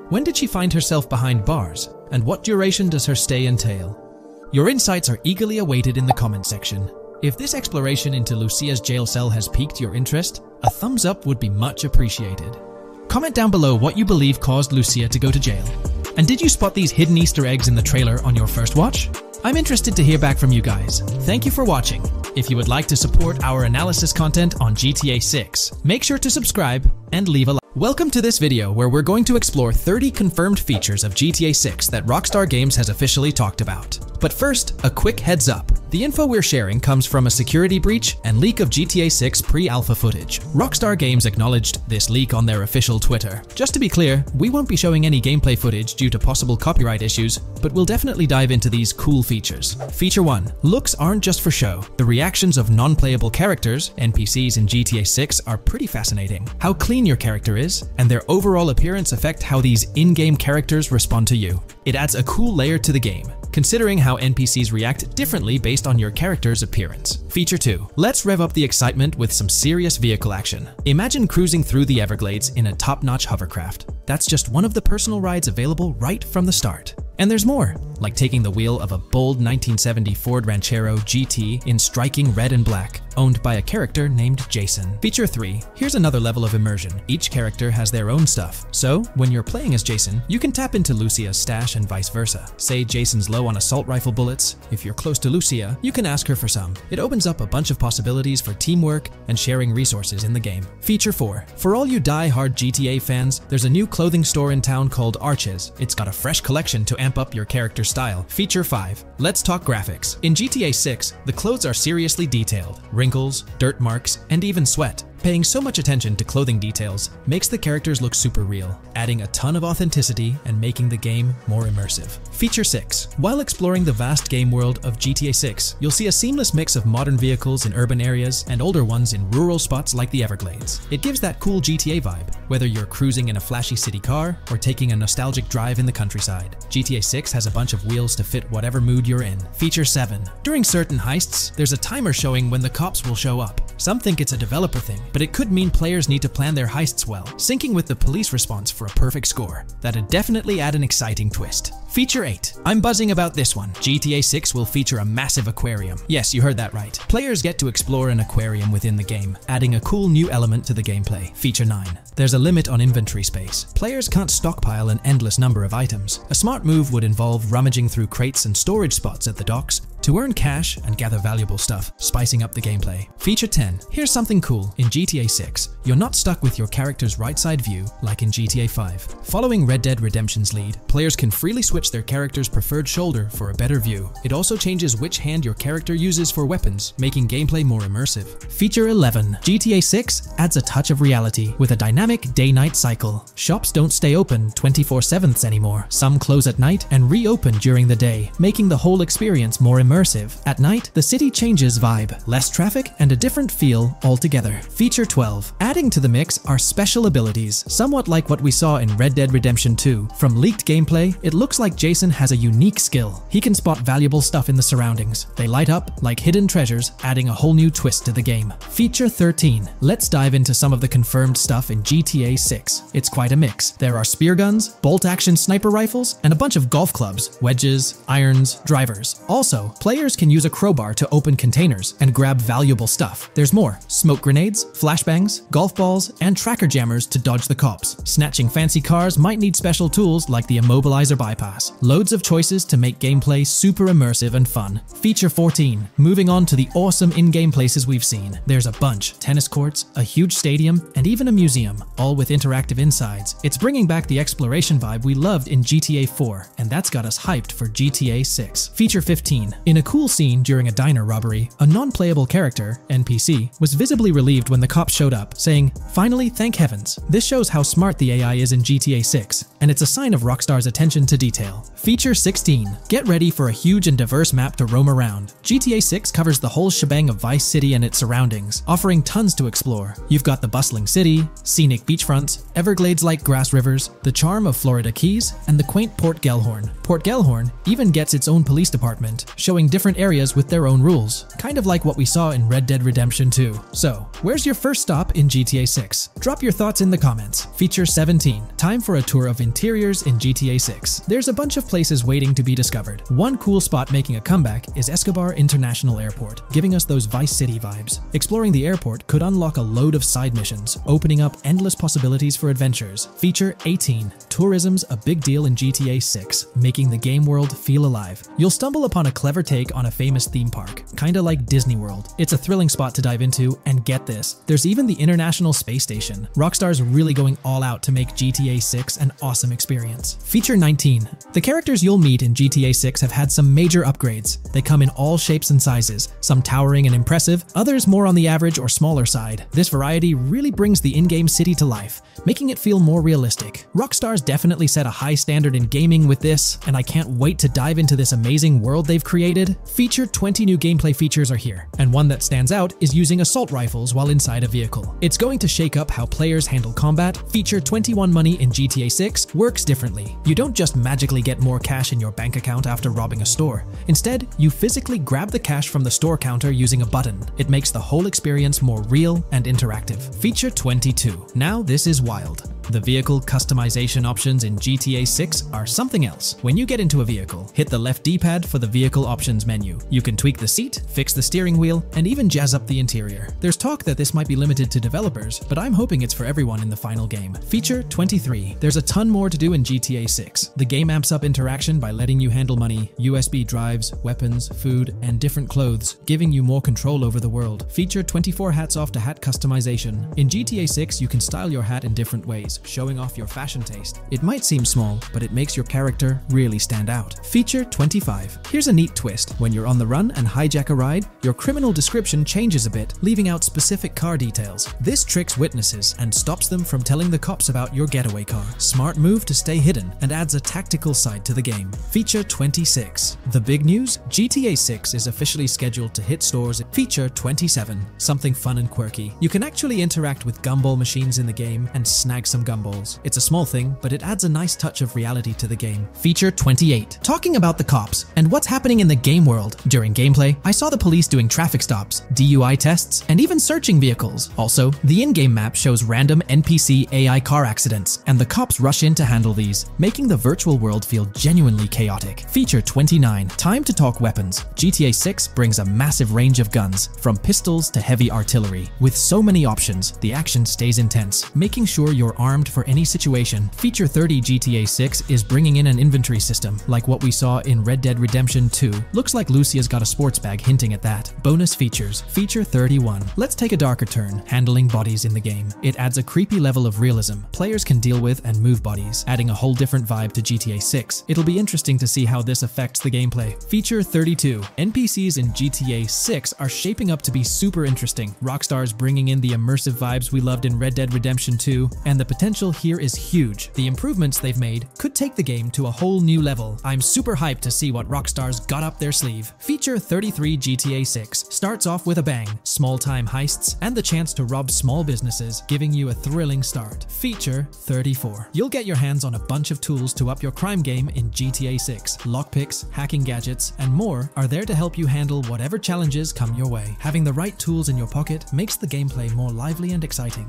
When did she find herself behind bars, and what duration does her stay entail? Your insights are eagerly awaited in the comment section. If this exploration into Lucia's jail cell has piqued your interest, a thumbs up would be much appreciated. Comment down below what you believe caused Lucia to go to jail. And did you spot these hidden Easter eggs in the trailer on your first watch? I'm interested to hear back from you guys. Thank you for watching. If you would like to support our analysis content on GTA 6, make sure to subscribe and leave a like. Welcome to this video where we're going to explore 30 confirmed features of GTA 6 that Rockstar Games has officially talked about. But first, a quick heads up. The info we're sharing comes from a security breach and leak of GTA 6 pre-alpha footage. Rockstar Games acknowledged this leak on their official Twitter. Just to be clear, we won't be showing any gameplay footage due to possible copyright issues, but we'll definitely dive into these cool features. Feature 1. Looks aren't just for show. The reactions of non-playable characters, NPCs in GTA 6, are pretty fascinating. How clean your character is, and their overall appearance affect how these in-game characters respond to you. It adds a cool layer to the game, considering how NPCs react differently based on your character's appearance. Feature 2. Let's rev up the excitement with some serious vehicle action. Imagine cruising through the Everglades in a top-notch hovercraft. That's just one of the personal rides available right from the start. And there's more, like taking the wheel of a bold 1970 Ford Ranchero GT in striking red and black, owned by a character named Jason. Feature 3. Here's another level of immersion. Each character has their own stuff, so when you're playing as Jason, you can tap into Lucia's stash and vice versa. Say Jason's low on assault rifle bullets. If you're close to Lucia, you can ask her for some. It opens up a bunch of possibilities for teamwork and sharing resources in the game. Feature 4. For all you die-hard GTA fans, there's a new clothing store in town called Arches. It's got a fresh collection to amp up your character's style. Feature 5. Let's talk graphics. In GTA 6, the clothes are seriously detailed. Wrinkles, dirt marks, and even sweat. Paying so much attention to clothing details makes the characters look super real, adding a ton of authenticity and making the game more immersive. Feature 6. While exploring the vast game world of GTA 6, you'll see a seamless mix of modern vehicles in urban areas and older ones in rural spots like the Everglades. It gives that cool GTA vibe, whether you're cruising in a flashy city car or taking a nostalgic drive in the countryside. GTA 6 has a bunch of wheels to fit whatever mood you're in. Feature 7. During certain heists, there's a timer showing when the cops will show up. Some think it's a developer thing, but it could mean players need to plan their heists well, syncing with the police response for a perfect score. That'd definitely add an exciting twist. Feature 8. I'm buzzing about this one. GTA 6 will feature a massive aquarium. Yes, you heard that right. Players get to explore an aquarium within the game, adding a cool new element to the gameplay. Feature 9. There's a limit on inventory space. Players can't stockpile an endless number of items. A smart move would involve rummaging through crates and storage spots at the docks to earn cash and gather valuable stuff, spicing up the gameplay. Feature 10. Here's something cool. In GTA 6, you're not stuck with your character's right side view like in GTA 5. Following Red Dead Redemption's lead, players can freely switch their character's preferred shoulder for a better view. It also changes which hand your character uses for weapons, making gameplay more immersive. Feature 11. GTA 6 adds a touch of reality with a dynamic day-night cycle. Shops don't stay open 24/7 anymore. Some close at night and reopen during the day, making the whole experience more immersive. At night, the city changes vibe, less traffic, and a different feel altogether. Feature 12. Adding to the mix are special abilities, somewhat like what we saw in Red Dead Redemption 2. From leaked gameplay, it looks like Jason has a unique skill. He can spot valuable stuff in the surroundings. They light up like hidden treasures, adding a whole new twist to the game. Feature 13. Let's dive into some of the confirmed stuff in GTA 6. It's quite a mix. There are spear guns, bolt-action sniper rifles, and a bunch of golf clubs, wedges, irons, drivers. Also, players can use a crowbar to open containers and grab valuable stuff. There's more: smoke grenades, flashbangs, golf balls, and tracker jammers to dodge the cops. Snatching fancy cars might need special tools like the immobilizer bypass. Loads of choices to make gameplay super immersive and fun. Feature 14. Moving on to the awesome in-game places we've seen. There's a bunch: tennis courts, a huge stadium, and even a museum, all with interactive insides. It's bringing back the exploration vibe we loved in GTA 4, and that's got us hyped for GTA 6. Feature 15. In a cool scene during a diner robbery, a non-playable character, NPC, was visibly relieved when the cops showed up, saying, "Finally, thank heavens." This shows how smart the AI is in GTA 6, and it's a sign of Rockstar's attention to detail. Feature 16. Get ready for a huge and diverse map to roam around. GTA 6 covers the whole shebang of Vice City and its surroundings, offering tons to explore. You've got the bustling city, scenic beachfronts, Everglades-like grass rivers, the charm of Florida Keys, and the quaint Port Gellhorn. Port Gellhorn even gets its own police department, showing different areas with their own rules, kind of like what we saw in Red Dead Redemption 2. So, where's your first stop in GTA 6? Drop your thoughts in the comments. Feature 17. Time for a tour of interiors in GTA 6. There's a bunch of places waiting to be discovered. One cool spot making a comeback is Escobar International Airport, giving us those Vice City vibes. Exploring the airport could unlock a load of side missions, opening up endless possibilities for adventures. Feature 18. Tourism's a big deal in GTA 6, making the game world feel alive. You'll stumble upon a clever take on a famous theme park, kinda like Disney World. It's a thrilling spot to dive into, and get this, there's even the International Space Station. Rockstar's really going all out to make GTA 6 an awesome experience. Feature 19. The characters you'll meet in GTA 6 have had some major upgrades. They come in all shapes and sizes, some towering and impressive, others more on the average or smaller side. This variety really brings the in-game city to life, making it feel more realistic. Rockstar's definitely set a high standard in gaming with this, and I can't wait to dive into this amazing world they've created. Feature 20 new gameplay features are here, and one that stands out is using assault rifles while inside a vehicle. It's going to shake up how players handle combat. Feature 21 money in GTA 6 works differently. You don't just magically get more cash in your bank account after robbing a store. Instead, you physically grab the cash from the store counter using a button. It makes the whole experience more real and interactive. Feature 22. Now this is wild. The vehicle customization options in GTA 6 are something else. When you get into a vehicle, hit the left D-pad for the vehicle options menu. You can tweak the seat, fix the steering wheel, and even jazz up the interior. There's talk that this might be limited to developers, but I'm hoping it's for everyone in the final game. Feature 23. There's a ton more to do in GTA 6. The game amps up interaction by letting you handle money, USB drives, weapons, food, and different clothes, giving you more control over the world. Feature 24 hats off to hat customization. In GTA 6, you can style your hat in different ways, showing off your fashion taste. It might seem small, but it makes your character really stand out. Feature 25. Here's a neat twist. When you're on the run and hijack a ride, your criminal description changes a bit, leaving out specific car details. This tricks witnesses and stops them from telling the cops about your getaway car. Smart move to stay hidden and adds a tactical side to the game. Feature 26. The big news? GTA 6 is officially scheduled to hit stores. Feature 27. Something fun and quirky. You can actually interact with gumball machines in the game and snag some gumballs. It's a small thing, but it adds a nice touch of reality to the game. Feature 28. Talking about the cops and what's happening in the game world. During gameplay, I saw the police doing traffic stops, DUI tests, and even searching vehicles. Also, the in-game map shows random NPC AI car accidents, and the cops rush in to handle these, making the virtual world feel genuinely chaotic. Feature 29. Time to talk weapons. GTA 6 brings a massive range of guns, from pistols to heavy artillery. With so many options, the action stays intense, making sure you're armed for any situation. Feature 30. GTA 6 is bringing in an inventory system, like what we saw in Red Dead Redemption 2. Looks like Lucia's got a sports bag hinting at that. Bonus features. Feature 31. Let's take a darker turn, handling bodies in the game. It adds a creepy level of realism players can deal with and move bodies, adding a whole different vibe to GTA 6. It'll be interesting to see how this affects the gameplay. Feature 32. NPCs in GTA 6 are shaping up to be super interesting. Rockstar's bringing in the immersive vibes we loved in Red Dead Redemption 2, and the potential here is huge. The improvements they've made could take the game to a whole new level. I'm super hyped to see what Rockstar's got up their sleeve. Feature 33. GTA 6 starts off with a bang, small-time heists, and the chance to rob small businesses, giving you a thrilling start. Feature 34. You'll get your hands on a bunch of tools to up your crime game in GTA 6. Lockpicks, hacking gadgets, and more are there to help you handle whatever challenges come your way. Having the right tools in your pocket makes the gameplay more lively and exciting.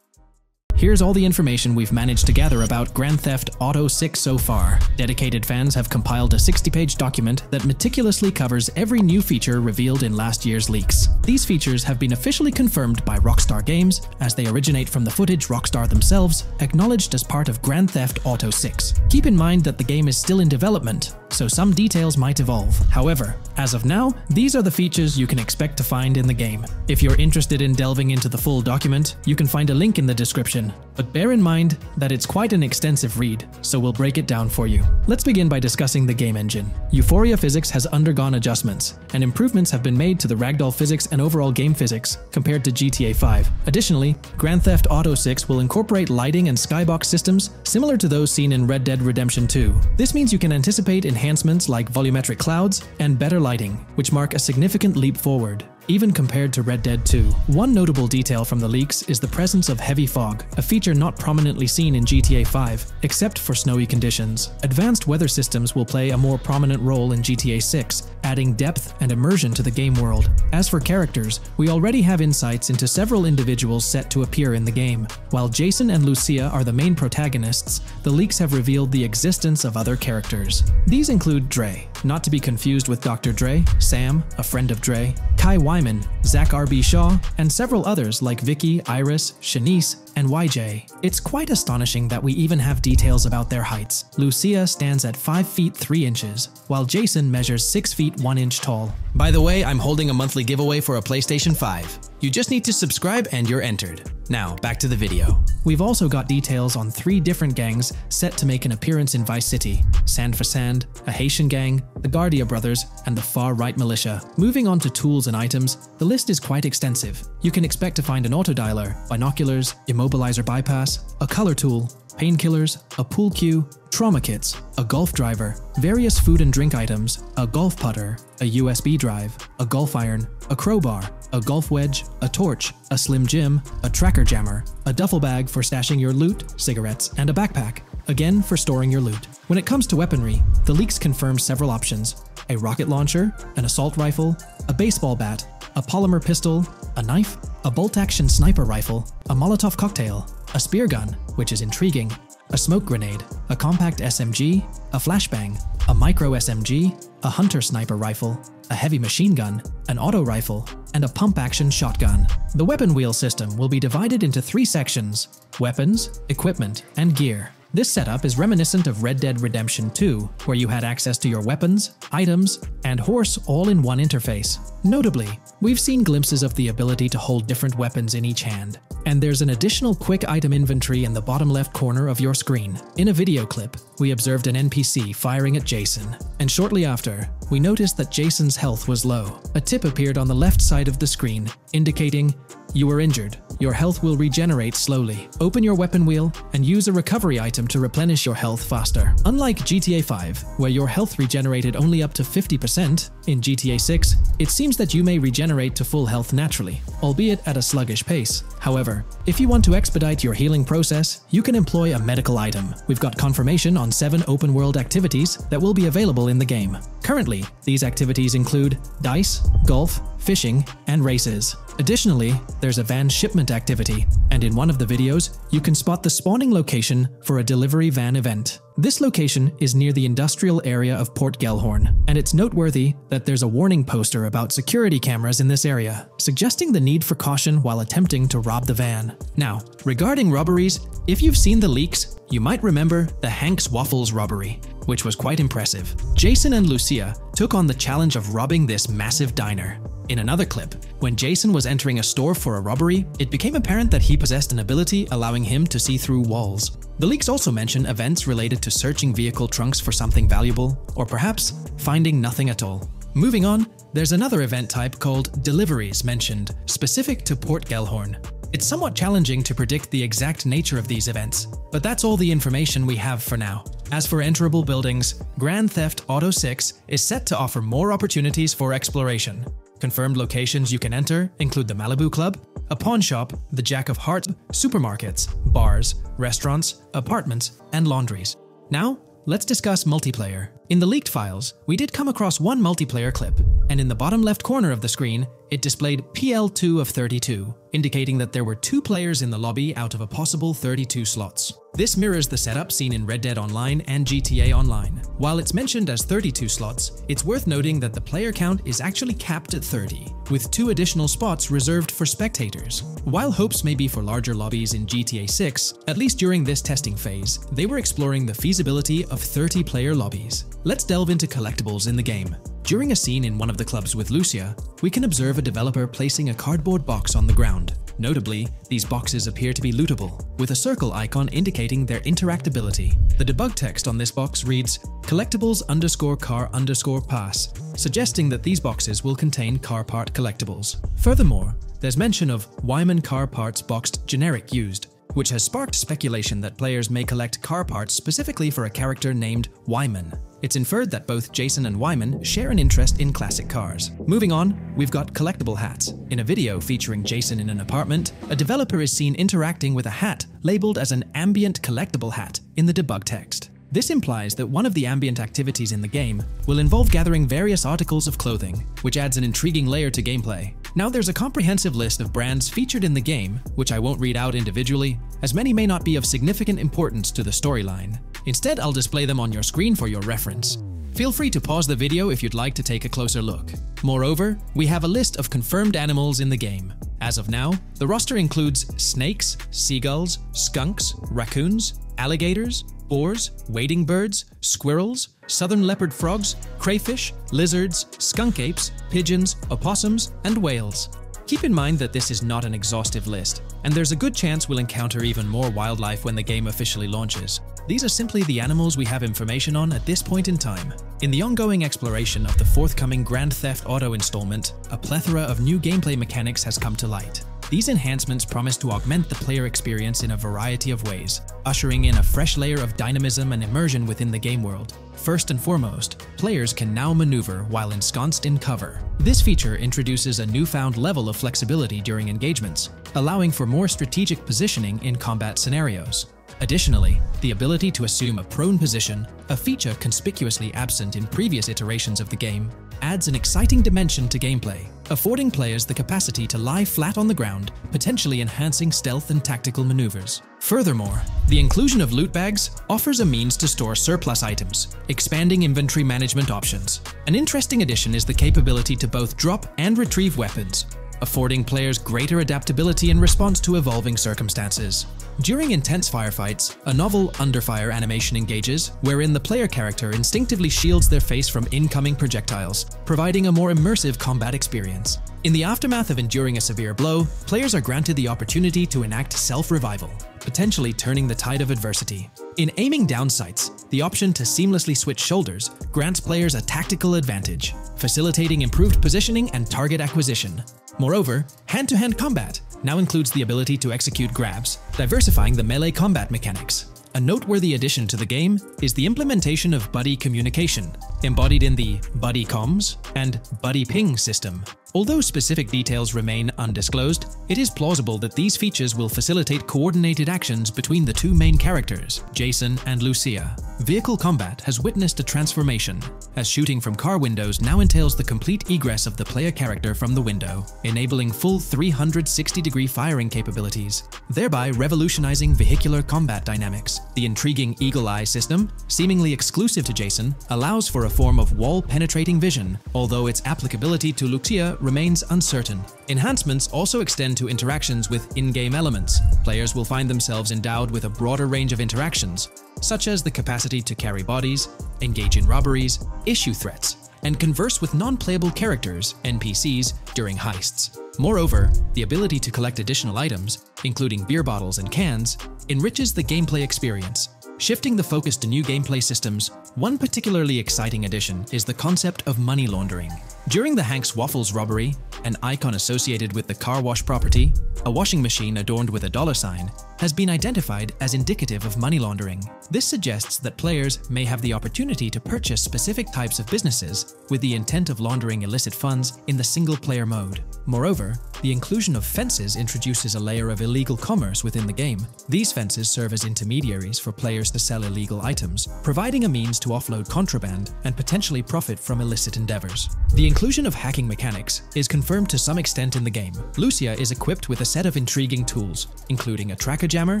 Here's all the information we've managed to gather about Grand Theft Auto 6 so far. Dedicated fans have compiled a 60-page document that meticulously covers every new feature revealed in last year's leaks. These features have been officially confirmed by Rockstar Games, as they originate from the footage Rockstar themselves, acknowledged as part of Grand Theft Auto 6. Keep in mind that the game is still in development, so some details might evolve. However, as of now, these are the features you can expect to find in the game. If you're interested in delving into the full document, you can find a link in the description. description, but bear in mind that it's quite an extensive read, so we'll break it down for you. Let's begin by discussing the game engine. Euphoria physics has undergone adjustments, and improvements have been made to the ragdoll physics and overall game physics compared to GTA 5. Additionally, Grand Theft Auto 6 will incorporate lighting and skybox systems similar to those seen in Red Dead Redemption 2. This means you can anticipate enhancements like volumetric clouds and better lighting, which mark a significant leap forward, even compared to Red Dead 2. One notable detail from the leaks is the presence of heavy fog, a feature not prominently seen in GTA 5, except for snowy conditions. Advanced weather systems will play a more prominent role in GTA 6, adding depth and immersion to the game world. As for characters, we already have insights into several individuals set to appear in the game. While Jason and Lucia are the main protagonists, the leaks have revealed the existence of other characters. These include Dre, not to be confused with Dr. Dre, Sam, a friend of Dre, Kai Wyman, Zach R.B. Shaw, and several others like Vicky, Iris, Shanice, and YJ. It's quite astonishing that we even have details about their heights. Lucia stands at 5 feet 3 inches, while Jason measures 6 feet 1 inch tall. By the way, I'm holding a monthly giveaway for a PlayStation 5. You just need to subscribe and you're entered. Now, back to the video. We've also got details on 3 different gangs set to make an appearance in Vice City: Sand for Sand, a Haitian gang, the Guardia Brothers, and the Far Right Militia. Moving on to tools and items, the list is quite extensive. You can expect to find an autodialer, binoculars, immobilizer bypass, a color tool, painkillers, a pool cue, trauma kits, a golf driver, various food and drink items, a golf putter, a USB drive, a golf iron, a crowbar, a golf wedge, a torch, a Slim Jim, a tracker jammer, a duffel bag for stashing your loot, cigarettes, and a backpack, again for storing your loot. When it comes to weaponry, the leaks confirm several options: a rocket launcher, an assault rifle, a baseball bat, a polymer pistol, a knife, a bolt-action sniper rifle, a Molotov cocktail, a spear gun, which is intriguing, a smoke grenade, a compact SMG, a flashbang, a micro SMG, a hunter sniper rifle, a heavy machine gun, an auto rifle, and a pump-action shotgun. The weapon wheel system will be divided into 3 sections: weapons, equipment, and gear. This setup is reminiscent of Red Dead Redemption 2, where you had access to your weapons, items, and horse all in one interface. Notably, we've seen glimpses of the ability to hold different weapons in each hand, and there's an additional quick item inventory in the bottom left corner of your screen. In a video clip, we observed an NPC firing at Jason, and shortly after, we noticed that Jason's health was low. A tip appeared on the left side of the screen, indicating, "You were injured. Your health will regenerate slowly. Open your weapon wheel and use a recovery item to replenish your health faster." Unlike GTA 5, where your health regenerated only up to 50%, in GTA 6, it seems that you may regenerate to full health naturally, albeit at a sluggish pace. However, if you want to expedite your healing process, you can employ a medical item. We've got confirmation on 7 open-world activities that will be available in the game. Currently, these activities include dice, golf, fishing, and races. Additionally, there's a van shipment activity, and in one of the videos, you can spot the spawning location for a delivery van event. This location is near the industrial area of Port Gellhorn, and it's noteworthy that there's a warning poster about security cameras in this area, suggesting the need for caution while attempting to rob the van. Now, regarding robberies, if you've seen the leaks, you might remember the Hank's Waffles robbery, which was quite impressive. Jason and Lucia took on the challenge of robbing this massive diner. In another clip, when Jason was entering a store for a robbery, it became apparent that he possessed an ability allowing him to see through walls. The leaks also mention events related to searching vehicle trunks for something valuable, or perhaps finding nothing at all. Moving on, there's another event type called deliveries mentioned, specific to Port Gellhorn. It's somewhat challenging to predict the exact nature of these events, but that's all the information we have for now. As for enterable buildings, Grand Theft Auto 6 is set to offer more opportunities for exploration. Confirmed locations you can enter include the Malibu Club, a pawn shop, the Jack of Hearts, supermarkets, bars, restaurants, apartments, and laundries. Now, let's discuss multiplayer. In the leaked files, we did come across one multiplayer clip, and in the bottom left corner of the screen, it displayed PL2 of 32, indicating that there were 2 players in the lobby out of a possible 32 slots. This mirrors the setup seen in Red Dead Online and GTA Online. While it's mentioned as 32 slots, it's worth noting that the player count is actually capped at 30, with 2 additional spots reserved for spectators. While hopes may be for larger lobbies in GTA 6, at least during this testing phase, they were exploring the feasibility of 30-player lobbies. Let's delve into collectibles in the game. During a scene in one of the clubs with Lucia, we can observe a developer placing a cardboard box on the ground. ground. Notably, these boxes appear to be lootable, with a circle icon indicating their interactability. The debug text on this box reads, "collectibles_car_pass," suggesting that these boxes will contain car part collectibles. Furthermore, there's mention of Wyman car parts boxed generic used, which has sparked speculation that players may collect car parts specifically for a character named Wyman. It's inferred that both Jason and Wyman share an interest in classic cars. Moving on, we've got collectible hats. In a video featuring Jason in an apartment, a developer is seen interacting with a hat labeled as an ambient collectible hat in the debug text. This implies that one of the ambient activities in the game will involve gathering various articles of clothing, which adds an intriguing layer to gameplay. Now there's a comprehensive list of brands featured in the game, which I won't read out individually, as many may not be of significant importance to the storyline. Instead, I'll display them on your screen for your reference. Feel free to pause the video if you'd like to take a closer look. Moreover, we have a list of confirmed animals in the game. As of now, the roster includes snakes, seagulls, skunks, raccoons, alligators, boars, wading birds, squirrels, southern leopard frogs, crayfish, lizards, skunk apes, pigeons, opossums, and whales. Keep in mind that this is not an exhaustive list, and there's a good chance we'll encounter even more wildlife when the game officially launches. These are simply the animals we have information on at this point in time. In the ongoing exploration of the forthcoming Grand Theft Auto installment, a plethora of new gameplay mechanics has come to light. These enhancements promise to augment the player experience in a variety of ways, ushering in a fresh layer of dynamism and immersion within the game world. First and foremost, players can now maneuver while ensconced in cover. This feature introduces a newfound level of flexibility during engagements, allowing for more strategic positioning in combat scenarios. Additionally, the ability to assume a prone position, a feature conspicuously absent in previous iterations of the game, adds an exciting dimension to gameplay, affording players the capacity to lie flat on the ground, potentially enhancing stealth and tactical maneuvers. Furthermore, the inclusion of loot bags offers a means to store surplus items, expanding inventory management options. An interesting addition is the capability to both drop and retrieve weapons, affording players greater adaptability in response to evolving circumstances. During intense firefights, a novel under-fire animation engages, wherein the player character instinctively shields their face from incoming projectiles, providing a more immersive combat experience. In the aftermath of enduring a severe blow, players are granted the opportunity to enact self-revival, potentially turning the tide of adversity. In aiming down sights, the option to seamlessly switch shoulders grants players a tactical advantage, facilitating improved positioning and target acquisition. Moreover, hand-to-hand combat now includes the ability to execute grabs, diversifying the melee combat mechanics. A noteworthy addition to the game is the implementation of buddy communication, embodied in the Buddy Comms and Buddy Ping system. Although specific details remain undisclosed, it is plausible that these features will facilitate coordinated actions between the two main characters, Jason and Lucia. Vehicle combat has witnessed a transformation, as shooting from car windows now entails the complete egress of the player character from the window, enabling full 360-degree firing capabilities, thereby revolutionizing vehicular combat dynamics. The intriguing Eagle Eye system, seemingly exclusive to Jason, allows for a form of wall-penetrating vision, although its applicability to Lucia remains uncertain. Enhancements also extend to interactions with in-game elements. Players will find themselves endowed with a broader range of interactions, such as the capacity to carry bodies, engage in robberies, issue threats, and converse with non-playable characters, NPCs, during heists. Moreover, the ability to collect additional items, including beer bottles and cans, enriches the gameplay experience. Shifting the focus to new gameplay systems, one particularly exciting addition is the concept of money laundering. During the Hank's Waffles robbery, an icon associated with the car wash property, a washing machine adorned with a $sign, has been identified as indicative of money laundering. This suggests that players may have the opportunity to purchase specific types of businesses with the intent of laundering illicit funds in the single-player mode. Moreover, the inclusion of fences introduces a layer of illegal commerce within the game. These fences serve as intermediaries for players to sell illegal items, providing a means to offload contraband and potentially profit from illicit endeavors. The inclusion of hacking mechanics is confirmed to some extent in the game. Lucia is equipped with a set of intriguing tools, including a tracker jammer,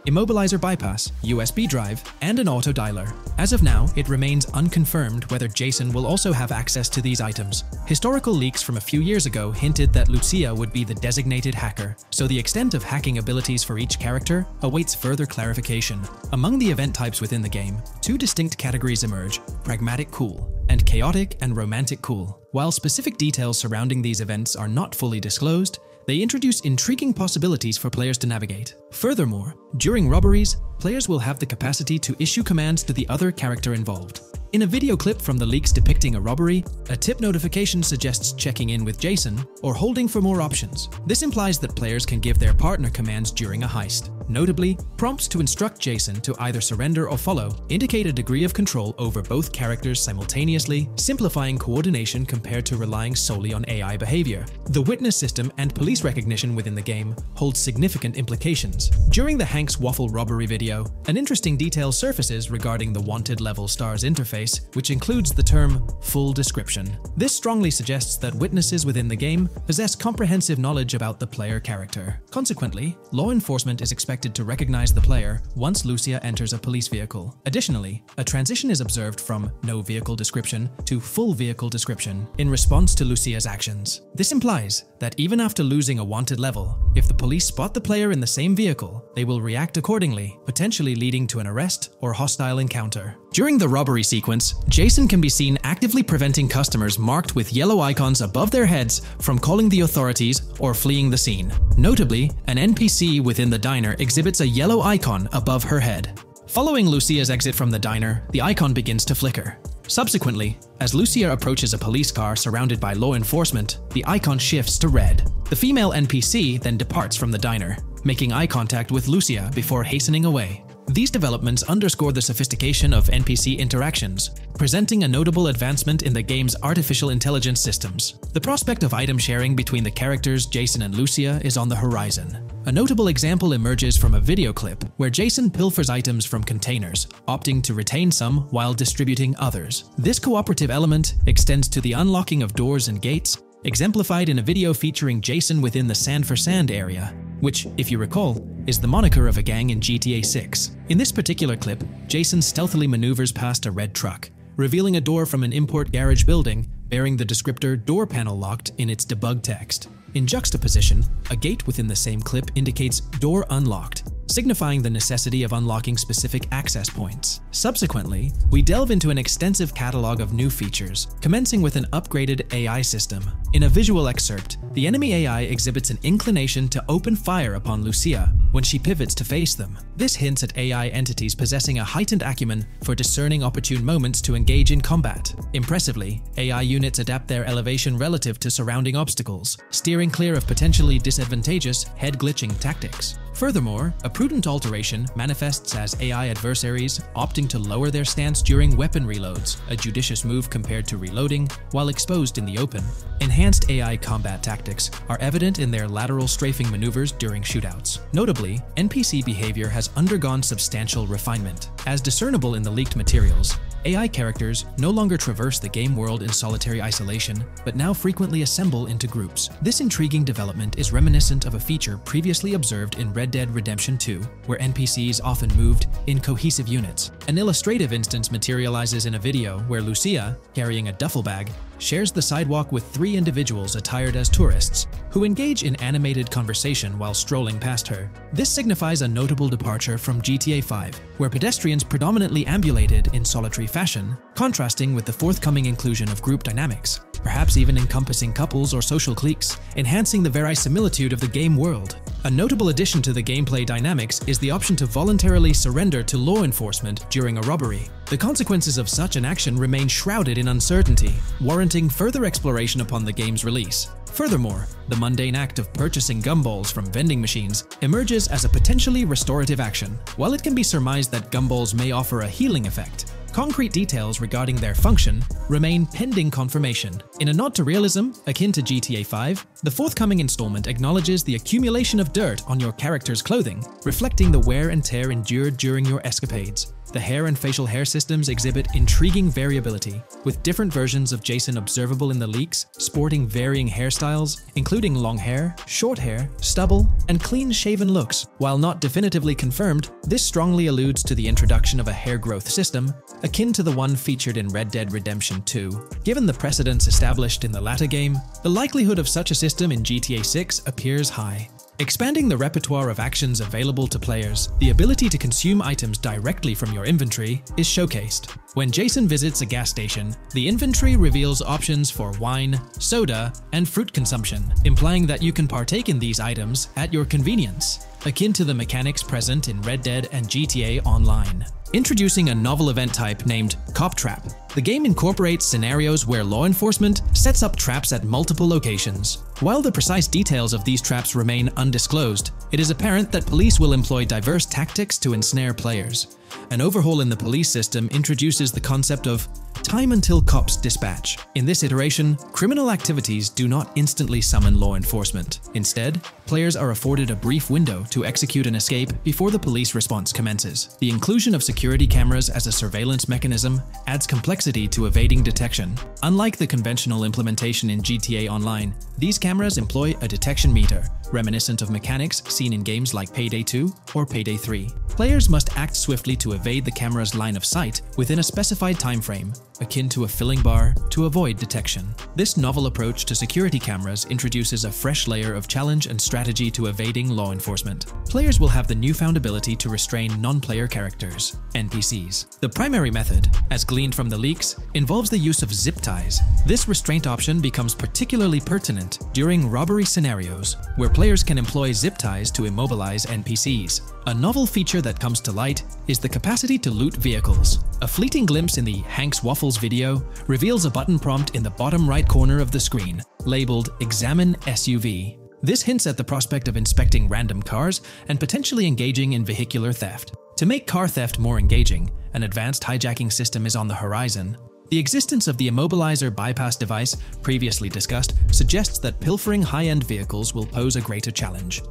immobilizer bypass, USB drive, and an auto dialer. As of now, it remains unconfirmed whether Jason will also have access to these items. Historical leaks from a few years ago hinted that Lucia would be the designated hacker, so the extent of hacking abilities for each character awaits further clarification. Among the event types within the game, two distinct categories emerge: pragmatic cool and chaotic and romantic cool. While specific details surrounding these events are not fully disclosed, They introduce intriguing possibilities for players to navigate. Furthermore, during robberies, players will have the capacity to issue commands to the other character involved. In a video clip from the leaks depicting a robbery, a tip notification suggests checking in with Jason or holding for more options. This implies that players can give their partner commands during a heist. Notably, prompts to instruct Jason to either surrender or follow indicate a degree of control over both characters simultaneously, simplifying coordination compared to relying solely on AI behavior. The witness system and police recognition within the game hold significant implications. During the Hank's Waffle robbery video, an interesting detail surfaces regarding the wanted level stars interface, which includes the term full description. This strongly suggests that witnesses within the game possess comprehensive knowledge about the player character. Consequently, law enforcement is expected to recognize the player once Lucia enters a police vehicle. Additionally, a transition is observed from no vehicle description to full vehicle description in response to Lucia's actions. This implies that even after losing a wanted level, if the police spot the player in the same vehicle, they will react accordingly, potentially leading to an arrest or hostile encounter. During the robbery sequence, Jason can be seen actively preventing customers marked with yellow icons above their heads from calling the authorities or fleeing the scene. Notably, an NPC within the diner exhibits a yellow icon above her head. Following Lucia's exit from the diner, the icon begins to flicker. Subsequently, as Lucia approaches a police car surrounded by law enforcement, the icon shifts to red. The female NPC then departs from the diner, making eye contact with Lucia before hastening away. These developments underscore the sophistication of NPC interactions, presenting a notable advancement in the game's artificial intelligence systems. The prospect of item sharing between the characters Jason and Lucia is on the horizon. A notable example emerges from a video clip where Jason pilfers items from containers, opting to retain some while distributing others. This cooperative element extends to the unlocking of doors and gates, exemplified in a video featuring Jason within the Sand for Sand area, which, if you recall, is the moniker of a gang in GTA 6. In this particular clip, Jason stealthily maneuvers past a red truck, revealing a door from an import garage building bearing the descriptor "door panel locked" in its debug text. In juxtaposition, a gate within the same clip indicates "door unlocked," signifying the necessity of unlocking specific access points. Subsequently, we delve into an extensive catalog of new features, commencing with an upgraded AI system. In a visual excerpt, the enemy AI exhibits an inclination to open fire upon Lucia when she pivots to face them. This hints at AI entities possessing a heightened acumen for discerning opportune moments to engage in combat. Impressively, AI units adapt their elevation relative to surrounding obstacles, steering clear of potentially disadvantageous head-glitching tactics. Furthermore, a prudent alteration manifests as AI adversaries opting to lower their stance during weapon reloads, a judicious move compared to reloading while exposed in the open. Enhanced AI combat tactics are evident in their lateral strafing maneuvers during shootouts. Notably, NPC behavior has undergone substantial refinement. As discernible in the leaked materials, AI characters no longer traverse the game world in solitary isolation, but now frequently assemble into groups. This intriguing development is reminiscent of a feature previously observed in Red Dead Redemption 2, where NPCs often moved in cohesive units. An illustrative instance materializes in a video where Lucia, carrying a duffel bag, shares the sidewalk with 3 individuals attired as tourists, who engage in animated conversation while strolling past her. This signifies a notable departure from GTA 5, where pedestrians predominantly ambulated in solitary fashion, contrasting with the forthcoming inclusion of group dynamics, perhaps even encompassing couples or social cliques, enhancing the verisimilitude of the game world. A notable addition to the gameplay dynamics is the option to voluntarily surrender to law enforcement during a robbery. The consequences of such an action remain shrouded in uncertainty, warranting further exploration upon the game's release. Furthermore, the mundane act of purchasing gumballs from vending machines emerges as a potentially restorative action. While it can be surmised that gumballs may offer a healing effect, concrete details regarding their function remain pending confirmation. In a nod to realism, akin to GTA 5, the forthcoming installment acknowledges the accumulation of dirt on your character's clothing, reflecting the wear and tear endured during your escapades. The hair and facial hair systems exhibit intriguing variability, with different versions of Jason observable in the leaks, sporting varying hairstyles, including long hair, short hair, stubble, and clean-shaven looks. While not definitively confirmed, this strongly alludes to the introduction of a hair growth system, akin to the one featured in Red Dead Redemption 2. Given the precedents established in the latter game, the likelihood of such a system in GTA 6 appears high. Expanding the repertoire of actions available to players, the ability to consume items directly from your inventory is showcased. When Jason visits a gas station, the inventory reveals options for wine, soda, and fruit consumption, implying that you can partake in these items at your convenience, akin to the mechanics present in Red Dead and GTA Online. Introducing a novel event type named Cop Trap, the game incorporates scenarios where law enforcement sets up traps at multiple locations. While the precise details of these traps remain undisclosed, it is apparent that police will employ diverse tactics to ensnare players. An overhaul in the police system introduces the concept of time until cops dispatch. In this iteration, criminal activities do not instantly summon law enforcement. Instead, players are afforded a brief window to execute an escape before the police response commences. The inclusion of security cameras as a surveillance mechanism adds complexity to evading detection. Unlike the conventional implementation in GTA Online, these cameras employ a detection meter, reminiscent of mechanics seen in games like Payday 2 or Payday 3. Players must act swiftly to evade the camera's line of sight within a specified time frame, akin to a filling bar, to avoid detection. This novel approach to security cameras introduces a fresh layer of challenge and strategy to evading law enforcement. Players will have the newfound ability to restrain non-player characters, NPCs. The primary method, as gleaned from the leaks, involves the use of zip ties. This restraint option becomes particularly pertinent during robbery scenarios, where players can employ zip ties to immobilize NPCs. A novel feature that comes to light is the capacity to loot vehicles. A fleeting glimpse in the Hank's Waffles video reveals a button prompt in the bottom right corner of the screen, labeled Examine SUV. This hints at the prospect of inspecting random cars and potentially engaging in vehicular theft. To make car theft more engaging, an advanced hijacking system is on the horizon. The existence of the immobilizer bypass device, previously discussed, suggests that pilfering high-end vehicles will pose a greater challenge.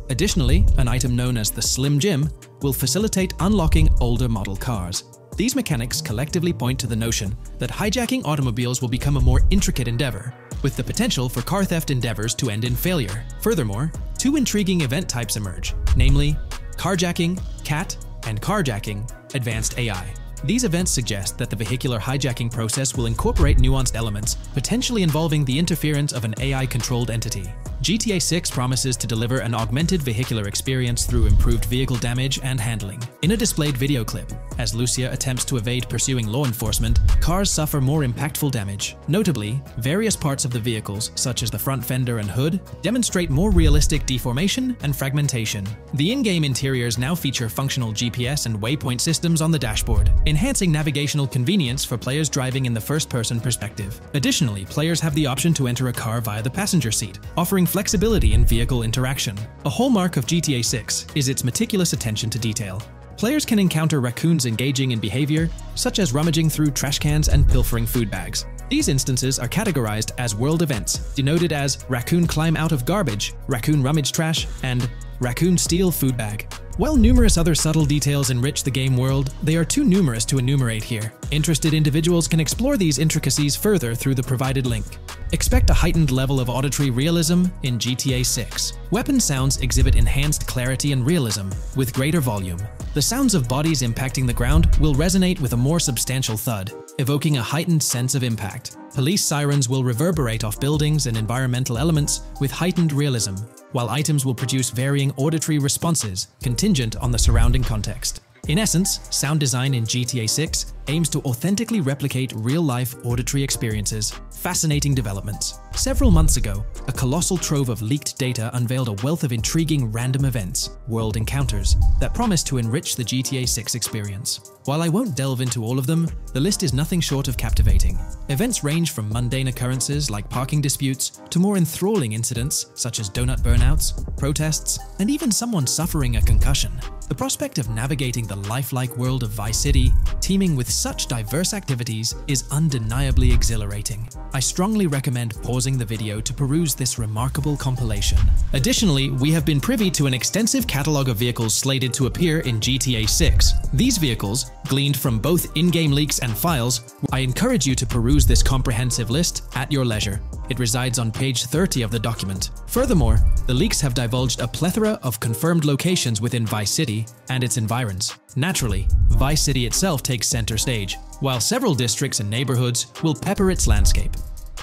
Additionally, an item known as the Slim Jim will facilitate unlocking older model cars. These mechanics collectively point to the notion that hijacking automobiles will become a more intricate endeavor, with the potential for car theft endeavors to end in failure. Furthermore, two intriguing event types emerge, namely carjacking, CAT, and carjacking, advanced AI. These events suggest that the vehicular hijacking process will incorporate nuanced elements, potentially involving the interference of an AI-controlled entity. GTA 6 promises to deliver an augmented vehicular experience through improved vehicle damage and handling. In a displayed video clip, as Lucia attempts to evade pursuing law enforcement, cars suffer more impactful damage. Notably, various parts of the vehicles, such as the front fender and hood, demonstrate more realistic deformation and fragmentation. The in-game interiors now feature functional GPS and waypoint systems on the dashboard, enhancing navigational convenience for players driving in the first-person perspective. Additionally, players have the option to enter a car via the passenger seat, offering flexibility in vehicle interaction. A hallmark of GTA 6 is its meticulous attention to detail. Players can encounter raccoons engaging in behavior, such as rummaging through trash cans and pilfering food bags. These instances are categorized as world events, denoted as raccoon climb out of garbage, raccoon rummage trash, and raccoon steal food bag. While numerous other subtle details enrich the game world, they are too numerous to enumerate here. Interested individuals can explore these intricacies further through the provided link. Expect a heightened level of auditory realism in GTA 6. Weapon sounds exhibit enhanced clarity and realism, with greater volume. The sounds of bodies impacting the ground will resonate with a more substantial thud, evoking a heightened sense of impact. Police sirens will reverberate off buildings and environmental elements with heightened realism, while items will produce varying auditory responses contingent on the surrounding context. In essence, sound design in GTA 6 aims to authentically replicate real-life auditory experiences. Fascinating developments. Several months ago, a colossal trove of leaked data unveiled a wealth of intriguing random events, world encounters, that promise to enrich the GTA 6 experience. While I won't delve into all of them, the list is nothing short of captivating. Events range from mundane occurrences like parking disputes to more enthralling incidents such as donut burnouts, protests, and even someone suffering a concussion. The prospect of navigating the lifelike world of Vice City, teeming with such diverse activities, is undeniably exhilarating. I strongly recommend pausing the video to peruse this remarkable compilation. Additionally, we have been privy to an extensive catalog of vehicles slated to appear in GTA 6. These vehicles, gleaned from both in-game leaks and files, I encourage you to peruse this comprehensive list at your leisure. It resides on page 30 of the document. Furthermore, the leaks have divulged a plethora of confirmed locations within Vice City and its environs. Naturally, Vice City itself takes center stage, while several districts and neighborhoods will pepper its landscape.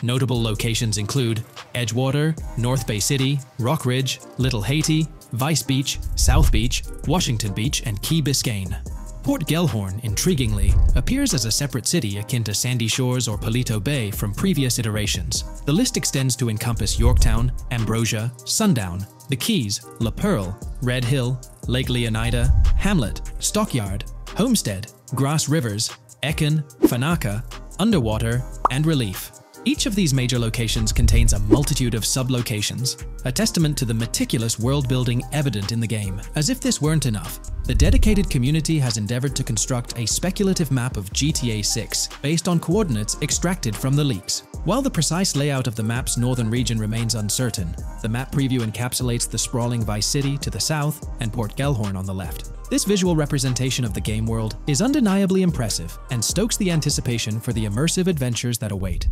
Notable locations include Edgewater, North Bay City, Rock Ridge, Little Haiti, Vice Beach, South Beach, Washington Beach, and Key Biscayne. Port Gellhorn, intriguingly, appears as a separate city akin to Sandy Shores or Palito Bay from previous iterations. The list extends to encompass Yorktown, Ambrosia, Sundown, the Keys, La Pearl, Red Hill, Lake Leonida, Hamlet, Stockyard, Homestead, Grass Rivers, Ekin, Fanaka, Underwater, and Relief. Each of these major locations contains a multitude of sub-locations, a testament to the meticulous world-building evident in the game. As if this weren't enough, the dedicated community has endeavored to construct a speculative map of GTA 6 based on coordinates extracted from the leaks. While the precise layout of the map's northern region remains uncertain, the map preview encapsulates the sprawling Vice City to the south and Port Gellhorn on the left. This visual representation of the game world is undeniably impressive and stokes the anticipation for the immersive adventures that await.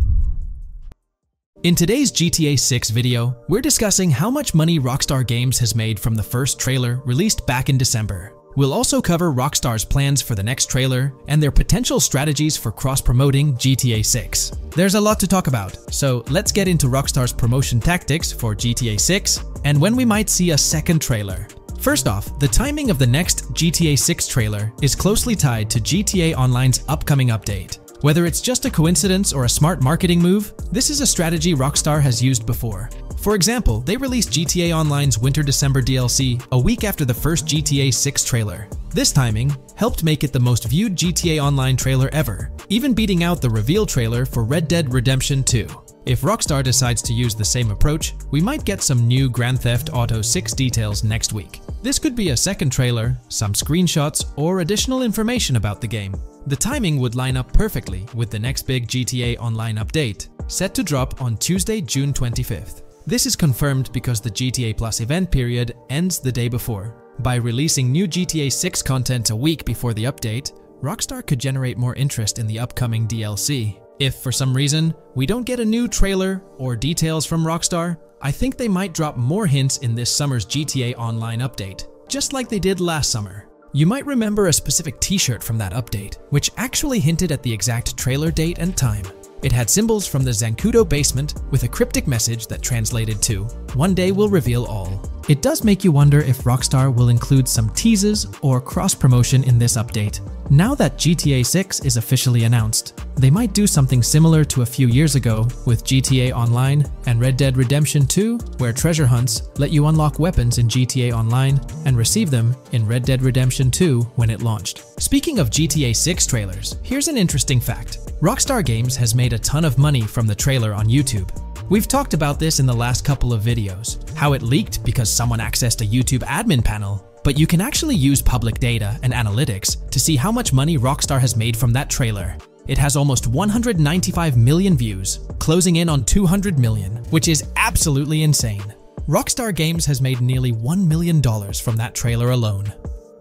In today's GTA 6 video, we're discussing how much money Rockstar Games has made from the first trailer released back in December. We'll also cover Rockstar's plans for the next trailer and their potential strategies for cross-promoting GTA 6. There's a lot to talk about, so let's get into Rockstar's promotion tactics for GTA 6 and when we might see a second trailer. First off, the timing of the next GTA 6 trailer is closely tied to GTA Online's upcoming update. Whether it's just a coincidence or a smart marketing move, this is a strategy Rockstar has used before. For example, they released GTA Online's Winter-December DLC a week after the first GTA 6 trailer. This timing helped make it the most viewed GTA Online trailer ever, even beating out the reveal trailer for Red Dead Redemption 2. If Rockstar decides to use the same approach, we might get some new Grand Theft Auto 6 details next week. This could be a second trailer, some screenshots, or additional information about the game. The timing would line up perfectly with the next big GTA Online update, set to drop on Tuesday, June 25th. This is confirmed because the GTA Plus event period ends the day before. By releasing new GTA 6 content a week before the update, Rockstar could generate more interest in the upcoming DLC. If for some reason we don't get a new trailer or details from Rockstar, I think they might drop more hints in this summer's GTA Online update, just like they did last summer. You might remember a specific t-shirt from that update, which actually hinted at the exact trailer date and time. It had symbols from the Zancudo basement with a cryptic message that translated to, "One day we'll reveal all." It does make you wonder if Rockstar will include some teases or cross-promotion in this update. Now that GTA 6 is officially announced, they might do something similar to a few years ago with GTA Online and Red Dead Redemption 2, where treasure hunts let you unlock weapons in GTA Online and receive them in Red Dead Redemption 2 when it launched. Speaking of GTA 6 trailers, here's an interesting fact. Rockstar Games has made a ton of money from the trailer on YouTube. We've talked about this in the last couple of videos, how it leaked because someone accessed a YouTube admin panel, but you can actually use public data and analytics to see how much money Rockstar has made from that trailer. It has almost 195 million views, closing in on 200 million, which is absolutely insane. Rockstar Games has made nearly $1 million from that trailer alone.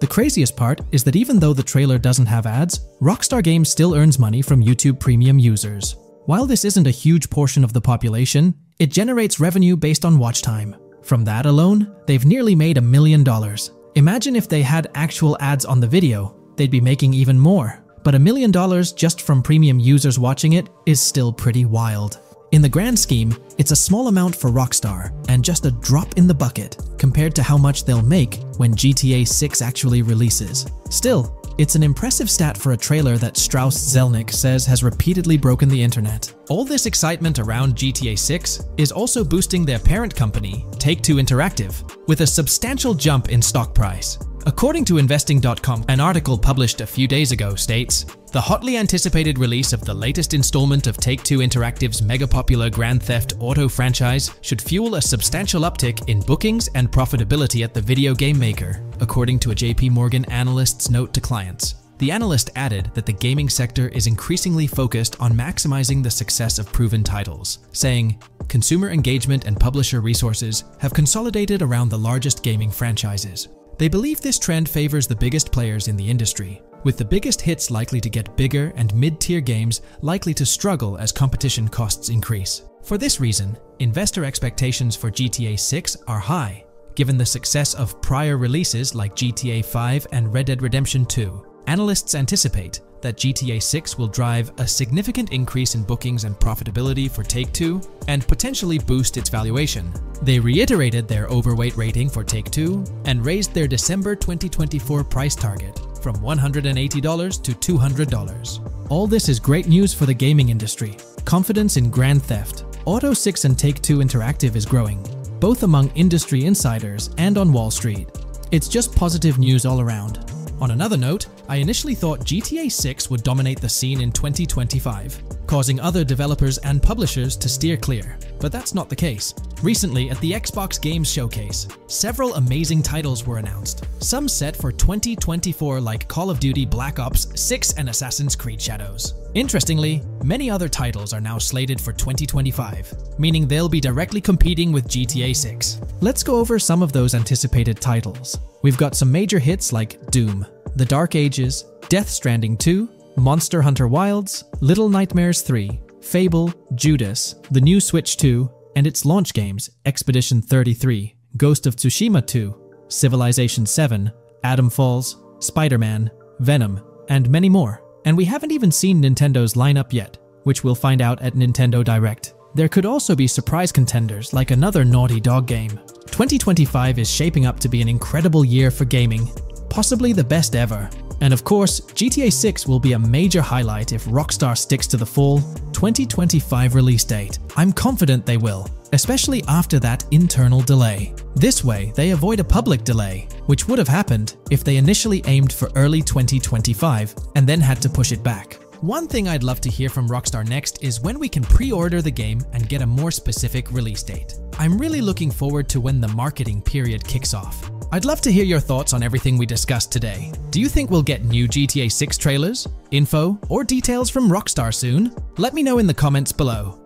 The craziest part is that even though the trailer doesn't have ads, Rockstar Games still earns money from YouTube Premium users. While this isn't a huge portion of the population, it generates revenue based on watch time. From that alone, they've nearly made $1 million. Imagine if they had actual ads on the video, they'd be making even more. But $1 million just from premium users watching it is still pretty wild. In the grand scheme, it's a small amount for Rockstar and just a drop in the bucket compared to how much they'll make when GTA 6 actually releases. Still, it's an impressive stat for a trailer that Strauss Zelnick says has repeatedly broken the internet. All this excitement around GTA 6 is also boosting their parent company, Take-Two Interactive, with a substantial jump in stock price. According to Investing.com, an article published a few days ago states, "The hotly anticipated release of the latest installment of Take-Two Interactive's mega-popular Grand Theft Auto franchise should fuel a substantial uptick in bookings and profitability at the video game maker," according to a JP Morgan analyst's note to clients. The analyst added that the gaming sector is increasingly focused on maximizing the success of proven titles, saying, "Consumer engagement and publisher resources have consolidated around the largest gaming franchises." They believe this trend favors the biggest players in the industry, with the biggest hits likely to get bigger and mid-tier games likely to struggle as competition costs increase. For this reason, investor expectations for GTA 6 are high, given the success of prior releases like GTA 5 and Red Dead Redemption 2. Analysts anticipate that GTA 6 will drive a significant increase in bookings and profitability for Take-Two and potentially boost its valuation. They reiterated their overweight rating for Take-Two and raised their December 2024 price target from $180 to $200. All this is great news for the gaming industry. Confidence in Grand Theft Auto 6 and Take-Two Interactive is growing, both among industry insiders and on Wall Street. It's just positive news all around. On another note, I initially thought GTA 6 would dominate the scene in 2025, causing other developers and publishers to steer clear, but that's not the case. Recently, at the Xbox Games Showcase, several amazing titles were announced, some set for 2024 like Call of Duty Black Ops 6 and Assassin's Creed Shadows. Interestingly, many other titles are now slated for 2025, meaning they'll be directly competing with GTA 6. Let's go over some of those anticipated titles. We've got some major hits like Doom, The Dark Ages, Death Stranding 2, Monster Hunter Wilds, Little Nightmares 3, Fable, Judas, the new Switch 2, and its launch games Expedition 33, Ghost of Tsushima 2, Civilization 7, Atom Falls, Spider-Man, Venom, and many more. And we haven't even seen Nintendo's lineup yet, which we'll find out at Nintendo Direct. There could also be surprise contenders like another Naughty Dog game. 2025 is shaping up to be an incredible year for gaming, possibly the best ever. And of course, GTA 6 will be a major highlight if Rockstar sticks to the fall 2025 release date. I'm confident they will, especially after that internal delay. This way, they avoid a public delay, which would have happened if they initially aimed for early 2025 and then had to push it back. One thing I'd love to hear from Rockstar next is when we can pre-order the game and get a more specific release date. I'm really looking forward to when the marketing period kicks off. I'd love to hear your thoughts on everything we discussed today. Do you think we'll get new GTA 6 trailers, info, or details from Rockstar soon? Let me know in the comments below.